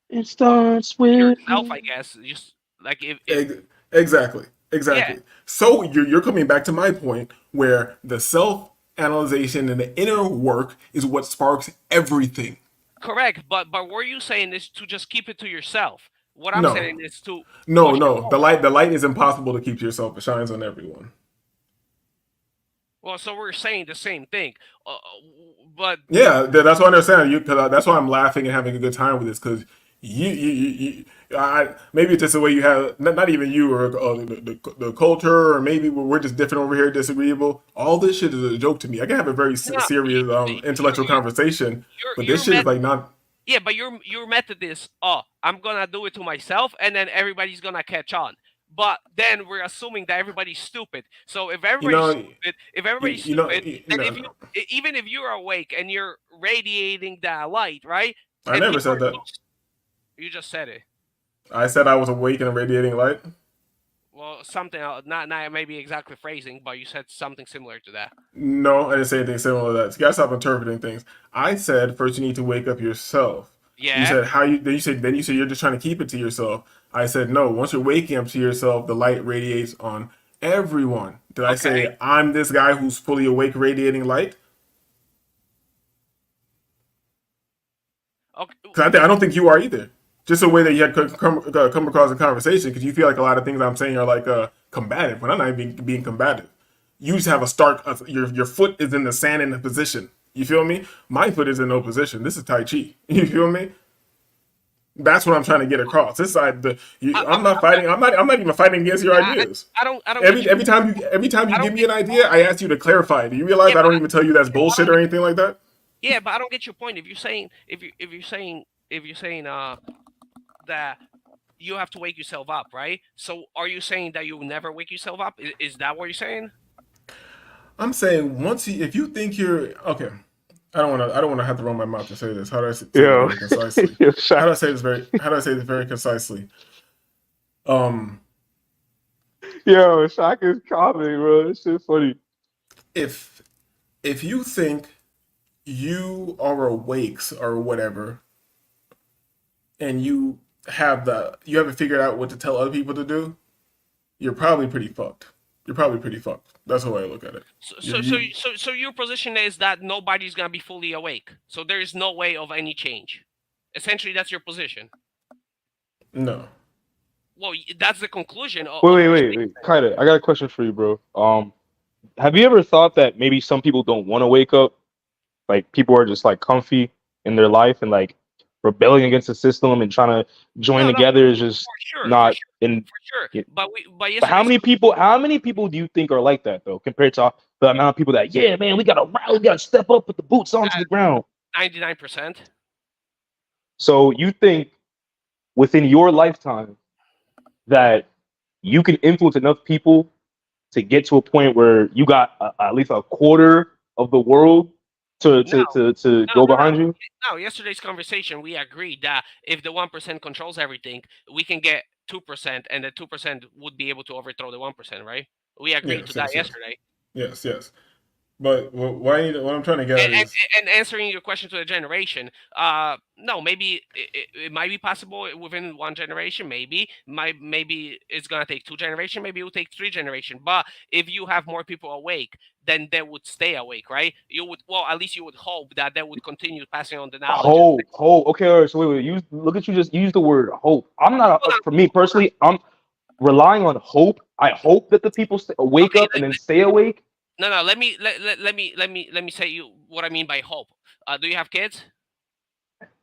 It starts with Yourself, I guess. Just like if Ex- Exactly, yeah, exactly. So you're coming back to my point where the self analyzation and the inner work is what sparks everything. correct. But what you saying is to just keep it to yourself. What I'm No, saying is to no, push it no. forward. The light is impossible to keep to yourself. It shines on everyone. Well, so we're saying the same thing. But Yeah, that's what I understand. Cause that's why I'm laughing and having a good time with this. Because maybe it's just the way you have, not even you or the culture, or maybe we're just different over here, disagreeable. All this shit is a joke to me. I can have a very no, serious, intellectual conversation, but this your shit is like not. yeah, but your method is, oh, I'm gonna do it to myself, and then everybody's gonna catch on. But then we're assuming that everybody's stupid. So if You everybody's know, stupid, if everybody's you know, stupid, then no, if no. even if you're awake and you're radiating that light, right? I And never people said are that. you just said it. I said I was awake and radiating light. Well, something else, not maybe exactly phrasing, but you said something similar to that. No, I didn't say anything similar to that. So you gotta stop interpreting things. I said first you need to wake up yourself. You Yeah. said how you then you said you're just trying to keep it to yourself. I said no. Once you're waking up to yourself, the light radiates on everyone. Did I Okay. say I'm this guy who's fully awake, radiating light? Okay. Because I don't think you are either. Just the way that you had come across in conversation, because you feel like a lot of things I'm saying are like combative, when I'm not even being combative. You just have a stark. Your foot is in the sand in a position. You feel me? My foot is in no position. This is Tai Chi. You feel me? That's what I'm trying to get across. This side, I'm not fighting. I'm not even fighting against your ideas. I don't get you. Every time you I give don't me get an idea, I ask you to clarify. Do you realize yeah, I but don't even tell you that's I bullshit don't or get anything like that? yeah, but I don't get your point. If you're saying that you have to wake yourself up, right? So are you saying that you will never wake yourself up? Is that what you're saying? I'm saying if you think you're okay, I don't want to have to run my mouth to say this. How do I say this Yo, very concisely? yo, Shaq. How do I say this very concisely? Yo, Shaq is comedy, bro. This shit funny. If if you think you are awake or whatever, and you haven't figured out what to tell other people to do, you're probably pretty fucked. You're probably pretty fucked. That's the way I look at it. So your position is that nobody's gonna be fully awake. So there is no way of any change. Essentially, that's your position. No. Well, that's the conclusion Wait, of wait, your wait, statement. wait. Kinda. I got a question for you, bro. Have you ever thought that maybe some people don't want to wake up? Like people are just like comfy in their life and like rebelling against the system and trying to join No, no, together is just for not sure, in. for sure. But But how yesterday's many people? How many people do you think are like that though, compared to the amount of people that yeah, man, we gotta rally, we gotta step up, put the boots onto the ground. 99%. So you think within your lifetime that you can influence enough people to get to a point where you got at least a quarter of the world to No, go behind you. no. Yesterday's conversation, we agreed that if the 1% controls everything, we can get 2%, and the 2% would be able to overthrow the 1%, right? We agreed to Yes, that yes, yes, yesterday. yes. But what I'm trying to get And, at and, is and answering your question to the generation, no, maybe it might be possible within one generation. Maybe it's gonna take 2 generations. Maybe it will take 3 generations. But if you have more people awake, then they would stay awake, right? You would, well, at least you would hope that they would continue passing on the knowledge. Hope. Okay, all right. So wait. You look at you. Just use the word hope. I'm not. Hold on, For me personally, I'm relying on hope. I hope that the people wake okay, up and then stay awake. no. Let me say you what I mean by hope. Do you have kids?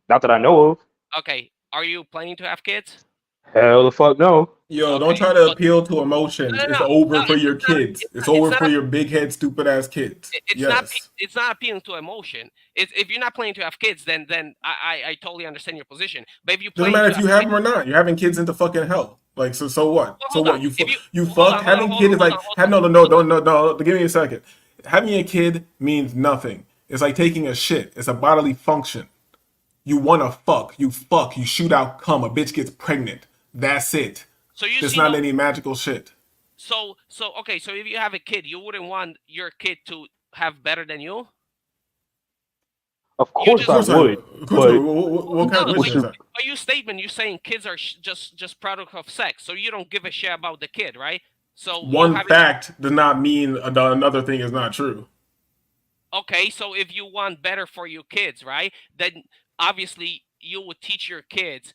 Not that I know of. Okay, are you planning to have kids? Hell the fuck no. yo, don't Okay, try to but appeal to emotions. It's no, over for it's your not. kids. It's It's not. It's over not. for your big head, stupid ass kids. It's not. Yes. It's not appealing to emotion. It's, if you're not planning to have kids, then I totally understand your position. But if you Doesn't plan matter to if have you have kids, them or not. You're having kids into fucking hell. Like so what? well, So hold what? on. If you You hold on, fucked. Having hold on, kid is hold like on, hold have on, no don't give me a second. Having a kid means nothing. It's like taking a shit. It's a bodily function. You wanna fuck. You fuck. You shoot out cum. A bitch gets pregnant. That's it. so you There's see not no. any magical shit. So okay. So if you have a kid, you wouldn't want your kid to have better than you. Of You course Of just I course I would. of course But what kind of no, question but is what's your that? by your statement, you're saying kids are just product of sex, so you don't give a shit about the kid, right? So you One having fact does not mean another thing is not true. okay. So if you want better for your kids, right? Then obviously you would teach your kids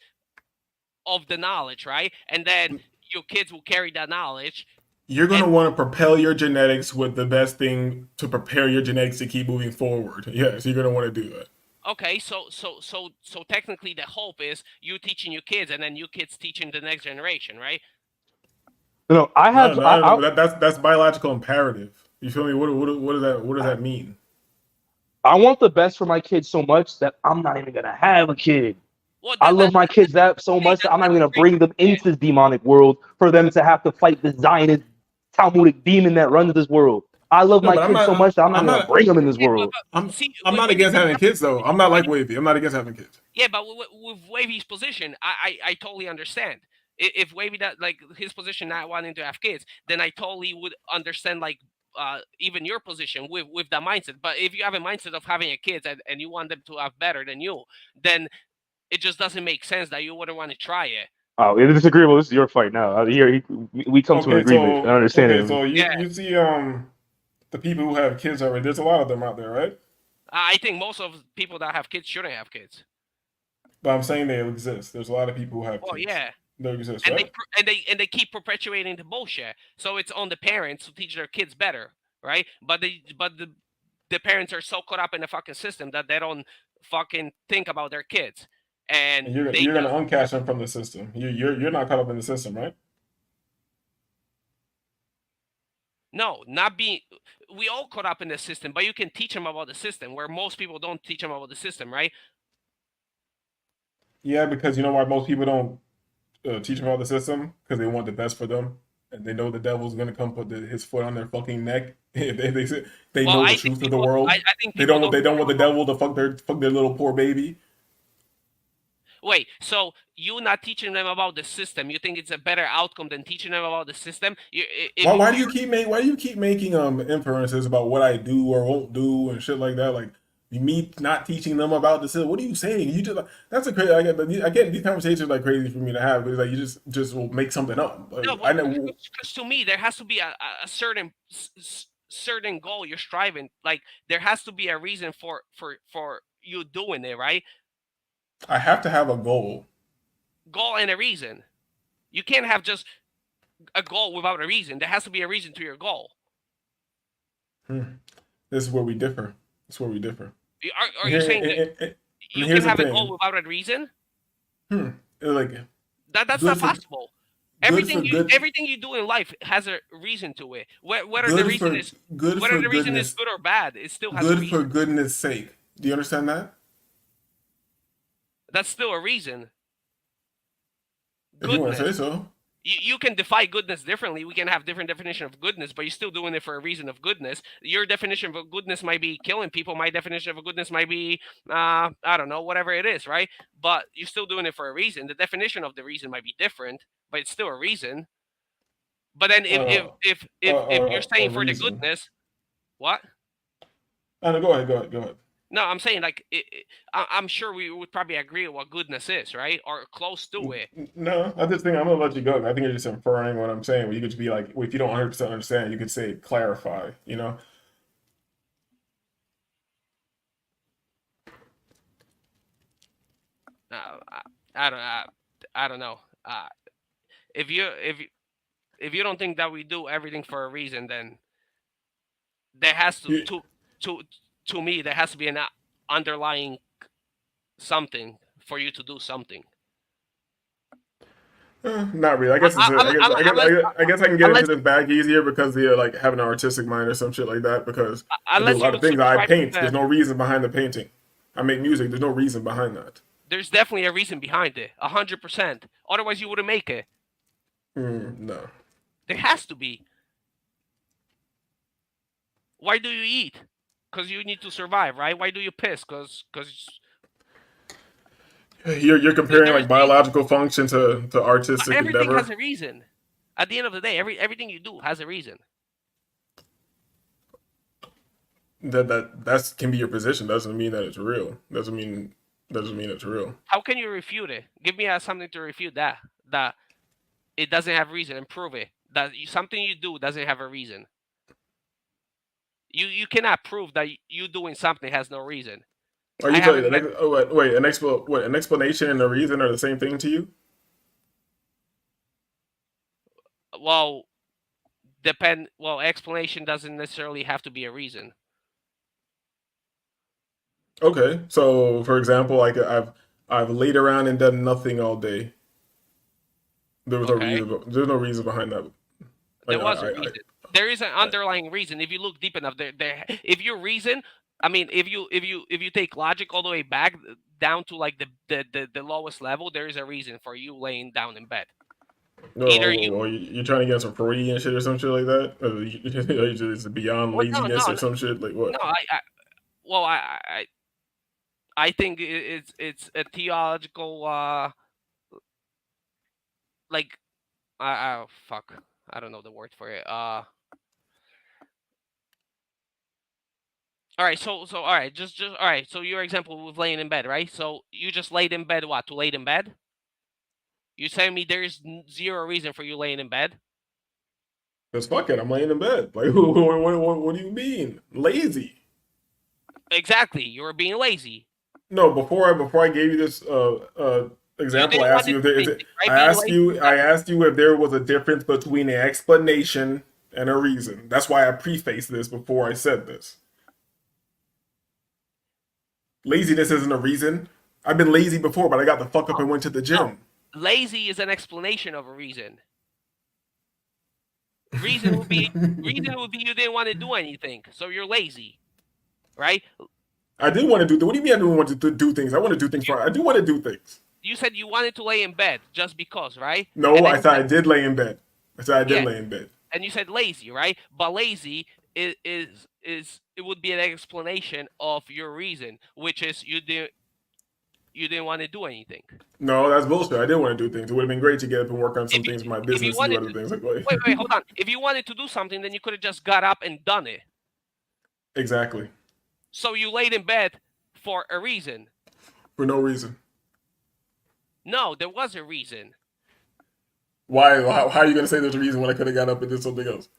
of the knowledge, right? And then your kids will carry that knowledge. You're going And to want to propel your genetics with the best thing to prepare your genetics to keep moving forward. Yes, you're going to want to do that. okay, so technically the hope is you teaching your kids, and then your kids teaching the next generation, right? no? No, no, no, that's biological imperative. You feel me? What does that mean? I want the best for my kids so much that I'm not even gonna have a kid. Well, I love my kids that so great. much that I'm not That's even gonna great. bring them into this demonic world for them to have to fight the Zionist Talmudic demon that runs this world. I love No, my but kids so much that I'm not I'm even gonna bring not them in this world. See, I'm not against having kids though. I'm not like Wavy. I'm not against having kids. yeah, but with Wavy's position, I totally understand. If Wavy that like his position not wanting to have kids, then I totally would understand like even your position with that mindset. But if you have a mindset of having a kid and you want them to have better than you, then it just doesn't make sense that you wouldn't want to try it. Oh, it's disagreeable. This is your fight now. Here, we come to an agreement, an understanding. So Yeah, you see the people who have kids already. There's a lot of them out there, right? I think most of people that have kids shouldn't have kids. But I'm saying they exist. There's a lot of people who have Well, kids. yeah, They exist, and right? they keep perpetuating the bullshit. So it's on the parents to teach their kids better, right? But the parents are so caught up in the fucking system that they don't fucking think about their kids, and And they you're gonna just uncash them from the system. You're not caught up in the system, right? no, not being. We all caught up in the system, but you can teach them about the system, where most people don't teach them about the system, right? Yeah, because you know why most people don't teach them about the system? Because they want the best for them, and they know the devil's gonna come put his foot on their fucking neck. They Well, know I the think truth of the world. I think people don't. They don't want the devil to fuck their little poor baby. Wait, so you not teaching them about the system? You think it's a better outcome than teaching them about the system? Why do you keep making inferences about what I do or won't do and shit like that? Like me not teaching them about the system. What are you saying? You just that's a crazy. I get these conversations are like crazy for me to have because like you just will make something up. Like, No, I know. because to me there has to be a certain certain goal you're striving. Like there has to be a reason for you doing it, right? I have to have a goal. Goal and a reason. You can't have just a goal without a reason. There has to be a reason to your goal. This is where we differ. This is where we differ. Are you saying that you can Here's the have a thing. goal without a reason? Like That's good not for possible. good for good Everything you do in life has a reason to it. Whether the good reason for is good whether for the reason is goodness good or bad, it still has a good for reason. goodness sake. Do you understand that? That's still a reason. If you want to say Goodness. so. You can define goodness differently. We can have different definition of goodness, but you're still doing it for a reason of goodness. Your definition of goodness might be killing people. My definition of goodness might be, I don't know, whatever it is, right? But you're still doing it for a reason. The definition of the reason might be different, but it's still a reason. But then if you're A saying for the reason. goodness, what? No, go ahead. No, I'm saying like I'm sure we would probably agree on what goodness is, right? Or close to it. No, I just think I'm gonna let you go. I think you're just inferring what I'm saying. You could just be like, if you don't 100% understand, you could say clarify. You know. I don't I don't know. If you if you, if you don't think that we do everything for a reason, then there has You, to to me there has to be an underlying something for you to do something. not really. I guess it's. Unless I guess I can get into unless this bag easier because the like having an artistic mind or some shit like that. Because I do a unless you lot of would things. I subscribe to paint. There's the no reason behind the painting. I make music. There's no reason behind that. there's definitely a reason behind it, 100%. Otherwise, you wouldn't make it. No. There has to be. Why do you eat? Because you need to survive, right? Why do you piss? Because You're comparing there's like biological function to artistic everything has endeavor. a reason. At the end of the day, everything you do has a reason. That can be your position. Doesn't mean that it's real. Doesn't mean it's real. How can you refute it? Give me something to refute that it doesn't have reason and prove it. That something you do doesn't have a reason. You cannot prove that you doing something has no reason. Are I you telling haven't the met. next? Oh wait, an explanation and a reason are the same thing to you? Well, depend. Well, explanation doesn't necessarily have to be a reason. Okay, so for example, like I've laid around and done nothing all day. There was no Okay, reason. There's no reason behind that. Like there was a reason. There is an underlying reason. If you look deep enough, if you reason, I mean, if you take logic all the way back down to like the lowest level, there is a reason for you laying down in bed. no, Either you. or you're trying to get some Freudian shit or some shit like that. Or you just beyond Well, no, laziness or some shit like no. what? Well, I think it's a theological like fuck, I don't know the word for it. All right, so all right, just all right. So your example with laying in bed, right? So you just laid in bed. What, to lay in bed? You telling me there is zero reason for you laying in bed? Cause fuck it, I'm laying in bed. Like what do you mean lazy? Exactly, you were being lazy. No, before I gave you this You example, I didn't asked want to you if do there is anything, it. right? Being lazy. I asked you if there was a difference between an explanation and a reason. That's why I prefaced this before I said this. Laziness isn't a reason. I've been lazy before, but I got the fuck up No, and went to the no. gym. Lazy is an explanation of a reason. Reason would be you didn't want to do anything, so you're lazy, right? I do want to do. What do you mean I don't want to do things? I want to do things You for. I do want to do things. you said you wanted to lay in bed just because, right? No, And I then you said said I did lay in bed. I said I did yeah, lay in bed. and you said lazy, right? But lazy is it would be an explanation of your reason, which is you didn't want to do anything. No, that's bullshit. I did want to do things. It would have been great to get up and work on some If you things for my if you business, do wanted other to things like wait, hold on. If you wanted to do something, then you could have just got up and done it. exactly So you laid in bed for a reason. for no reason. No, there was a reason. Why? How are you gonna say there's a reason when I could have got up and did something else?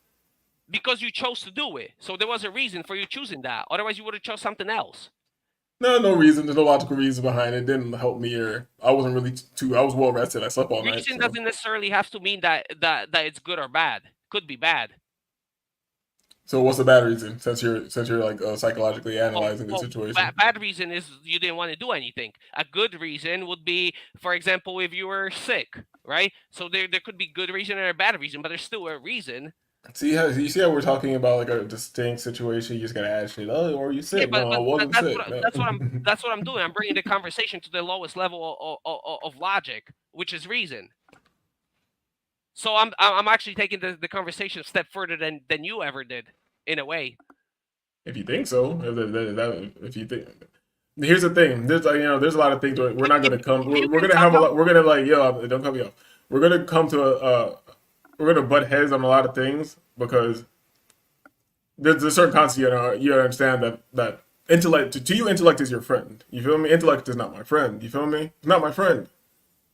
Because you chose to do it. So there was a reason for you choosing that. Otherwise, you would have chose something else. No, no reason. There's no logical reason behind it. It didn't help me, or I wasn't really too. I was well rested. I slept all night. Reason So, doesn't necessarily have to mean that it's good or bad. Could be bad. so what's the bad reason? Since you're like psychologically Well, analyzing the situation. bad reason is you didn't want to do anything. A good reason would be, for example, if you were sick, right? So there could be good reason and a bad reason, but there's still a reason. See how you see how we're talking about like a distinct situation. You just gotta add shit. Oh, or you Yeah, sick? No, I wasn't sick. No. that's what I'm doing. I'm bringing the conversation to the lowest level of logic, which is reason. So I'm actually taking the conversation a step further than you ever did, in a way. If you think so, if you think, here's the thing. There's there's a lot of things we're not gonna come. If you We're can gonna talk have a about, lot. We're gonna like don't cut me off. We're gonna come to we're gonna butt heads on a lot of things because there's a certain concept you understand that intellect to you intellect is your friend. You feel me? Intellect is not my friend. You feel me? It's not my friend.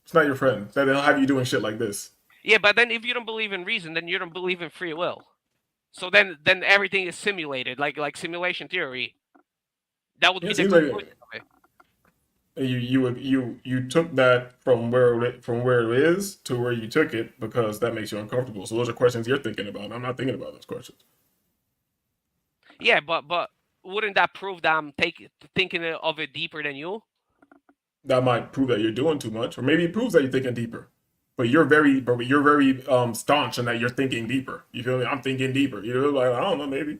It's not your friend. That they'll have you doing shit like this. yeah, but then if you don't believe in reason, then you don't believe in free will. So then everything is simulated, like simulation theory. That would Yeah, be it the seems conclusion like of it. you took that from where it is to where you took it because that makes you uncomfortable. So those are questions you're thinking about. I'm not thinking about those questions. Yeah, but wouldn't that prove that I'm thinking of it deeper than you? That might prove that you're doing too much, or maybe it proves that you're thinking deeper. But you're very staunch in that you're thinking deeper. You feel me? I'm thinking deeper. You know, like I don't know, maybe.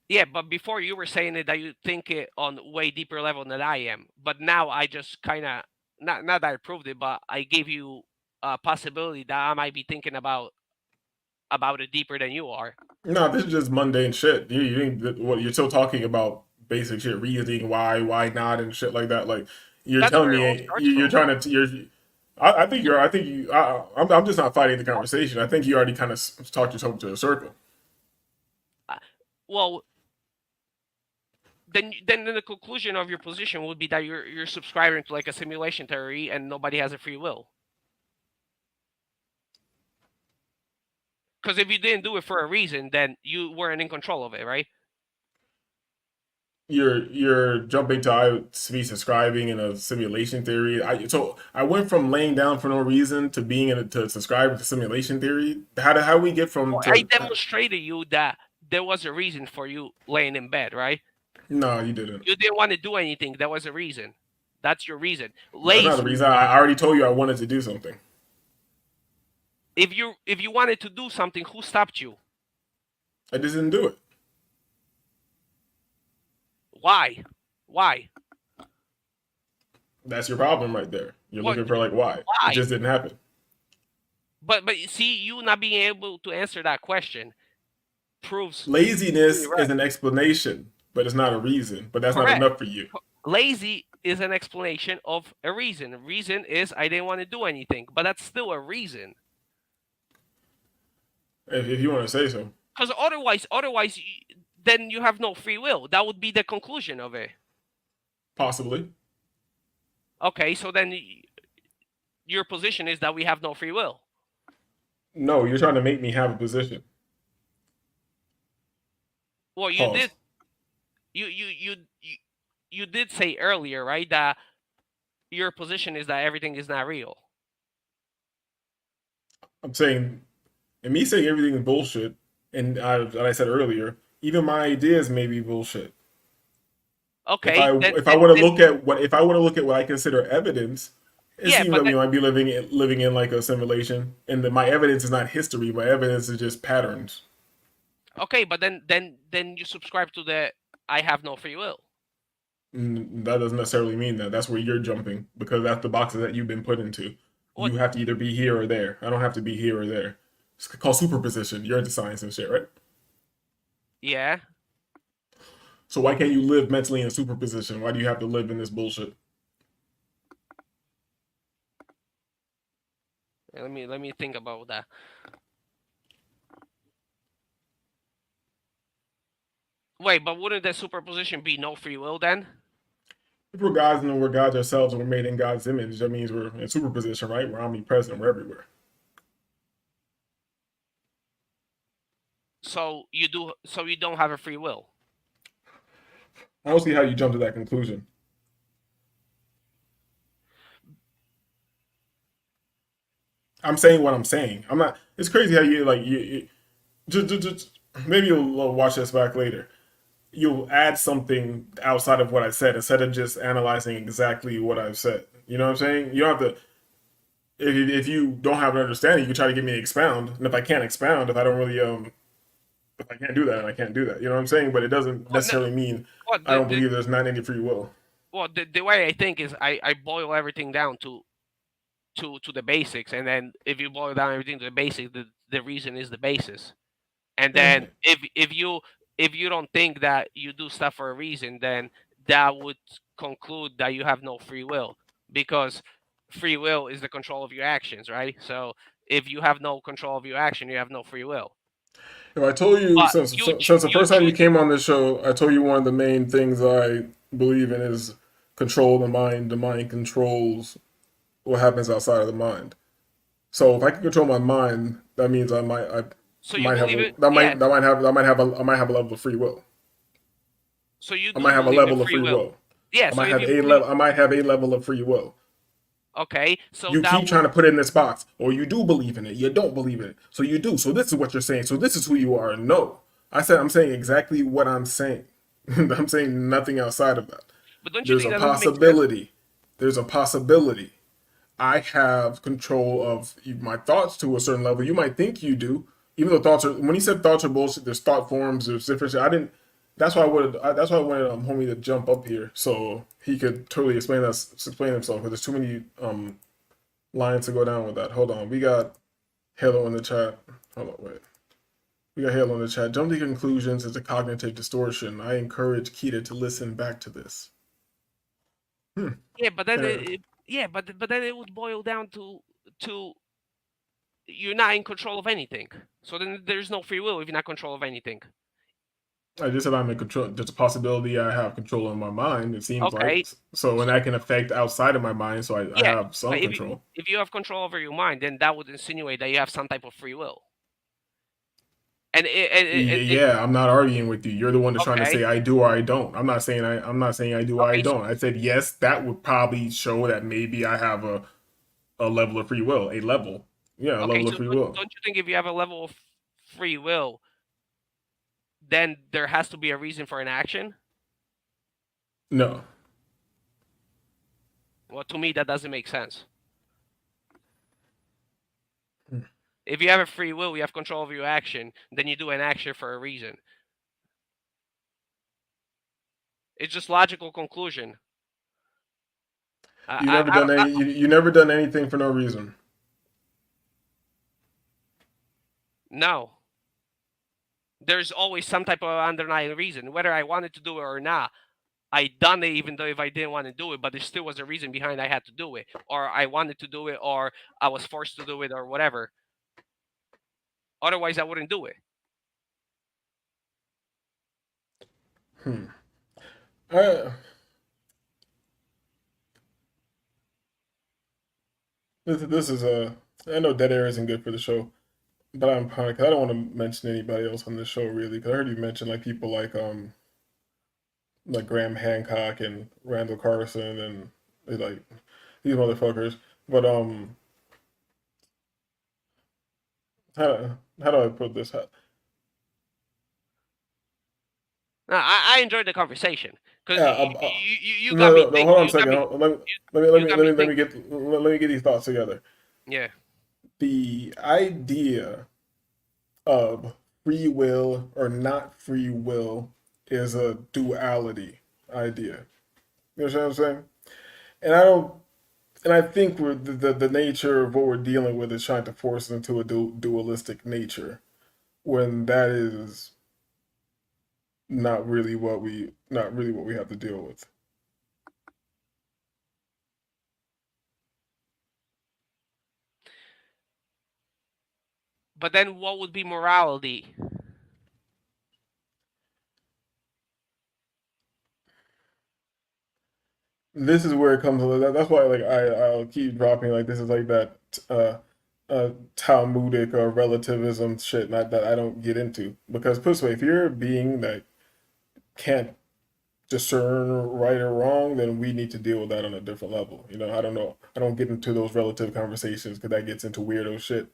Yeah, but before you were saying it that you think it on way deeper level than I am. But now I just kind of not that I proved it, but I gave you a possibility that I might be thinking about it deeper than you are. No, this is just mundane shit. You think what you're still talking about basic shit, reasoning why not, and shit like that. Like you're That's telling where it all me starts from. you're trying to you're. I think you. I'm just not fighting the conversation. I think you already kind of talked yourself into a circle. Well, then the conclusion of your position would be that you're subscribing to like a simulation theory and nobody has a free will. Because if you didn't do it for a reason, then you weren't in control of it, right? You're jumping to I be subscribing in a simulation theory. I went from laying down for no reason to being to subscribing to simulation theory. How we get from I to demonstrated you that there was a reason for you laying in bed, right? no, you didn't. You didn't want to do anything. There was a reason. That's your reason. That's not the Lazy. reason. I already told you I wanted to do something. If you wanted to do something, who stopped you? I just didn't do it. Why? Why? That's your problem right there. You're What? looking for like why. It Why? just didn't happen. But you see, you not being able to answer that question proves Laziness you're right. is an explanation, but it's not a reason. But that's not Correct. enough for you. Lazy is an explanation of a reason. A reason is I didn't want to do anything, but that's still a reason. If you want to say so. Because otherwise, then you have no free will. That would be the conclusion of it. Possibly. Okay, so then your position is that we have no free will. No, you're trying to make me have a position. Well, you Pause. did. You did say earlier, right, that your position is that everything is not real. I'm saying, and me saying everything is bullshit, and I said earlier, even my ideas may be bullshit. Okay. If I want to look at what I consider evidence, it Yeah, seems but that we might be living in like a simulation, and that my evidence is not history. My evidence is just patterns. okay, but then you subscribe to the I have no free will. That doesn't necessarily mean that. That's where you're jumping because that's the boxes that you've been put into. What? You have to either be here or there. I don't have to be here or there. It's called superposition. You're into science and shit, right? Yeah. So why can't you live mentally in superposition? Why do you have to live in this bullshit? Let me think about that. Wait, but wouldn't the superposition be no free will then? If we're gods and we're gods ourselves and we're made in God's image, that means we're in superposition, right? We're omnipresent. We're everywhere. So you do. So you don't have a free will. I don't see how you jump to that conclusion. I'm saying what I'm saying. I'm not. It's crazy how you like you just maybe you'll watch this back later. You'll add something outside of what I said instead of just analyzing exactly what I've said. You know what I'm saying? You don't have to. If you don't have an understanding, you can try to get me to expound. And if I can't expound, if I don't really if I can't do that, I can't do that. You know what I'm saying? But it doesn't necessarily mean I don't believe there's not any free will. Well, the way I think is I boil everything down to to the basics, and then if you boil down everything to the basics, the reason is the basis. And then if you don't think that you do stuff for a reason, then that would conclude that you have no free will, because free will is the control of your actions, right? So if you have no control of your action, you have no free will. If I told you But since the you first time you choose. came on this show, I told you one of the main things I believe in is control of the mind. The mind controls what happens outside of the mind. So if I can control my mind, that means I So you might have believe it? Yes. I might have a level of free will. So you I do might have a believe in level of free free will? will. Yeah. I So might if have you a believe, level. I might have a level of free will. okay, so You that keep would. trying to put it in this box, or you do believe in it, you don't believe in it. So you do. So this is what you're saying. So this is who you are. No, I'm saying exactly what I'm saying. I'm saying nothing outside of that. But don't you There's think a that doesn't make sense? possibility. There's a possibility. I have control of my thoughts to a certain level. You might think you do, even though thoughts are. When he said thoughts are bullshit, there's thought forms. There's different shit. I didn't. That's why I wanted. That's why I wanted homie to jump up here so he could totally explain himself. Because there's too many lines to go down with that. Hold on, we got Halo in the chat. Hold on, wait. We got Halo in the chat. Jump to conclusions is a cognitive distortion. I encourage Keita to listen back to this. Yeah, but then Uh, but then it would boil down to you're not in control of anything. So then there's no free will if you're not in control of anything. I just said I'm in control. There's a possibility I have control in my mind. It seems like Okay. so, and that can affect outside of my mind. So I Yeah, have some but control. if you have control over your mind, then that would insinuate that you have some type of free will. And Yeah, I'm not arguing with you. You're the one that's trying to okay, say I do or I don't. I'm not saying I do or I okay. So, don't. I said yes. That would probably show that maybe I have a level of free will. A level. Yeah, a okay, level of so free will. don't you think if you have a level of free will, then there has to be a reason for an action? No. Well, to me, that doesn't make sense. If you have a free will, you have control of your action, then you do an action for a reason. It's just logical conclusion. You never done anything for no reason. No. There's always some type of underlying reason, whether I wanted to do it or not. I done it even though if I didn't want to do it, but there still was a reason behind I had to do it, or I wanted to do it, or I was forced to do it, or whatever. Otherwise, I wouldn't do it. Uh, this is a. I know dead air isn't good for the show, but I'm kind of. I don't want to mention anybody else on the show really, because I heard you mention like people like Graham Hancock and Randall Carson and like these motherfuckers. But how do I put this? No, I enjoyed the conversation because Yeah, you got me no, thinking. hold on a You got second. me. Let You got me me thinking. get these thoughts together. Yeah. The idea of free will or not free will is a duality idea. You know what I'm saying? And I don't, and I think the nature of what we're dealing with is trying to force it into a dualistic nature when that is not really what we have to deal with. But then, what would be morality? This is where it comes. That's why like I'll keep dropping like this is like that uh, Talmudic or relativism shit that I don't get into because put this way, if you're a being that can't discern right or wrong, then we need to deal with that on a different level. You know, I don't know. I don't get into those relative conversations because that gets into weirdo shit,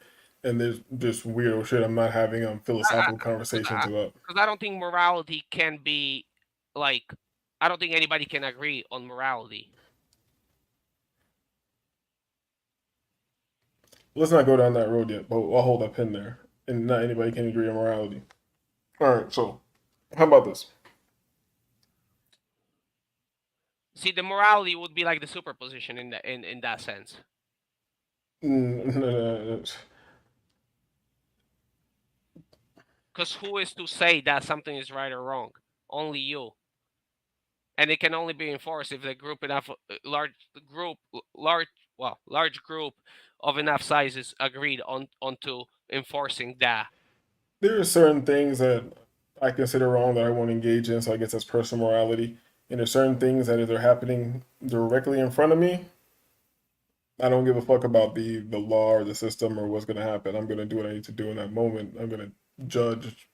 and there's just weirdo shit. I'm not having philosophical conversations about. Because I don't think morality can be like. I don't think anybody can agree on morality. Let's not go down that road yet, but I'll hold that pin there. And not anybody can agree on morality. All right, so how about this? See, the morality would be like the superposition in in that sense. No. Because who is to say that something is right or wrong? Only you. And it can only be enforced if the group enough large group of enough sizes agreed onto enforcing that. There are certain things that I consider wrong that I won't engage in, so I guess that's personal morality. And there's certain things that if they're happening directly in front of me, I don't give a fuck about the law or the system or what's gonna happen. I'm gonna do what I need to do in that moment. I'm gonna judge.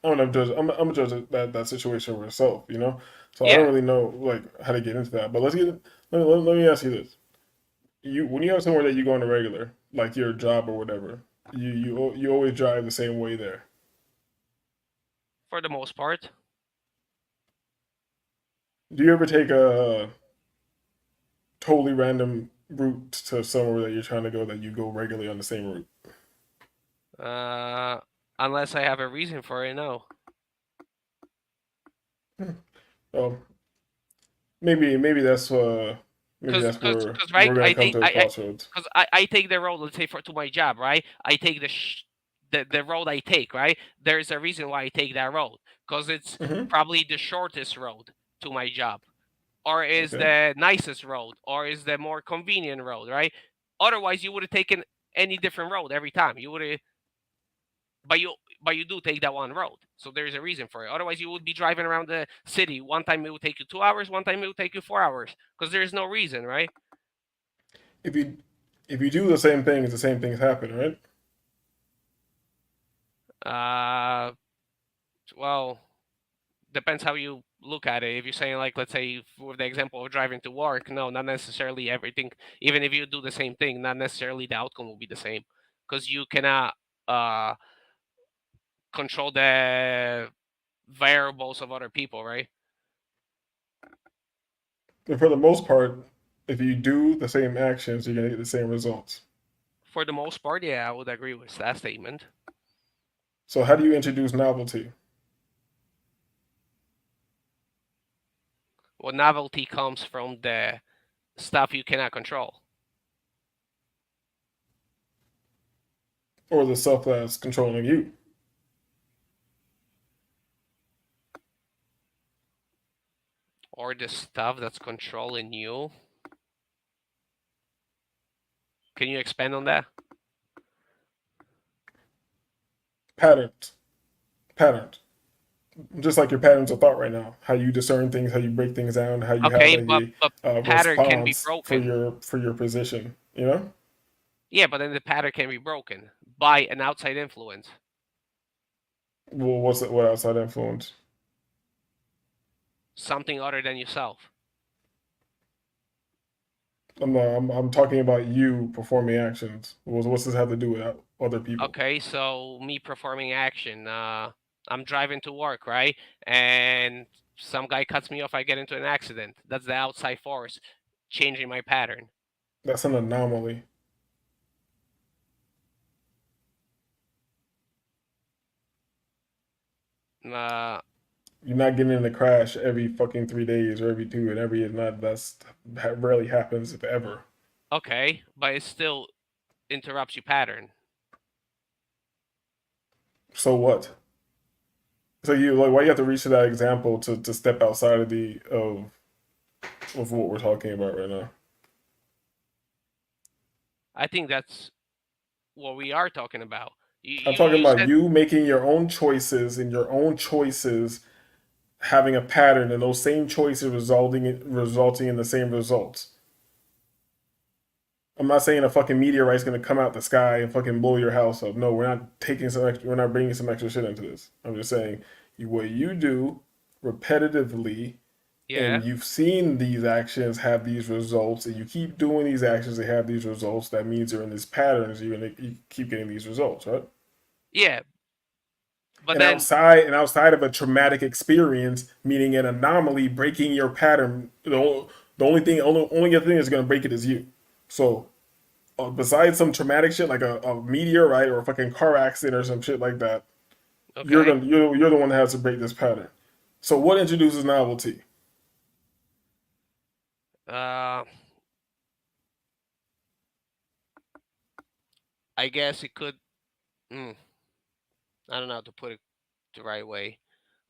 I'm gonna judge. I'm gonna judge that situation for myself. You know. So I don't Yeah. really know like how to get into that. But let's get. Let me ask you this: you when you have somewhere that you go on a regular, like your job or whatever, you always drive the same way there. For the most part. Do you ever take a totally random route to somewhere that you're trying to go that you go regularly on the same route? Uh, Unless I have a reason for it, no. Oh, maybe maybe Cause, that's cause, where cause, right? we're gonna come to a crossroads. Cause I take the road. Let's say to my job, right? I take the road I take, right? There's a reason why I take that road, cause it's Hmm. probably the shortest road to my job, or is Okay. the nicest road, or is the more convenient road, right? Otherwise, you would have taken any different road every time. You would have, but you do take that one road. So there's a reason for it. Otherwise, you would be driving around the city. One time it would take you 2 hours. One time it would take you 4 hours, because there's no reason, right? If you if you do the same things happen, right? Uh, well, depends how you look at it. If you're saying like, let's say, with the example of driving to work, no, not necessarily everything. Even if you do the same thing, not necessarily the outcome will be the same, because you cannot uh control the variables of other people, right? And for the most part, if you do the same actions, you're gonna get the same results. For the most part, yeah, I would agree with that statement. So how do you introduce novelty Well, novelty comes from the stuff you cannot control. or the stuff that's controlling you? Or the stuff that's controlling you. Can you expand on that? Patterns, patterns. Just like your patterns of thought right now, how you discern things, how you break things down, how you have Okay, a but pattern can be response broken. for your position. You know, Yeah, but then the pattern can be broken by an outside influence. well, what outside influence? Something other than yourself. I'm talking about you performing actions. What's this have to do with other people? Okay, so me performing action. I'm driving to work, right? And some guy cuts me off, I get into an accident. That's the outside force changing my pattern. That's an anomaly. Uh, You're not getting in a crash every fucking 3 days or every two, and every not that rarely happens if ever. okay, but it still interrupts your pattern. So what? So you like why you have to reach to that example to step outside of the of what we're talking about right now? I think that's what we are talking about. You I'm you, talking you about said you making your own choices and your own choices having a pattern and those same choices resulting in the same results. I'm not saying a fucking meteorite's gonna come out the sky and fucking blow your house up. No, we're not bringing some extra shit into this. I'm just saying what you do repetitively yeah. and you've seen these actions have these results and you keep doing these actions that have these results, that means you're in these patterns, you keep getting these results, right? Yeah, but And then outside of a traumatic experience, meaning an anomaly breaking your pattern, the only other thing that's gonna break it is you. So besides some traumatic shit like a meteorite or a fucking car accident or some shit like that, okay. you're the one that has to break this pattern. So what introduces novelty? Uh I guess it could. Mm, I don't know how to put it the right way,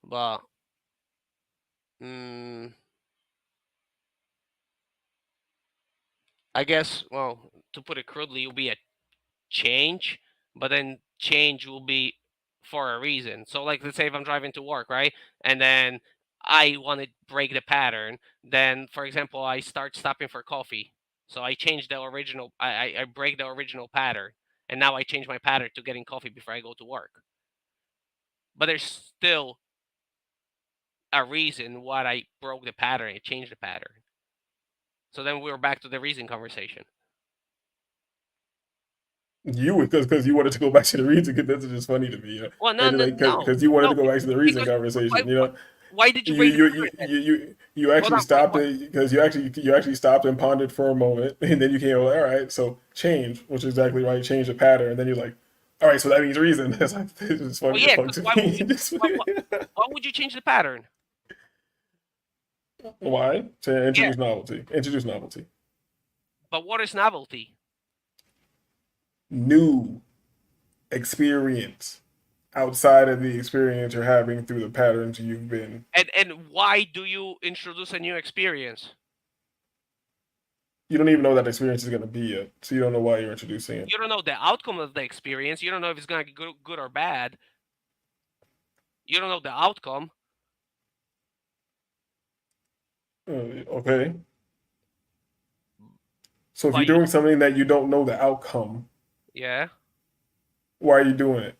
but mm, I guess, well, to put it crudely, it'll be a change, but then change will be for a reason. So, like, let's say if I'm driving to work, right, and then I want to break the pattern, then, for example, I start stopping for coffee. So I change the original. I break the original pattern, and now I change my pattern to getting coffee before I go to work. But there's still a reason why I broke the pattern. I changed the pattern. So then we're back to the reason conversation. You because you wanted to go back to the reason. Because that's just funny to me. You know? Well, no, And no, like no, because you wanted no, to go back to the reason because why, conversation. You know, why did you you break the you pattern you then? you you, you Hold actually on, why, stopped it because you actually stopped and pondered for a moment, and then you came all right. So change, which is exactly right. Change the pattern, and then you're like, all right, so that means reason. That's like it's well, funny as yeah, fuck because to why would me. you, why would you change the pattern? Why? To Yeah, introduce novelty. Introduce novelty. but what is novelty? New experience outside of the experience you're having through the patterns you've been. And why do you introduce a new experience? You don't even know what that experience is going to be yet, so you don't know why you're introducing it. You don't know the outcome of the experience. You don't know if it's gonna be good or bad. You don't know the outcome. Okay. So if you're But you, doing something that you don't know the outcome, yeah. why are you doing it?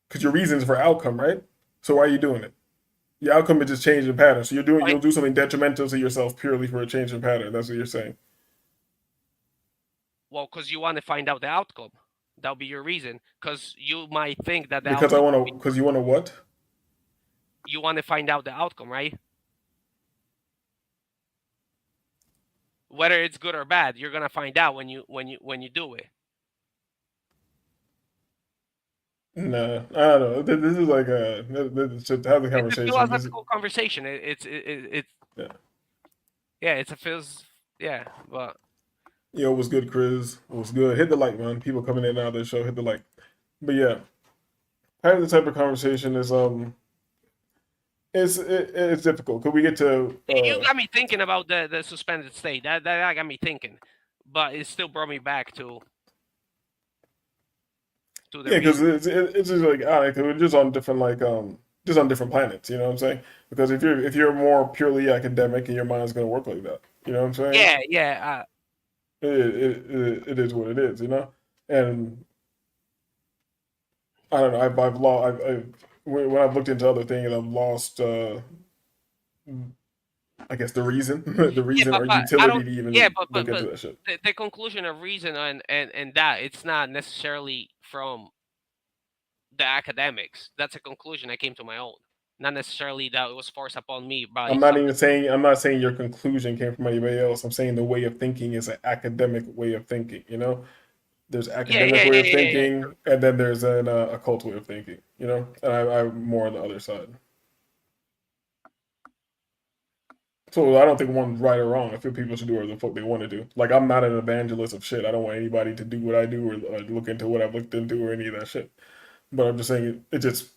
Because your reasons for outcome, right? So why are you doing it? Your outcome is just changing the pattern. So Why? you'll do something detrimental to yourself purely for a change in pattern. That's what you're saying. Well, because you want to find out the outcome. That'll be your reason. Because you might think that the Because I outcome. want to. Because you want to what? You want to find out the outcome, right? Whether it's good or bad, you're gonna find out when you do it. Nah, I don't know. This is like a to have the It's a conversation. This, philosophical conversation. It's yeah. yeah, it's a phys. Yeah, but Yo, what's good, Chris? What's good? Hit the like, man. People coming in and out of the show, hit the like. But yeah, having the type of conversation is it's difficult. Could we get to you got me thinking about the suspended state. That got me thinking, but it still brought me back to the yeah, because reason. it's just like we're just on different just on different planets. You know what I'm saying? Because if you're more purely academic and your mind's gonna work like that, you know what I'm saying? Yeah, yeah. It is what it is, you know. And I don't know. I've lost. When I've looked into other things, I've lost. I guess the reason, the Yeah, reason but or I don't. utility to Yeah, even look into but that shit. the conclusion of reason and that it's not necessarily from the academics. That's a conclusion I came to my own. Not necessarily that it was forced upon me by somebody. I'm not saying your conclusion came from anybody else. I'm saying the way of thinking is an academic way of thinking. You know, there's Yeah, academic yeah, way yeah, of yeah, yeah, yeah. thinking, and then there's an occult way of thinking. You know, and I'm more on the other side. So I don't think one's right or wrong. I feel people should do whatever the fuck they want to do. Like I'm not an evangelist of shit. I don't want anybody to do what I do or look into what I've looked into or any of that shit. But I'm just saying it just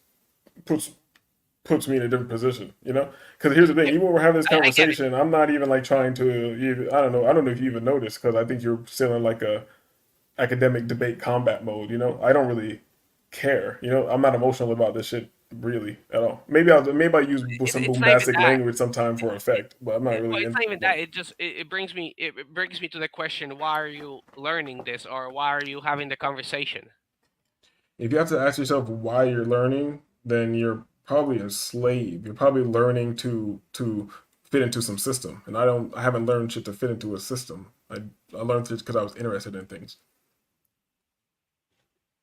puts me in a different position, you know? Because here's the thing: Yeah, even when we're having this I get it. conversation, I'm not even like trying to. I don't know. I don't know if you even noticed because I think you're still in like a academic debate combat mode. You know, I don't really care. You know, I'm not emotional about this shit really at all. Maybe I use some It's not even bombastic that. language sometime for effect, but I'm not Well, really it's in not even like. that. It brings me to the question: why are you learning this, or why are you having the conversation? If you have to ask yourself why you're learning, then you're probably a slave. You're probably learning to fit into some system, and I haven't learned shit to fit into a system. I learned it because I was interested in things.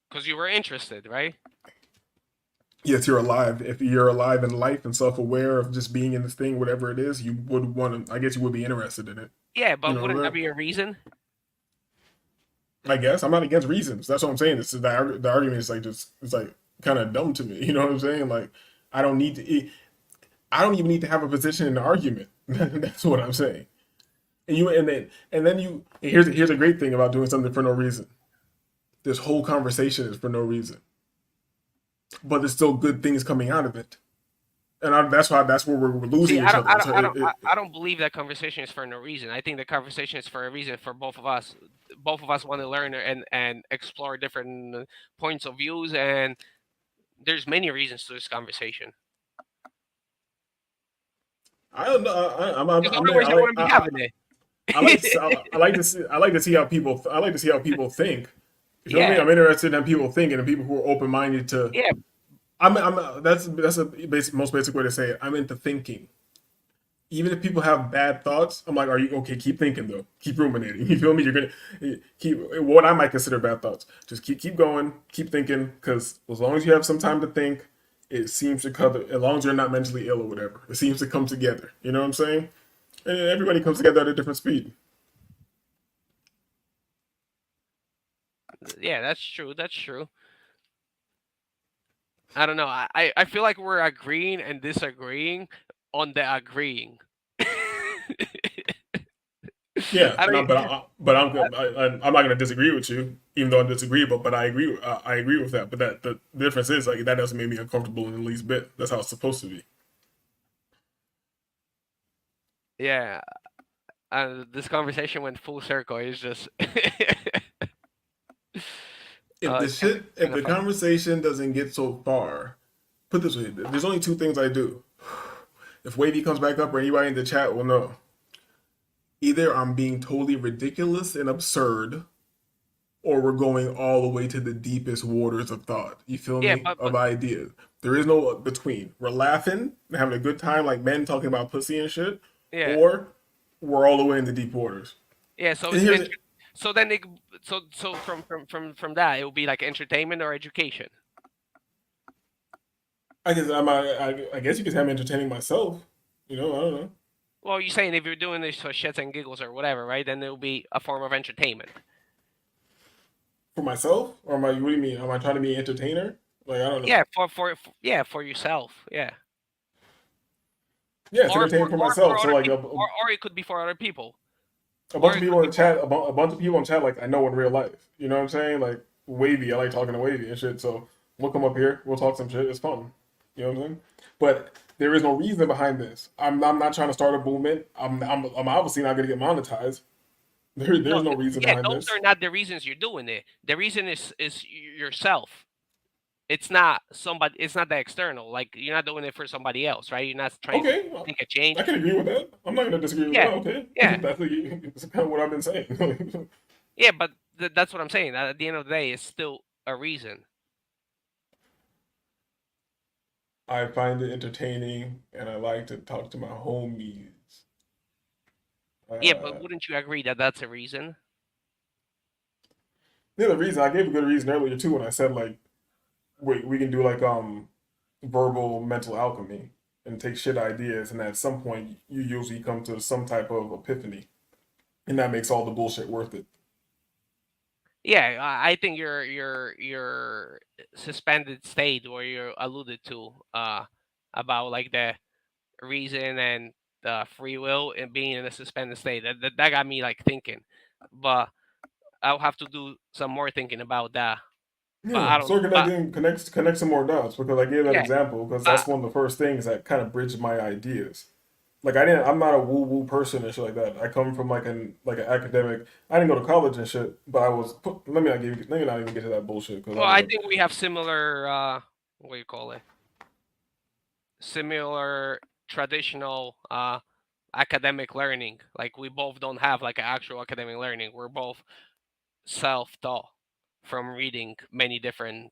Because you were interested, right? Yes, you're alive. If you're alive in life and self-aware of just being in this thing, whatever it is, you would want to. I guess you would be interested in it. Yeah, You but know what wouldn't I'm that saying? be a reason? I guess I'm not against reasons. That's what I'm saying. The argument is like just it's like kind of dumb to me. You know what I'm saying? Like I don't need to. I don't even need to have a position in the argument. That's what I'm saying. And here's a great thing about doing something for no reason. This whole conversation is for no reason, but there's still good things coming out of it, and that's where we're See, losing I each don't, other. I So don't, I don't, I don't believe that conversation is for no reason. I think the conversation is for a reason for both of us. Both of us want to learn and explore different points of views, and there's many reasons to this conversation. I don't know. Because I mean, otherwise, I wouldn't be having it. I like to see how people think. You feel me? Yeah, I'm interested in people thinking and people who are open minded to. yeah, That's a most basic way to say it. I'm into thinking. Even if people have bad thoughts, I'm like, are you okay? Keep thinking though. Keep ruminating. You feel me? You're gonna keep what I might consider bad thoughts. Just keep going. Keep thinking because as long as you have some time to think, it seems to cover. As long as you're not mentally ill or whatever, it seems to come together. You know what I'm saying? And everybody comes together at a different speed. yeah. That's true. That's true. I don't know. I feel like we're agreeing and disagreeing on the agreeing. Yeah, I no, don't. I'm not gonna disagree with you, even though I disagree. But I agree. I agree with that. But the difference is like that doesn't make me uncomfortable in the least bit. That's how it's supposed to be. Yeah. This conversation went full circle. It's just. If Kind of the funny. conversation doesn't get so far, put this way, there's only two things I do. If Wavy comes back up or anybody in the chat will know. Either I'm being totally ridiculous and absurd, or we're going all the way to the deepest waters of thought. You feel Yeah, me? but Of ideas. There is no between. We're laughing and having a good time like men talking about pussy and shit, yeah, or we're all the way in the deep waters. yeah. So And it's here's so then so from that it will be like entertainment or education. I guess you could say I'm entertaining myself. You know, I don't know. Well, you're saying if you're doing this for shits and giggles or whatever, right? Then it will be a form of entertainment. For myself? Or am I what do you mean? Am I trying to be an entertainer? Like I don't know. Yeah, yeah, for yourself. Yeah. Yeah, it's entertaining for myself. For So other like people, or it could be for other people, a or bunch of it could people be in chat, a bunch of people in chat, like I know in real life. You know what I'm saying? Like Wavy, I like talking to Wavy and shit. So we'll come up here, we'll talk some shit. It's fun. You know what I'm saying? But there is no reason behind this. I'm not trying to start a movement. I'm obviously not gonna get monetized. no, There's no reason yeah, behind those this. are not the reasons you're doing it. The reason is yourself. It's not somebody. It's not the external. Like you're not doing it for somebody else, right? You're not trying to Okay, make a change. I can agree with that. I'm not gonna disagree with that. Yeah, Okay, yeah, that's kind of what I've been saying. yeah. But that's what I'm saying. At the end of the day, it's still a reason. I find it entertaining, and I like to talk to my homies. Yeah, but Uh, wouldn't you agree that that's a reason? the other reason I gave a good reason earlier too when I said like we can do like verbal mental alchemy and take shit ideas, and at some point you usually come to some type of epiphany, and that makes all the bullshit worth it. Yeah, I think your suspended state where you alluded to about like the reason and the free will and being in a suspended state that got me like thinking, but I'll have to do some more thinking about that. But Yeah, I don't. so But connect some more dots because I gave that yeah, example because uh, that's one of the first things that kind of bridged my ideas. Like I'm not a woo woo person and shit like that. I come from like an academic. I didn't go to college and shit, but I was. Let me not even get to that bullshit because I well, don't I know. think we have similar what do you call it? Similar traditional academic learning. Like we both don't have like actual academic learning. We're both self-taught from reading many different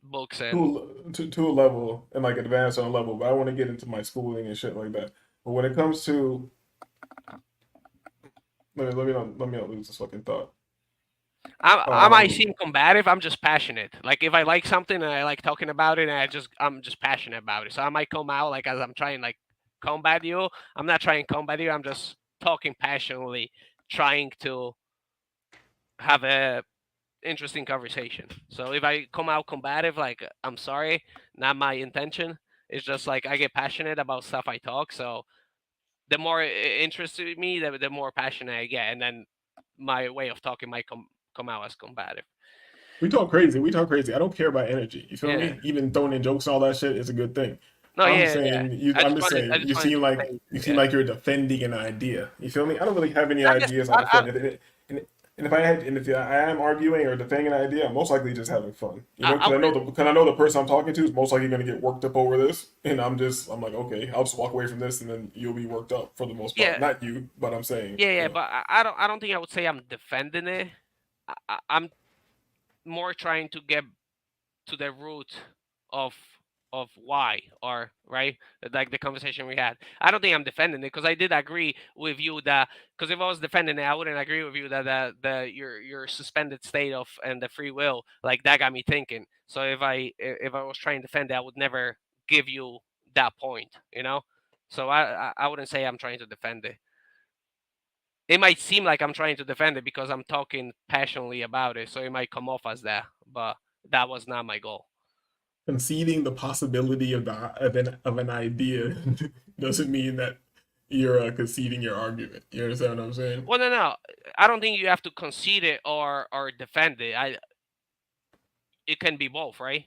books and To a level and like advanced on a level, but I want to get into my schooling and shit like that. But when it comes to let me not lose this fucking thought. I might Um, seem combative. I'm just passionate. Like if I like something and I like talking about it, and I'm just passionate about it. So I might come out like as I'm trying like combat you. I'm not trying to combat you. I'm just talking passionately, trying to have a interesting conversation. So if I come out combative, like I'm sorry, not my intention. It's just like I get passionate about stuff I talk. So the more it interests me, the more passionate I get, and then my way of talking might come out as combative. We talk crazy. We talk crazy. I don't care about energy. You feel Yeah. me? Even throwing in jokes and all that shit is a good thing. No, I'm yeah, yeah. saying you. I I'm just just wanted, I saying just you wanted to seem yeah. like you're defending an idea. You feel me? I don't really have any I just, ideas I defend. And if I had, and if I am arguing or defending an idea, I'm most likely just having fun. You know, I wouldn't. because I know the person I'm talking to is most likely going to get worked up over this, and I'm like, okay, I'll just walk away from this, and then you'll be worked up for the most part. Yeah, Not you, but I'm saying, yeah, you yeah. know. But I don't think I would say I'm defending it. I'm more trying to get to the root of why, or right, like the conversation we had. I don't think I'm defending it, because I did agree with you that, because if I was defending it, I wouldn't agree with you that the your suspended state of and the free will, like, that got me thinking. So if I was trying to defend it, I would never give you that point, you know. So I wouldn't say I'm trying to defend it. It might seem like I'm trying to defend it because I'm talking passionately about it, so it might come off as that, but that was not my goal. Conceding the possibility of of an idea doesn't mean that you're conceding your argument. You understand what I'm saying? Well, no. I don't think you have to concede it or defend it. It can be both, right?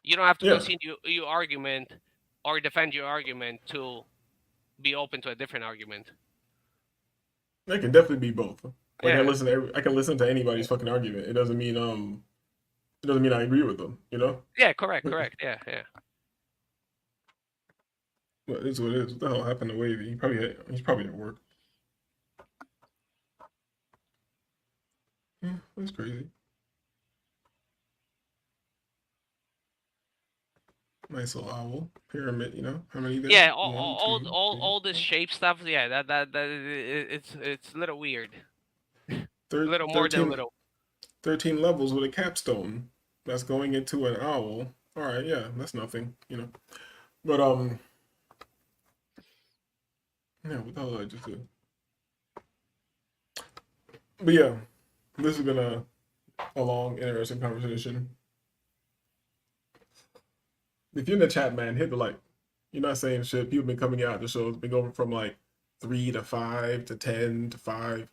You don't have to Yeah, concede your argument or defend your argument to be open to a different argument. it can definitely be both. Like Yeah. I can listen to anybody's fucking argument. It doesn't mean I agree with them. You know? Yeah. Correct. Yeah. Yeah. Well, it is what it is. What the hell happened to Wavy? He's probably at work. Yeah, that's crazy. Nice little owl pyramid. You know how many there? Yeah. One, two, three, All this shape stuff. Yeah. It's a little weird. A thir- little more than 13, little. 13 levels with a capstone. That's going into an owl. All right, yeah, that's nothing. You know, but yeah. What the hell did I just do? But yeah, this has been a long, interesting conversation. If you're in the chat, man, hit the like. You're not saying shit. People been coming out. The show's been going from like 3 to 5 to 10 to 5.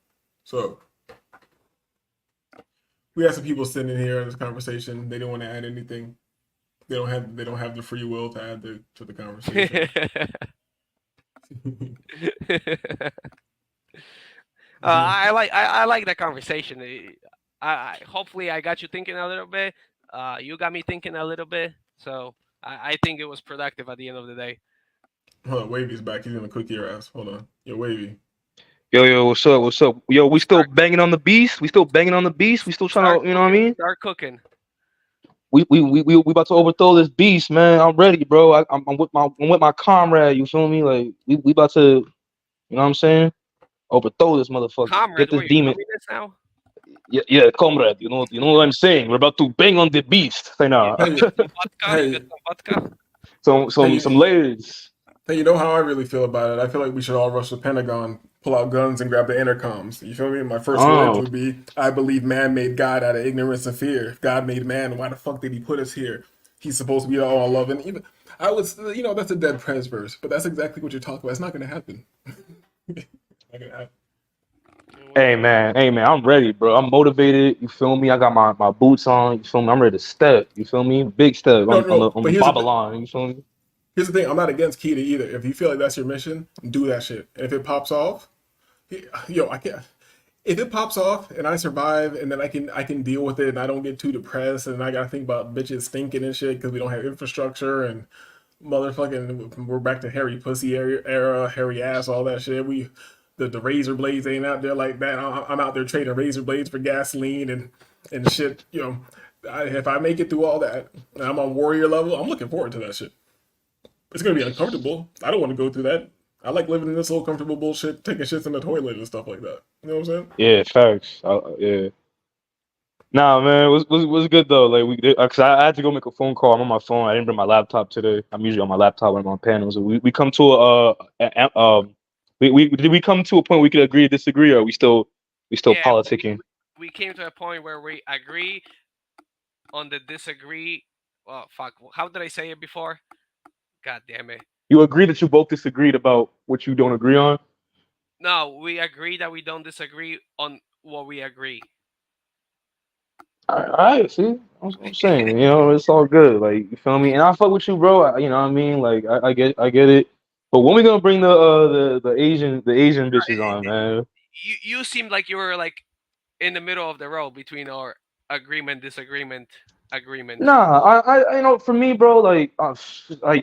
So we had some people sitting here in this conversation. They didn't want to add anything. They don't have the free will to add to the conversation. I like that conversation. I hopefully I got you thinking a little bit. You got me thinking a little bit. So I think it was productive at the end of the day. Hold on, Wavy's back. He's gonna cook your ass. Hold on. Yo, Wavy. Yo, what's up? What's up? Yo, we still banging on the beast. We still banging on the beast. We still trying to, you know what I mean? Start cooking. We about to overthrow this beast, man. I'm ready, bro. I'm with my comrade. You feel me? Like we about to, you know what I'm saying? Overthrow this motherfucker. Comrade, Get this wait, demon. communist now? Yeah, comrade. You know what I'm saying? We're about to bang on the beast. Say now. Hey, Some vodka? hey, Get some vodka? some layers. Hey, you know how I really feel about it? I feel like we should all rush the Pentagon, pull out guns, and grab the intercoms. You feel me? My first words Oh, would be, I believe man made God out of ignorance and fear. If God made man, why the fuck did he put us here? He's supposed to be all loving. Even I was, that's a dead Prez verse, but that's exactly what you're talking about. It's not going to happen. It's not going to happen. hey man, I'm ready, bro. I'm motivated. You feel me? I got my boots on. You feel me? I'm ready to step. You feel me? Big step No, on no, the but Babylon. You feel me? here's the thing. I'm not against Keita either. If you feel like that's your mission, do that shit. And if it pops off, yo, I can't. If it pops off and I survive, and then I can deal with it, and I don't get too depressed, and I gotta think about bitches stinking and shit because we don't have infrastructure and motherfucking we're back to hairy pussy era, hairy ass, all that shit. The razor blades ain't out there like that. I'm out there trading razor blades for gasoline and shit. If I make it through all that, and I'm on warrior level, I'm looking forward to that shit. It's gonna be uncomfortable. I don't want to go through that. I like living in this little comfortable bullshit, taking shits in the toilet and stuff like that. You know what I'm saying? Yeah, facts. Yeah. Nah, man, was good though. Like cause I had to go make a phone call. I'm on my phone. I didn't bring my laptop today. I'm usually on my laptop when I'm on panels. We come to we come to a point we could agree to disagree, or we still Yeah, politicking. we came to a point where we agree on the disagree. Well, fuck. How did I say it before? God damn it. You agree that you both disagreed about what you don't agree on? No, we agree that we don't disagree on what we agree. All right, see, I'm saying, it's all good. Like, you feel me? And I fuck with you, bro. You know what I mean? Like, I get it. But when we gonna bring the Asian bitches on, man? You seemed like you were like in the middle of the road between our agreement, disagreement, agreement. Nah, for me, bro, like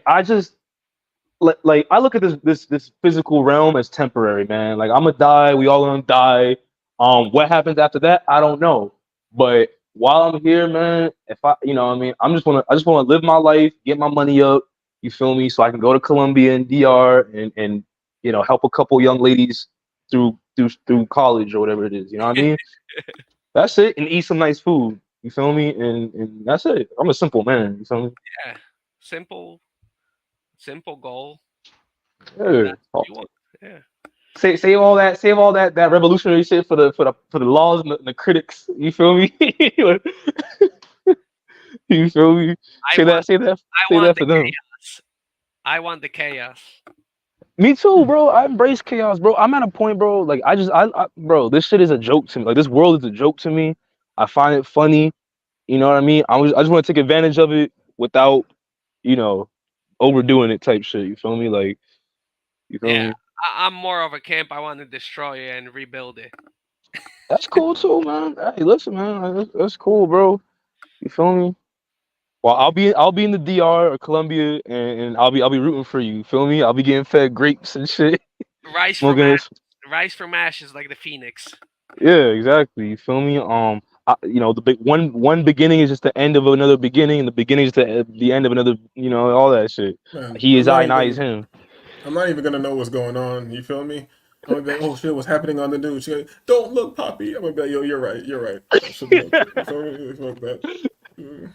I just like I look at this physical realm as temporary, man. Like I'm gonna die, we all gonna die. What happens after that, I don't know. But while I'm here, man, if what I mean, I just wanna live my life, get my money up. You feel me? So I can go to Colombia and DR and help a couple young ladies through college or whatever it is. You know what I mean? That's it, and eat some nice food. You feel me? And that's it. I'm a simple man. You feel me? Yeah, simple, simple goal. Yeah. That's what you want. Yeah. Save all that revolutionary shit for the laws and the critics. You feel me? You feel me? I Say that, want, say that, I say want that the for them. chaos. I want the chaos. Me too, bro. I embrace chaos, bro. I'm at a point, bro. Like bro, this shit is a joke to me. Like this world is a joke to me. I find it funny. You know what I mean? I just want to take advantage of it without, you know, overdoing it type shit. You feel me? Like, you feel Yeah, me? I'm more of a camp. I want to destroy it and rebuild it. That's cool too, man. Hey, listen, man. That's cool, bro. You feel me? Well, I'll be in the DR or Colombia, and I'll be rooting for you. Feel me? I'll be getting fed grapes and shit, Rise from smoking ash, this. rise from ashes like the phoenix. Yeah, exactly. You feel me? The big one beginning is just the end of another beginning, and the beginning is the end of another. All that shit. Man, He is I, and I is him. I'm not even gonna know what's going on. You feel me? I'm gonna be like, oh shit, what's happening on the news? She's like, don't look, Poppy. I'm gonna be like, yo, you're right, you're right. I shouldn't look. You feel me? Fuck that.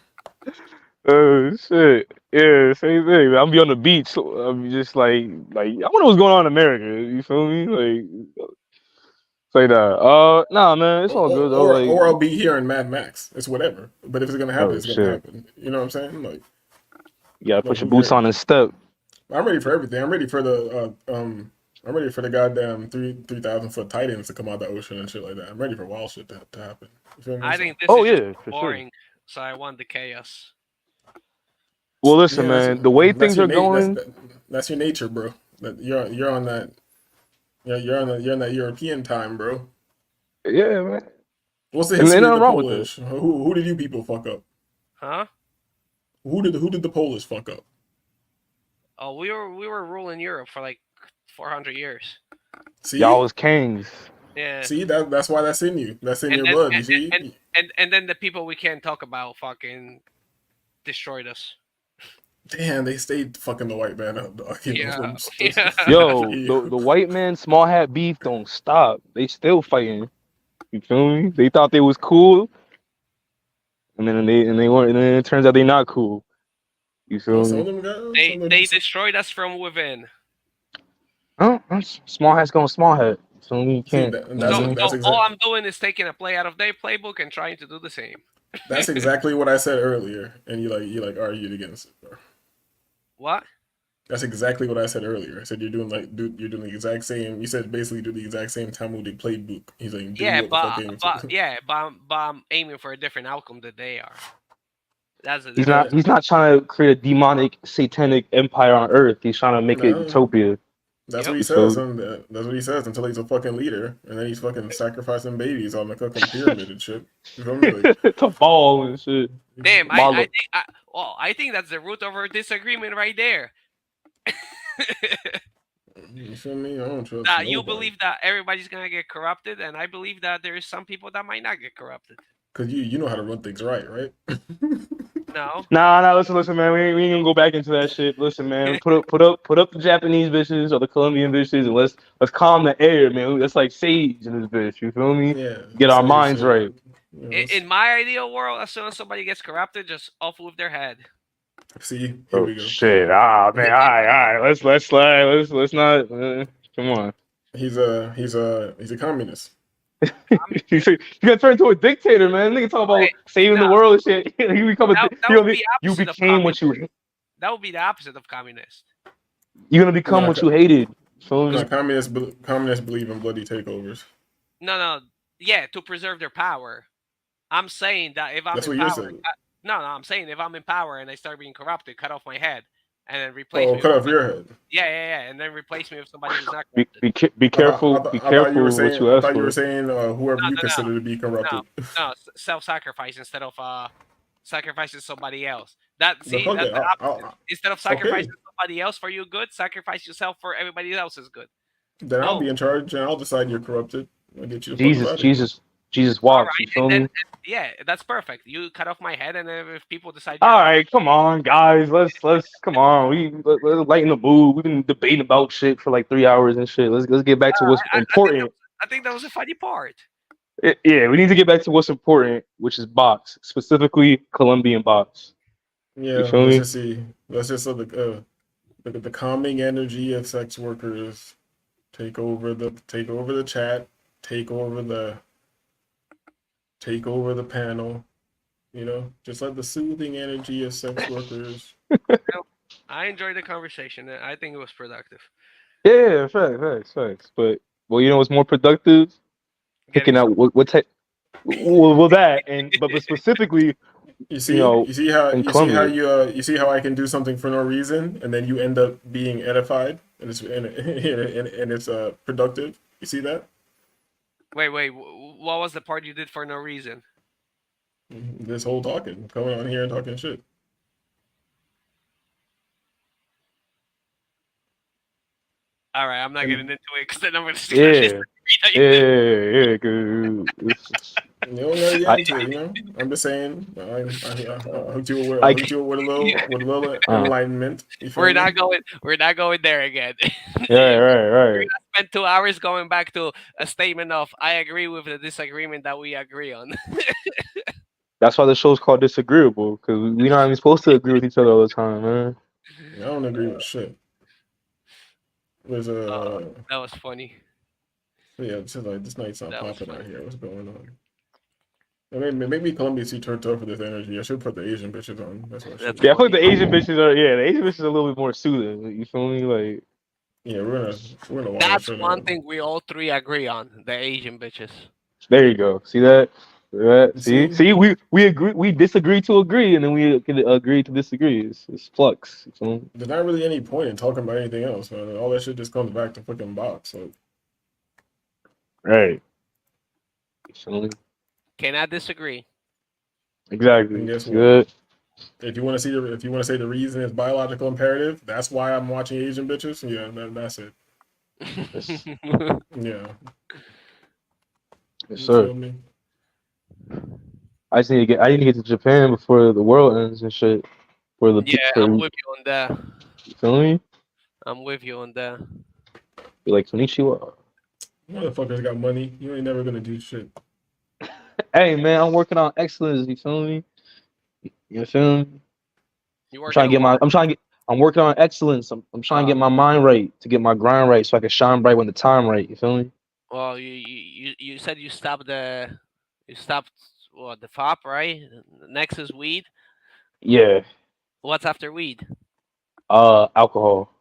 Oh shit. Yeah, same thing. I'll be on the beach. I'll be just like I wonder what's going on in America. You feel me? Like say that. Nah, man, it's all good though. Like, Or I'll be here in Mad Max. It's whatever. But if it's gonna happen, oh it's gonna shit. happen. You know what I'm saying? You gotta Like put your who boots cares? on and step. I'm ready for everything. I'm ready for I'm ready for the goddamn 3,000 foot titans to come out the ocean and shit like that. I'm ready for wild shit to happen. You feel me? I So think this Oh is just yeah, for sure. boring. So I want the chaos. Well, listen, yeah, man. The way that's things your are going, that's your nature, bro. That you're on that you're on that European time, bro. yeah, man. What's the And ain't history of nothing the wrong with that. Polish? Who did you people fuck up? Huh? Who did the Polish fuck up? Oh, we were ruling Europe for like 400 years. Y'all See, was kings. Yeah. see that's why that's in you. That's in And your then blood. You see. and then the people we can't talk about fucking destroyed us. Damn, they stayed fucking the white man up, dog. Yeah. From Yeah. Yo, the white man small hat beef don't stop. They still fighting. You feel me? They thought they was cool, and they weren't. And then it turns out they not cool. You No, feel some me? of them got some They of them. they destroyed us from within. Oh, small hat's going small hat. So you See can't. that, and You know what So I mean? so all I'm doing is taking a play out of their playbook and trying to do the same. that's exactly what I said earlier, and you argued against it. Bro. What? That's exactly what I said earlier. I said you're doing the exact same. You said basically do the exact same Talmudic playbook. He's like do Yeah, what the fucking. but I'm aiming for a different outcome than they are. That's the He's No, not. difference. He's not trying to create a demonic, satanic empire on Earth. He's trying to make it no, utopia. that's what Yep. he So says. And that's what he says until he's a fucking leader, and then he's fucking sacrificing babies on the fucking pyramid and shit. You feel me? Like, to fall and shit. Damn, I Malo. think I think that's the root of our disagreement right there. you feel me? I don't trust Now you nobody. believe that everybody's gonna get corrupted, and I believe that there is some people that might not get corrupted. Cause you know how to run things right, right? No. Nah. Listen, man. We ain't gonna go back into that shit. Listen, man. Put up the Japanese bitches or the Colombian bitches, and let's calm the air, man. Let's like sage in this bitch. You feel me? Yeah, Get our say minds shit. right. You know, In my ideal world, as soon as somebody gets corrupted, just off with their head. see, here Oh we go. shit! Ah man, all right. Let's slide. Let's not. Come on. He's a communist. You gotta turn into a dictator, man. Nigga talk about Wait, saving the no, world and shit. You become that would be you opposite of became what communist. you. That would be the opposite of communist. You're gonna become No, what you hated. So no, communists believe in bloody takeovers. No, yeah, to preserve their power. I'm saying that if I'm That's in what you're power, saying. no, I'm saying if I'm in power and I start being corrupted, cut off my head, and then replace Oh, me with cut off somebody. your head. Yeah, and then replace me with somebody who's not be corrupted. be ca- be careful. Be I thought you were careful what saying. you I ask thought you were for. saying whoever No, you no, no, consider to be no, corrupted. no. Self-sacrifice instead of sacrificing somebody else. That The see, fuck that's it. the opposite. Instead of Okay, sacrificing somebody else for you good, sacrifice yourself for everybody else's good. then I'll Boom. be in charge and I'll decide you're corrupted. I'll get you the fuck up Jesus, out of here. Jesus, Jesus All walks. You right, feel me? yeah, that's perfect. You cut off my head, and then if people decide you're All corrupt, right, come on, guys. Let's come on. Let's lighten the mood. We've been debating about shit for like 3 hours and shit. Let's get back to what's important. I think that was a funny part. Yeah, we need to get back to what's important, which is box, specifically Colombian box. You Yeah, feel let's me? just see. Let's just let the calming energy of sex workers take over the chat, take over the panel. You know, just let the soothing energy of sex workers. I enjoyed the conversation. I think it was productive. Yeah, facts. But well, you know what's more productive? Getting Picking some. out what type. Well, that but specifically, You you see, know, you see how in you see how Colombia. you see how I can do something for no reason, and then you end up being edified, and it's productive. You see that? Wait. What was the part you did for no reason? This whole talking, coming on here and talking shit. All right, I'm not getting And into it because then I'm going to steal this. Yeah, yeah. 'Cause you don't gotta get I, into it, you know. I'm just saying. I hooked you with, I, with a little uh, enlightenment. You feel me? We're not going there again. right. We're gonna spend 2 hours going back to a statement of I agree with the disagreement that we agree on. That's why the show's called Disagreeable, because we're not even supposed to agree with each other all the time, man. I don't agree with shit. There's Oh, a that was funny. yeah. It's just like this night's not That was popping out funny. here. What's going on? Maybe Colombia too turned off for this energy. I should put the Asian bitches on. That's what I should That's do. Yeah, I feel like funny. the Asian bitches are a little bit more soothing. You feel me? Like, Yeah, we're gonna watch that That's shit one out. thing we all three agree on: the Asian bitches. there you go. See that? You see, See, we agree, we disagree to agree, and then we can agree to disagree. It's flux. You feel me? there's not really any point in talking about anything else, man. All that shit just comes back to fucking box. So Right. You feel me? Cannot disagree. and Exactly. guess See what? that? If you want to say the reason is biological imperative, that's why I'm watching Asian bitches. Yeah, that's it. Yes, Yeah, yes, you sir. feel me? I need to get to Japan before the world ends and shit. Yeah, For I'm you with you on that. feel me? I'm with you on that. Be like Konnichiwa. Motherfuckers got money. You ain't never gonna do shit. Hey man, I'm working on excellence. You feel me? You feel me? You I'm working trying to on get my. what? I'm working on excellence. I'm trying to Uh, get my mind right to get my grind right, so I can shine bright when the time right. You feel me? well, you said you stopped what the FOP, right? Next is weed. Yeah. What's after weed? Alcohol.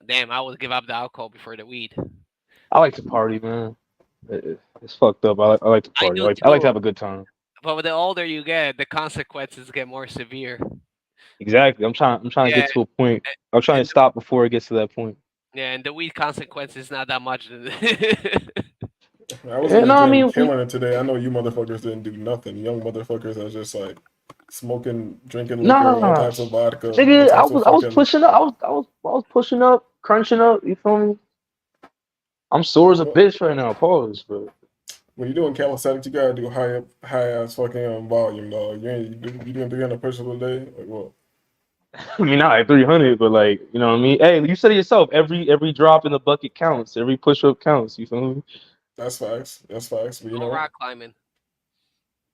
Damn, I would give up the alcohol before the weed. I like to party, man. It's fucked up. I like to I party. do I like to too. have a good time. But the older you get, the consequences get more severe. Exactly. I'm trying to Yeah, get to a point. I'm trying and to stop before it gets to that point. yeah, and the weed consequence is not that much. I was in Yeah, the no, I gym mean, killing it today. I know you motherfuckers didn't do nothing. Young motherfuckers are just like smoking, drinking liquor, all nah, types of vodka, all nigga, types of I was fucking. pushing up. I was pushing up, crunching up. You feel me? I'm sore as a What bitch right now. Pause, but when you're doing calisthenics, you gotta do high ass fucking volume, dog. You doing 300 push-ups a day? Like what? I mean, not at 300, but like, you know what I mean? Hey, you said it yourself. Every drop in the bucket counts. Every push up counts. You feel me? That's facts. That's facts. But you No know, rock climbing.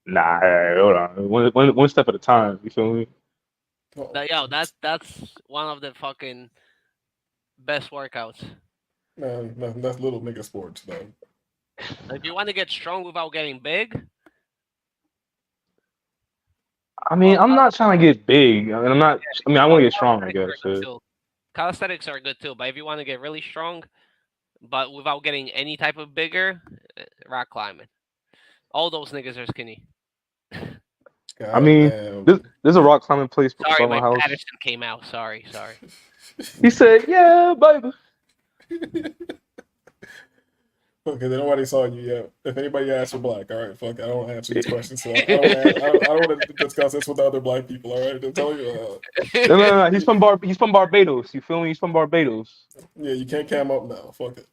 Nah, hey, hold on. One step at a time. You feel me? oh, That's one of the fucking best workouts. man, that's little nigga sports, though. If you want to get strong without getting big, I mean, well, I'm not trying to get big. I mean, I'm not. I mean, I want to get power strong. I lifting guess. are good too. Calisthenics are good too, but if you want to get really strong, but without getting any type of bigger, rock climbing. All those niggas are skinny. I God mean, damn. there's a rock climbing place Sorry, by my my house. Patterson came out. Sorry. He said, "Yeah, baby." Okay, then nobody saw you yet. If anybody asks for black, all right, fuck, I don't answer these questions. So I don't want to discuss this with other black people. All right, to tell you, No. He's from Barbados. You feel me? He's from Barbados. yeah, you can't cam up now. Fuck it.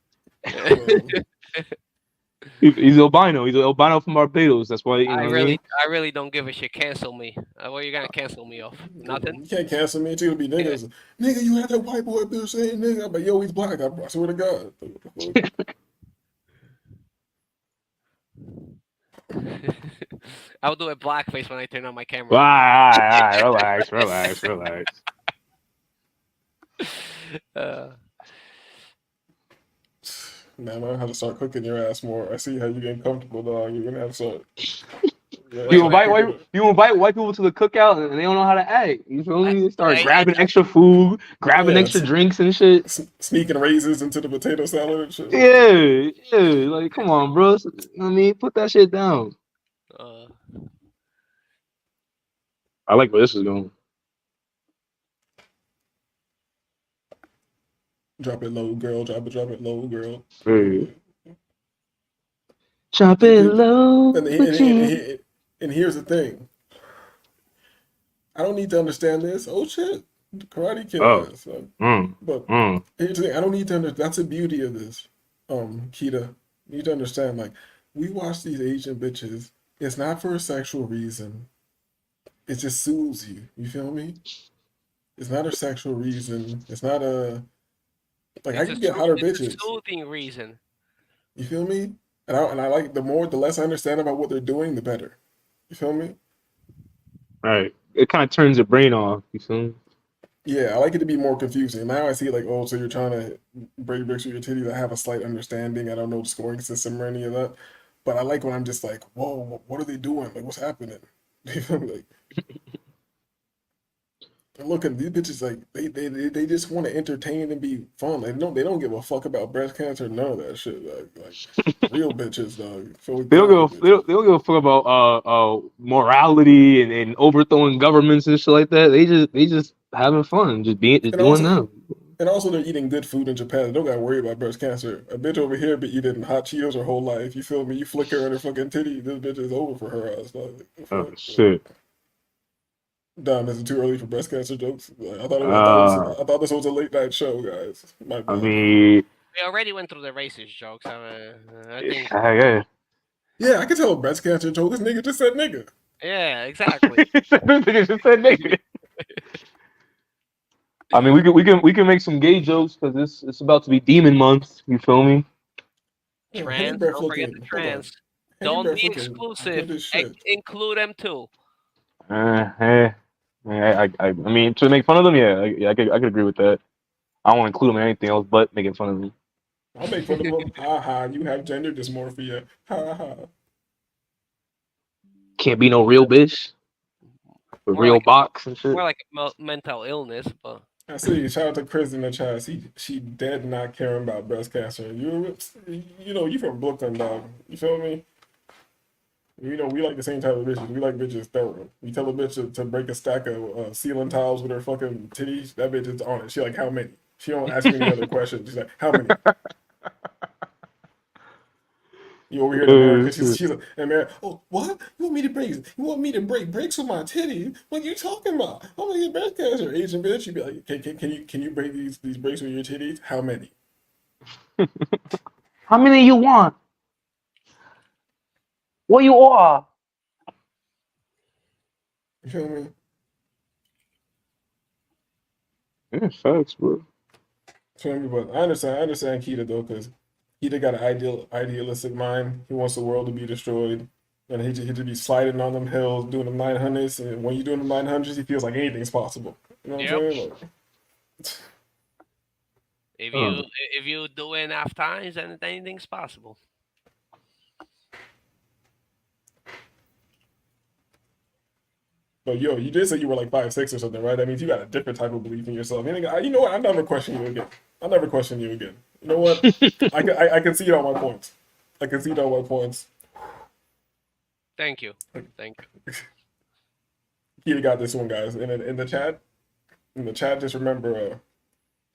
He's albino. He's an albino from Barbados. That's why you know I what I mean. really don't give a shit. Cancel me. What are you gonna cancel me off? Nothing. You can't cancel me too. It'll be niggas. Nigga, you had that white boy up there saying nigga. I'm like, yo, he's black. I swear to God. I'll do a blackface when I turn on my camera. All right, relax. Man, I'm gonna have to start cooking your ass more. I see how you're getting comfortable, dog. You're gonna have to start. You invite white people to the cookout and they don't know how to act. You feel me? They start grabbing extra food, grabbing extra drinks and shit. Sneaking raisins into the potato salad and shit. Yeah. Like, come on, bro. You know what I mean? Put that shit down. I like where this is going. Drop it low, girl. Drop it low, girl. Hey. Drop it low. And here's the thing. I don't need to understand this. Oh shit, Karate Kid. But here's the thing. I don't need to understand. That's the beauty of this. Kita, you need to understand. Like, we watch these Asian bitches. It's not for a sexual reason. It just soothes you. You feel me? It's not a sexual reason. It's not a like I can get hotter bitches. It's a soothing reason. You feel me? And I like the less I understand about what they're doing, the better. You feel me? Right. It kind of turns your brain off. You feel me? Yeah, I like it to be more confusing. Now I see it like, oh, so you're trying to break bricks with your titties. I have a slight understanding. I don't know the scoring system or any of that. But I like when I'm just like, whoa, what are they doing? Like, what's happening? You feel me? Like, look at these bitches, like they just want to entertain and be fun. They don't give a fuck about breast cancer, none of that shit. Like real bitches, dog. They don't give a fuck about morality and overthrowing governments and shit like that. They just having fun, just doing them. And also they're eating good food in Japan. They don't gotta worry about breast cancer. A bitch over here be eating hot Cheetos her whole life. You feel me? You flick her in her fucking titty, this bitch is over for her ass. Oh shit. Damn, is it too early for breast cancer jokes? Like, I thought this was a late night show, guys. I mean, we already went through the racist jokes. I think. Yeah, I can tell a breast cancer joke. This nigga just said nigga. Yeah, exactly. This nigga just said nigga. I mean, we can make some gay jokes because it's about to be Demon Month. You feel me? Trans, don't forget the trans. Don't be exclusive. Include them too. I mean, to make fun of them, I could agree with that. I don't want to include them in anything else but making fun of them. I'll make fun of them. Ha ha, you have gender dysmorphia. Ha ha. Can't be no real bitch. With real like box and shit. More like mental illness, but. I see. Shout out to Chris in the chat. She dead not caring about breast cancer. You know, you from Brooklyn, dog. You feel me? You know, we like the same type of bitches. We like bitches thorough. You tell a bitch to break a stack of ceiling tiles with her fucking titties, that bitch is on it. She like, how many? She don't ask me any other questions. She's like, how many? You over here in America, she's like, America, oh, what? You want me to break? You want me to break bricks with my titties? What are you talking about? I'm gonna get breast cancer, Asian bitch. You'd be like, can you break these bricks with your titties? How many? How many you want? What you are? You feel me? Yeah, facts, bro. Feel me? But I understand Keita though, because Keita got an idealistic mind. He wants the world to be destroyed. And he just be sliding on them hills, doing them 900s. And when you're doing them 900s, he feels like anything's possible. You know what I'm saying? Like, if you do it enough times, then anything's possible. Oh, yo, you did say you were like 5'6" or something, right? That means you got a different type of belief in yourself. You know what? I'll never question you again. I'll never question you again. You know what? I can see it on my points. I can see it on my points. Thank you. Thank you. He got this one, guys. In the chat, just remember,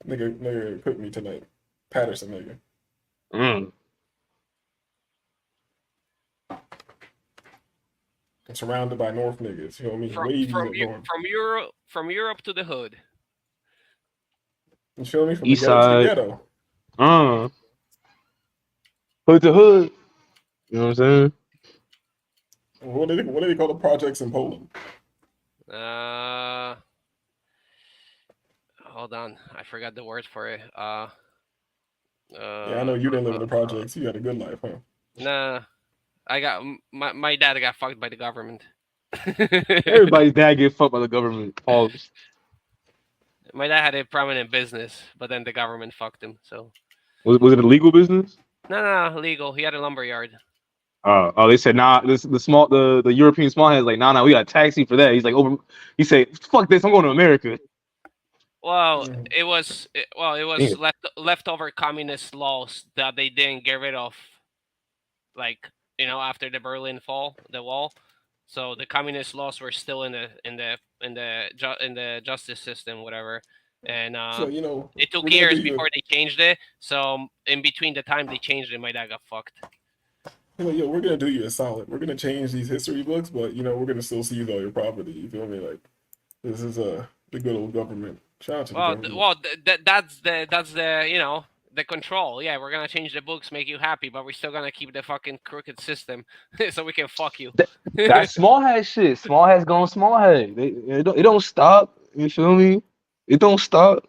nigga cooked me tonight. Patterson, nigga. Mm. I'm surrounded by North niggas. You know what I mean? Wavies up north. From Europe to the hood. You feel me? From East the ghetto to the side. ghetto. Hood to hood. You know what I'm saying? What do they call the projects in Poland? Hold on, I forgot the word for it. Yeah, I know you didn't live in the projects. You had a good life, huh? Nah, I got my dad got fucked by the government. Everybody's dad get fucked by the government. Pause. My dad had a prominent business, but then the government fucked him. So was it a legal business? No, legal. He had a lumber yard. Oh, they said nah. The European small heads like nah. We got a taxi for that. He's like He said fuck this. I'm going to America. Well, it was leftover communist laws that they didn't get rid of, like after the Berlin Wall. So the communist laws were still in the justice system, whatever. And so, it took years before they changed it. So in between the time they changed it, my dad got fucked. Yo, we're gonna do you a solid. We're gonna change these history books, but we're gonna still seize all your property. You feel me? Like this is the good old government. Shout out to the government. That's the control. Yeah, we're gonna change the books, make you happy, but we're still gonna keep the fucking crooked system so we can fuck you. That small head shit. Small heads going small head. It don't stop. You feel me? It don't stop.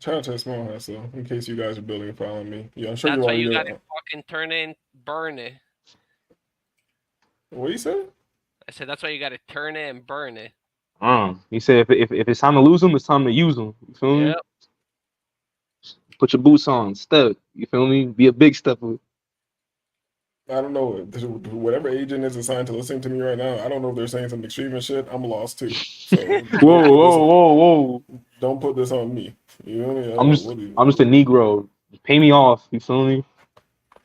Shout out to the small head, so in case you guys are building and following me. Yeah, I'm sure that's why you gotta fucking turn it and burn it. What you say? I said that's why you gotta turn it and burn it. He said if it's time to lose them, it's time to use them. You feel me? Put your boots on, step. You feel me? Be a big stepper. I don't know. Whatever agent is assigned to listening to me right now, I don't know if they're saying some extreme shit. I'm lost too. So whoa. Don't put this on me. You know what I mean? I'm just a Negro. Pay me off. You feel me?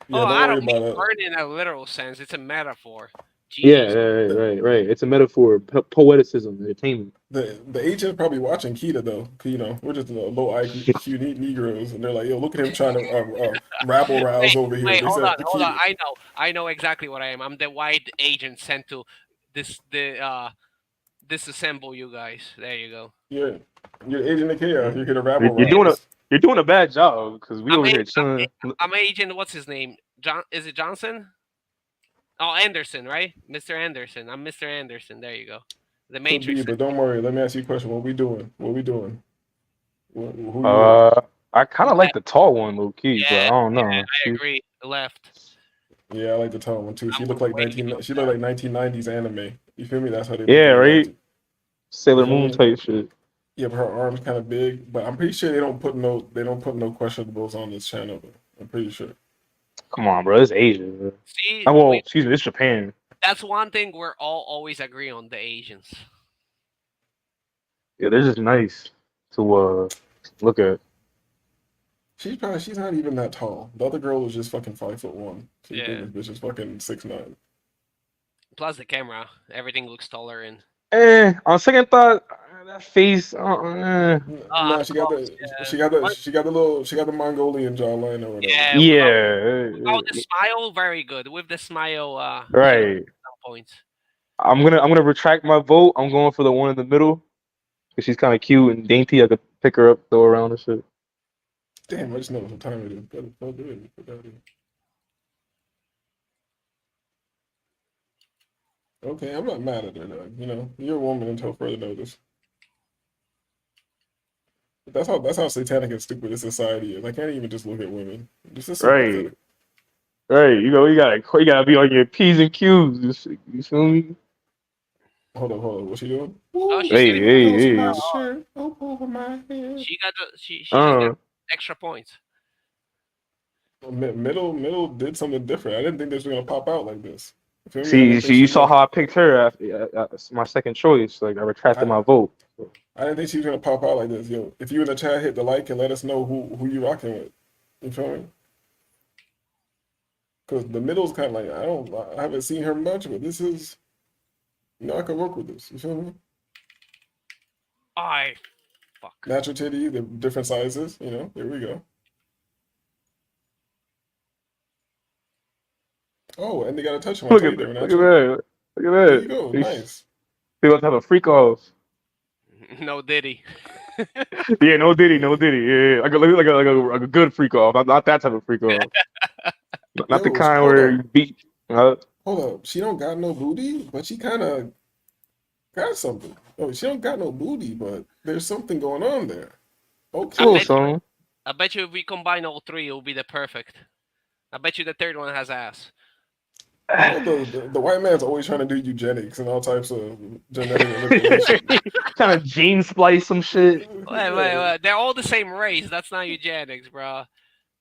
Yeah, I don't mean burn in a literal sense. It's a metaphor. Jeez. Yeah, right. It's a metaphor, poeticism, entertainment. The agent's probably watching Keita though. We're just low IQ Negroes, and they're like, "Yo, look at him trying to rabble rouse over here." Wait, hold on. I know exactly what I am. I'm the white agent sent to disassemble you guys. There you go. Yeah, you're agent of chaos. You're gonna rabble rouse. You're doing a bad job because we over here chilling. I'm agent. What's his name? Is it Johnson? Oh, Anderson, right? Mr. Anderson. I'm Mr. Anderson. There you go. The Matrix. But don't worry. Let me ask you a question. What we doing? I kind of like the tall one, low key, but I don't know. Yeah, I agree. Left. Yeah, I like the tall one too. She looked like 1990s anime. You feel me? That's how they. Yeah, right. Sailor Moon type shit. Yeah, but her arms kind of big. But I'm pretty sure they don't put no questionables on this channel. I'm pretty sure. Come on, bro. It's Asian. Bro. See, excuse me. It's Japan. That's one thing we're all always agree on, the Asians. Yeah, they're just nice to look at. She's not even that tall. The other girl was just fucking 5'1". So you think this bitch is fucking 6'9". Plus the camera, everything looks taller and. On second thought, that face. She got the Mongolian jawline or whatever. Yeah. Oh, the smile, very good. With the smile, right. Points. I'm gonna retract my vote. I'm going for the one in the middle because she's kind of cute and dainty. I could pick her up, throw her around and shit. Damn, I just know what time it is. Okay, I'm not mad at her though. You're a woman until further notice. That's how satanic and stupid this society is. I can't even just look at women. This is so pathetic. Right. You gotta be on your P's and Q's. You feel me? Hold on. What's she doing? Oh, hey. My shirt over my head. She got extra points. Middle did something different. I didn't think this was gonna pop out like this. You feel me? I See, didn't think you she was saw gonna. how I picked her. My second choice. Like I retracted I my vote. I didn't think she was gonna pop out like this. Yo, if you in the chat, hit the like and let us know who you rocking with. You feel me? Because the middle's kind of like I haven't seen her much, but this is I can work with this. You feel me? Fuck. Natural titty, the different sizes. There we go. Oh, and they got a touch him. I Look told at you they were that. Look at natural. that. Look at There you that. go. Nice. They about to have a freak off. No Diddy. Yeah, no Diddy, no Diddy. Yeah, like a good freak off, not that type of freak off. Not the Yo, kind hold where you up. beat. Hold up. She don't got no booty, but she kind of got something. Oh, she don't got no booty, but there's something going on there. It's a I little Okay. bet you. something. I bet you if we combine all three, it will be the perfect. I bet you the third one has ass. The white man's always trying to do eugenics and all types of genetic manipulation. Trying to gene splice some shit. Wait. They're all the same race. That's not eugenics, bro.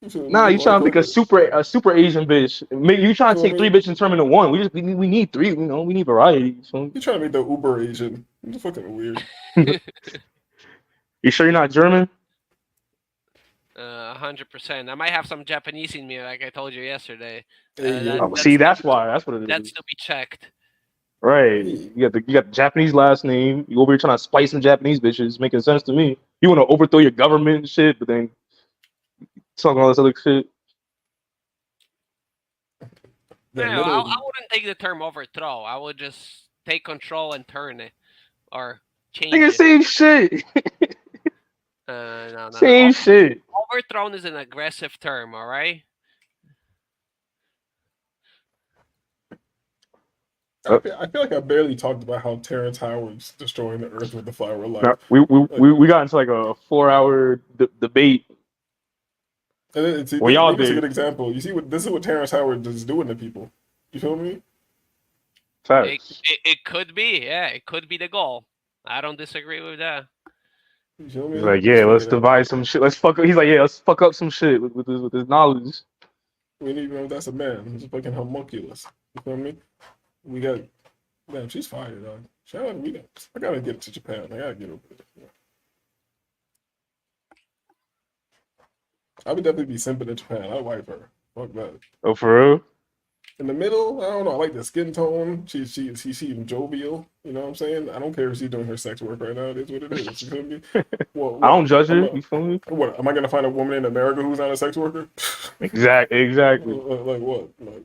You feel Nah, me? you trying to pick a super Asian bitch. You trying to feel take three me? bitches and turn them into one. We need three. We need variety. So. You trying to make the Uber Asian? It's fucking weird. You sure you're not German? 100%. I might have some Japanese in me, like I told you yesterday. Hey, Oh, yo. see, that's why. That's what it is. That's to be checked. Right. Hey, You got the Japanese last name. You over here trying to spice some Japanese bitches, making sense to me. You want to overthrow your government and shit, but then talking all this other shit. the No, I middle. wouldn't take the term overthrow. I would just take control and turn it or change Nigga, it. same shit. No. Same shit. Overthrown is an aggressive term, all right? I feel like I barely talked about how Terrence Howard's destroying the earth with the flower of No, life. we got into like a 4 hour debate. And then, see, Well, y'all maybe it's a did. good example. You see this is what Terrence Howard is doing to people. You feel me? Facts. It could be, yeah. It could be the goal. I don't disagree with that. You feel He's me? like, Just yeah, let's fucking up. devise some shit. Let's fuck up. He's like, yeah, let's fuck up some shit with his knowledge. We need to know if that's a man. He's fucking homunculus. You feel me? We got. Damn, she's fired, dog. Shout out, I gotta get to Japan. I gotta get over there. I would definitely be simping in Japan. I'd wife her. Fuck that. Oh, for real? In the middle, I don't know. I like the skin tone. She's jovial. You know what I'm saying? I don't care if she's doing her sex work right now. It is what it is. You feel me? I don't judge her. You feel me? What am I gonna find a woman in America who's not a sex worker? Exactly. Like what? Like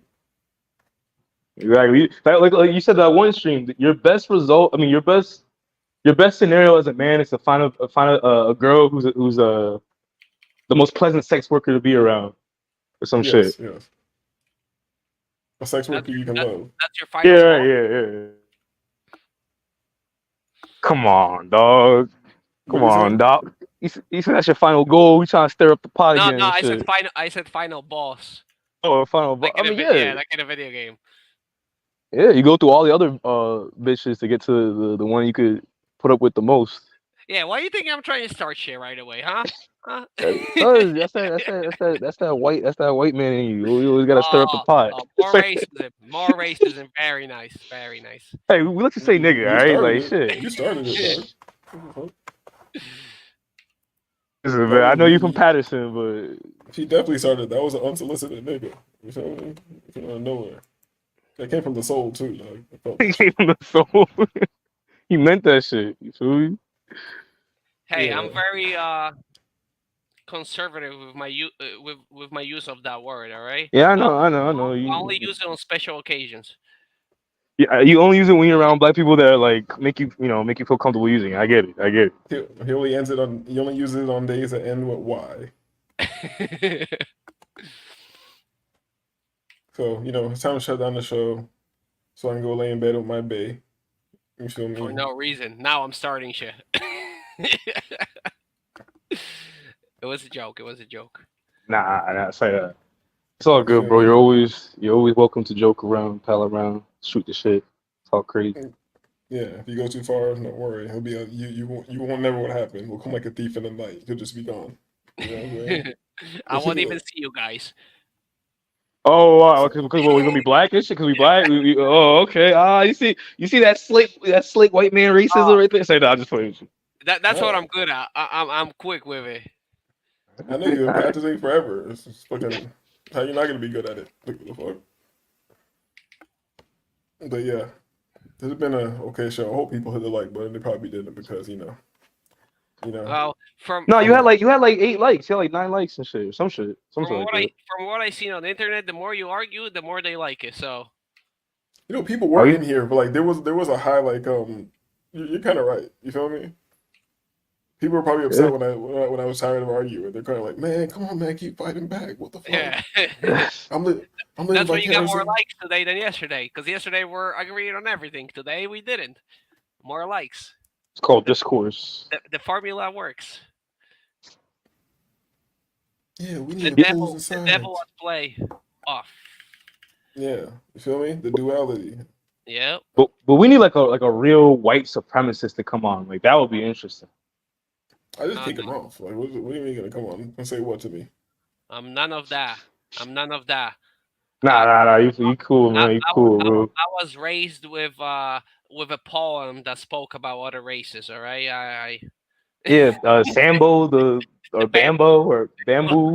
Exactly. Like you said that one stream, your best result. I mean, your best scenario as a man is to find a girl who's the most pleasant sex worker to be around or some shit. yes. A sex worker you can love. That's your final goal? Yeah. Come on, dog. What do you say? dog. You said that's your final goal. We trying to stir up the pot No, again. no, and I shit. said final. I said final boss. Oh, final. Like I mean, yeah, like in a video game. Yeah, you go through all the other bitches to get to the one you could put up with the most. Yeah, why do you think I'm trying to start shit right away, huh? Huh? Because that's that white man in you. You always gotta stir up the pot. More racism. Very nice, very nice. Hey, we let you say nigga, all right? Like shit. You started it, dog. Listen, man, I know you from Patterson, but She definitely started. That was an unsolicited nigga. You feel me? Came out of nowhere. That came from the soul too, dog. he came from the soul. He meant that shit. You feel me? Hey, Yeah. I'm very conservative with my with my use of that word. All right. Yeah, I know. I only use it on special occasions. Yeah, you only use it when you're around black people that like make you feel comfortable using it. I get it. He only uses it on days that end with Y. So, it's time to shut down the show so I can go lay in bed with my bae. You feel me? For no reason. Now I'm starting shit. It was a joke. Nah, say that. It's all good, bro. You're always welcome to joke around, pal around, shoot the shit, talk crazy. Yeah, if you go too far, don't worry. He'll be you won't never what happened. We'll come like a thief in the night. He'll just be gone. You know what I'm saying? I won't even see you guys. Oh, wow, because we're gonna be black and shit. Because we black. Oh, okay. You see that slick white man racism right there. Say no, I just playing with you. That's what No, I'm good at. I'm quick with it. I know you've been practicing forever. It's just fucking. How you not gonna be good at it? Look at the fuck. But yeah, this has been a okay show. I hope people hit the like button. They probably didn't because you know. Well, from No, from you had like 8 likes. You had like 9 likes and shit. Something like that. from what I seen on the internet, the more you argue, the more they like it. So People Oh, were in here, but like there was a high like you're kind of right. You feel me? People were probably yeah. upset when I was tired of arguing. They're kind of like, man, come on, man, keep fighting back. What the fuck? yeah, I'm li- I'm living that's why you got more vicariously. likes today than yesterday. Because yesterday we're agreeing on everything. Today we didn't. More likes. It's called discourse. The formula works. Yeah, we need The opposing devil, the devil sides. at play. Off. Yeah, you feel me? The duality. Yep. But we need like a real white supremacist to come on. Like that would be interesting. I just kick him off. Like, what do you mean gonna come on and say what to me? I'm none of that. I'm none of that. Nah. You cool, man. You cool, bro. I was raised with a poem that spoke about other races. All right, Yeah, Sambo or Bambo or Bamboo.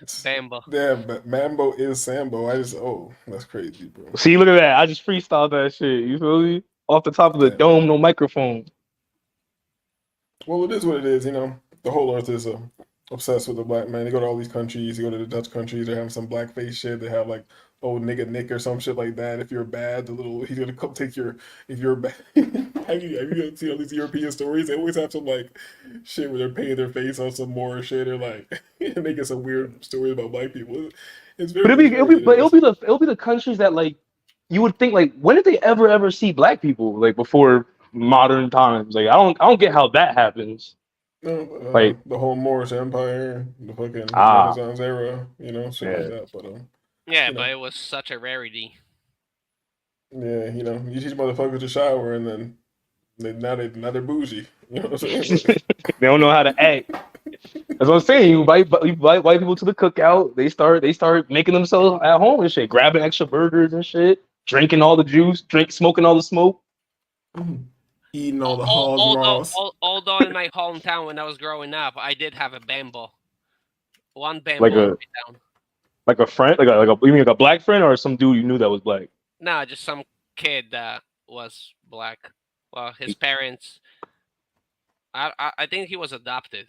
Bamba. Yeah, but Mambo is Sambo. That's crazy, bro. See, look at that. I just freestyled that shit. You feel me? Off the top of the dome, no microphone. Well, it is what it is. The whole earth is obsessed with the black man. They go to all these countries. You go to the Dutch countries. They're having some blackface shit. They have like old nigga Nick or some shit like that. If you're bad, he's gonna come take your. If you're bad, have you seen all these European stories? They always have some like shit where they're painting their face on some more shit or like making some weird stories about black people. It's very. But it'll be the countries that like you would think like when did they ever see black people like before modern times? Like I don't get how that happens. Like the whole Moorish Empire, the fucking Renaissance era, shit like that. But but it was such a rarity. Yeah, you teach motherfuckers to shower, and then now they're bougie. You know what I'm saying? They don't know how to act. That's what I'm saying. You invite white people to the cookout. They start making themselves at home and shit, grabbing extra burgers and shit, drinking all the juice, smoking all the smoke. Eating all the hog moss. Although in my hometown when I was growing up, I did have a bambo. One bambo. Like a friend, you mean like a black friend or some dude you knew that was black? No, just some kid that was black. Well, his parents. I think he was adopted.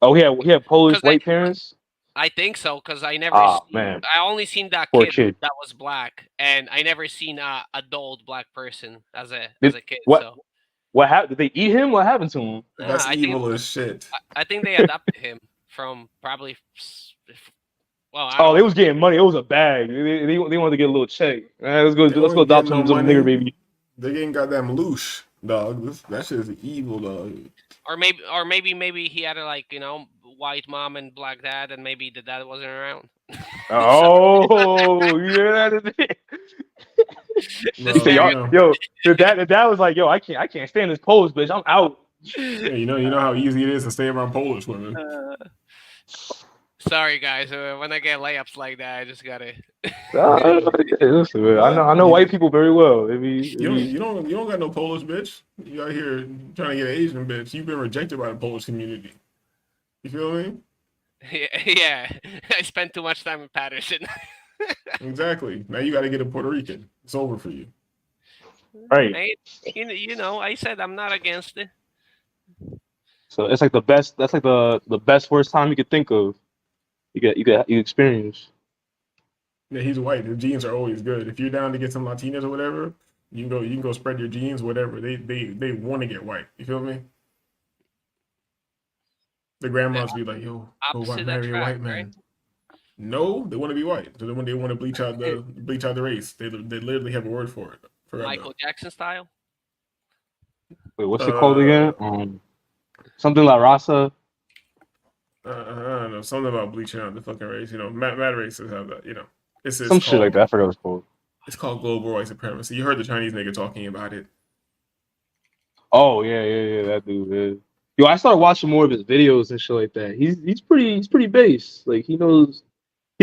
Oh, he had Polish white parents. I think so because I never. Man. I only seen that kid that was black, and I never seen a adult black person as a kid. What happened? Did they eat him? What happened to him? That's evil as shit. I think they adopted him from probably. Well, they was getting money. It was a bag. They wanted to get a little check. Let's go adopt some nigger baby. They getting goddamn loosh, dog. That shit is evil, dog. Or maybe he had a white mom and black dad, and maybe the dad wasn't around. Oh, yeah, the dad was like, yo, I can't stand this Polish bitch. I'm out. Yeah, you know how easy it is to stay around Polish women. Sorry, guys. When I get layups like that, I just gotta. Listen, I know white people very well. You don't got no Polish bitch. You out here trying to get an Asian bitch. You've been rejected by the Polish community. You feel me? Yeah. I spent too much time in Patterson. Exactly. Now you got to get a Puerto Rican. It's over for you. Right. I said I'm not against it. So it's like the best. That's like the best worst time you could think of. You experience. Yeah, he's white. His genes are always good. If you're down to get some Latinas or whatever, you can go spread your genes, whatever. They want to get white. You feel me? The grandmas be like, yo, go marry a white man. Right? No, they want to be white. So when they want to bleach out the race, they literally have a word for it. Michael Jackson style. Wait, what's it called again? Something La Raza. I don't know, something about bleaching out the fucking race. Mad races have that. It's some shit like that. I forgot what it's called. It's called global white supremacy. You heard the Chinese nigga talking about it. Oh yeah, that dude. Yeah. Yo, I started watching more of his videos and shit like that. He's pretty base. Like he knows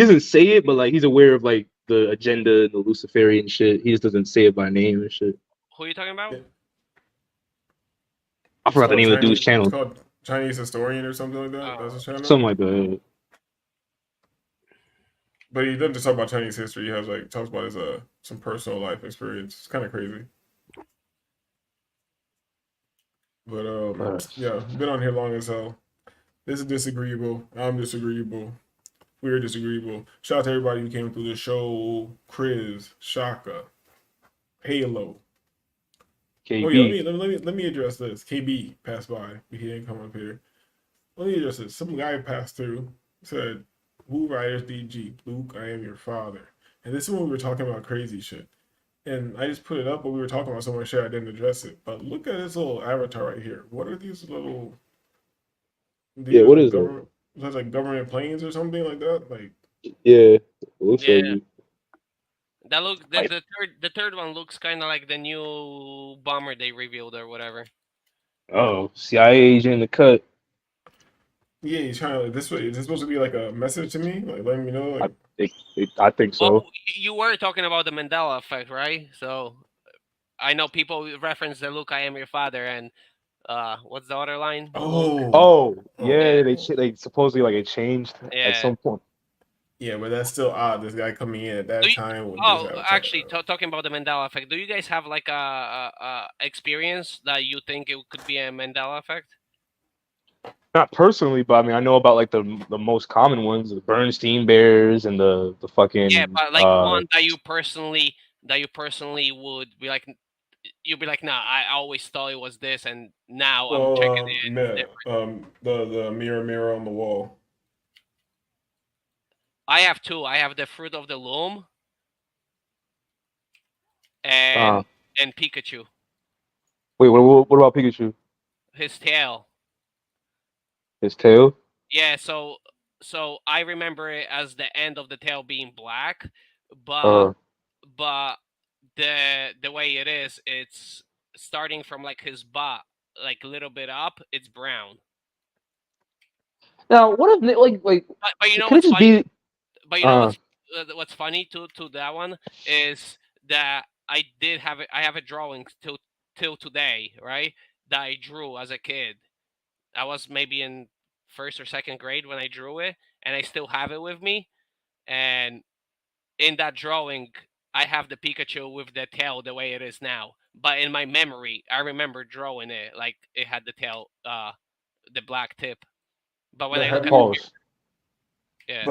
he doesn't say it, but like he's aware of like the agenda, the Luciferian shit. He just doesn't say it by name and shit. Who are you talking about? I forgot the name of the dude's It's channel. called Chinese Historian or something like that. That's his channel. Something like that. But he doesn't just talk about Chinese history. He has like talks about his some personal life experience. It's kind of crazy. But yeah, been on here long as hell. This is disagreeable. I'm disagreeable. We're disagreeable. Shout out to everybody who came through the show. Chris, Shaka, Halo. KB. Oh yeah, let me address this. KB passed by. He didn't come up here. Let me address this. Some guy passed through, said, "Woo Riders DG, Luke, I am your father." And this is when we were talking about crazy shit. And I just put it up, but we were talking about so much shit I didn't address it. But look at this little avatar right here. What are these little? These are What like is government. That's like government planes or something like that. Like it looks like Yeah. you. That look the third one looks kind of like the new bomber they revealed or whatever. Oh, CIA agent in the cut. yeah, he's trying to like this way. Is this supposed to be like a message to me, like letting me know, like I think so. Well, you were talking about the Mandela effect, right? So I know people reference the "Look, I am your father" and what's the other line? Look. Yeah, they supposedly like it changed at Yeah. some point. Yeah, but that's still odd. This guy coming in at that time with this avatar. Actually, talking about the Mandela effect, do you guys have like a experience that you think it could be a Mandela effect? Not personally, but I mean I know about like the most common ones, the Bernstein Bears and the fucking Yeah, but like one that you personally would be like, you'd be like, nah, I always thought it was this, and now I'm checking it. The mirror, mirror on the wall. I have two. I have the Fruit of the Loom and Pikachu. Wait, what about Pikachu? His tail. His tail? Yeah, so I remember it as the end of the tail being black, but the way it is, it's starting from like his butt, like a little bit up, it's brown. Now, what if like But you know could it what's just funny? be But you know what's funny to that one is that I did have it. I have a drawing till today, right? That I drew as a kid. I was maybe in first or second grade when I drew it, and I still have it with me. And in that drawing, I have the Pikachu with the tail the way it is now. But in my memory, I remember drawing it like it had the tail, the black tip. But when I look at pause? yeah.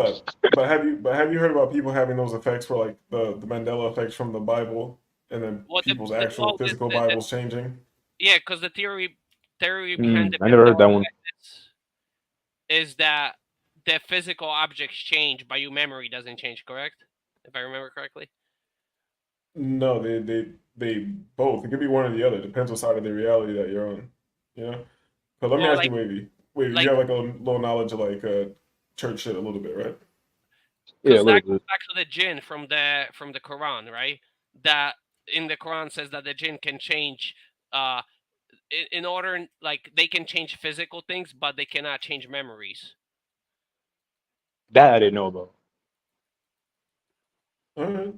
But have you heard about people having those effects for like the Mandela effects from the Bible and then people's actual physical Bibles changing? Yeah, because the theory behind the I never heard that one. is that the physical objects change, but your memory doesn't change. Correct? If I remember correctly. No, they both. It could be one or the other. Depends what side of the reality that you're on. You know. But let me ask you, Wavy. Wavy, you have like a little knowledge of like church shit a little bit, right? Because that goes back to the jinn from the Quran, right? That in the Quran says that the jinn can change, in order like they can change physical things, but they cannot change memories. That I didn't know about. Alright.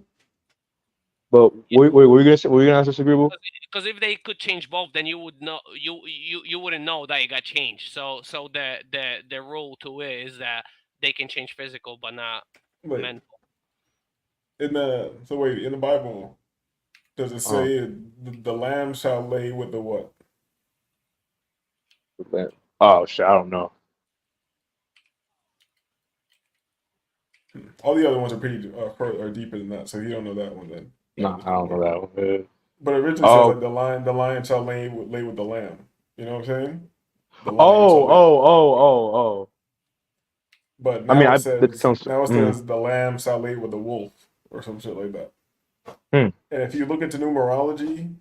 But wait, were you gonna say? Were you gonna ask disagreeable? Because if they could change both, then you would know you wouldn't know that it got changed. So the rule to it is that they can change physical, but not mental. In the Bible, does it say the lamb shall lay with the what? Oh shit, I don't know. All the other ones are pretty are deeper than that, so you don't know that one then. Nah, I don't know that one. But it originally says like the lion shall lay with the lamb. You know what I'm saying? The lion Oh. But now it says the lamb shall lay with the wolf or some shit like that. And if you look into numerology,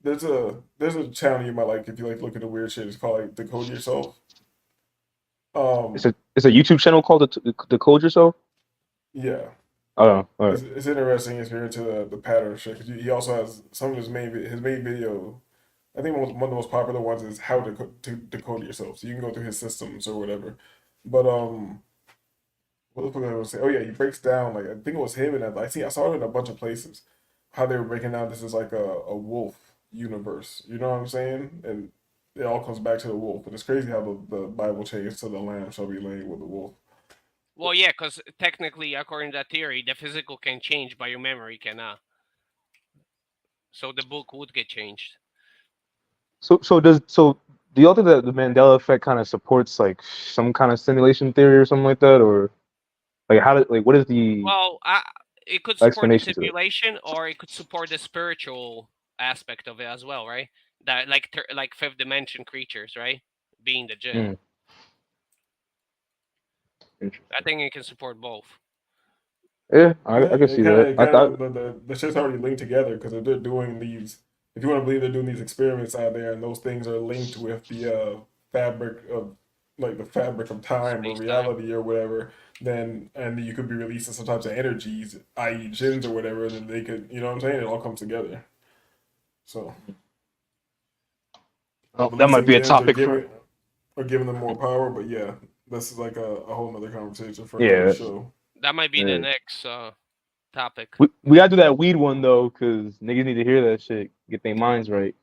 there's a channel you might like if you like look at the weird shit. It's called like Decode Yourself. It's a YouTube channel called Decode Yourself. Yeah. Oh, it's interesting. It's very into the pattern shit. Cause he also has some of his main video. I think one of the most popular ones is how to decode yourself. So you can go through his systems or whatever. But what the fuck I was saying? Oh yeah, he breaks down like I think it was him, and I saw it in a bunch of places how they were breaking down this is like a wolf universe. You know what I'm saying? And it all comes back to the wolf. And it's crazy how the Bible changed to the lamb shall be laid with the wolf. Well, yeah, because technically, according to that theory, the physical can change, but your memory cannot. So the book would get changed. So do y'all think that the Mandela effect kind of supports like some kind of simulation theory or something like that, or like what is the Well, it could support the explanation to that? simulation, or it could support the spiritual aspect of it as well, right? That like fifth dimension creatures, right? Being the jinn. I think it can support both. Yeah, Yeah, I can see that. it I kind thought, of the shit's already linked together because if they're doing these, if you want to believe they're doing these experiments out there, and those things are linked with the fabric of like the fabric of time or Space time. reality or whatever, then and you could be releasing some types of energies, i.e., jinns or whatever, then they could, you know what I'm saying? It all comes together. So that might releasing be a jinns topic for or giving them more power, but yeah, this is like a whole nother conversation for another yeah. show. That might be the Yeah. next topic. We gotta do that weed one though, cause niggas need to hear that shit, get their minds right.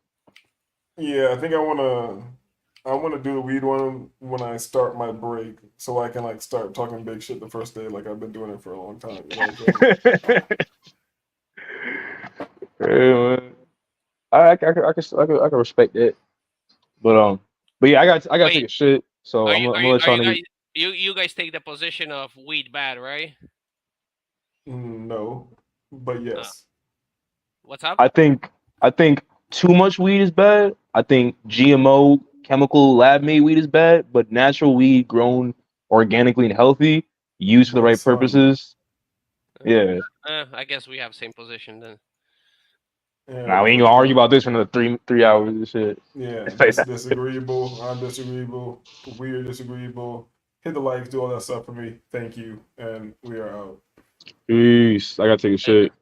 Yeah, I think I wanna do the weed one when I start my break, so I can like start talking big shit the first day, like I've been doing it for a long time. You know what I'm saying? Yeah, man. I can respect that. But yeah, I gotta take Wait, a shit, so I'm gonna let are y'all you guys niggas. you guys take the position of weed bad, right? No, but yes. What's up? I think I think too much weed is bad. I think GMO chemical lab made weed is bad, but natural weed grown organically and healthy, used for the By the right sun. purposes. Yeah. I guess we have same position then. Yeah, Nah, we ain't pretty gonna argue much. about this for another three hours and shit. Yeah, It's like that's that. disagreeable. I'm disagreeable. We're disagreeable. Hit the likes, do all that stuff for me. Thank you, and we are out. Peace. I gotta take a shit.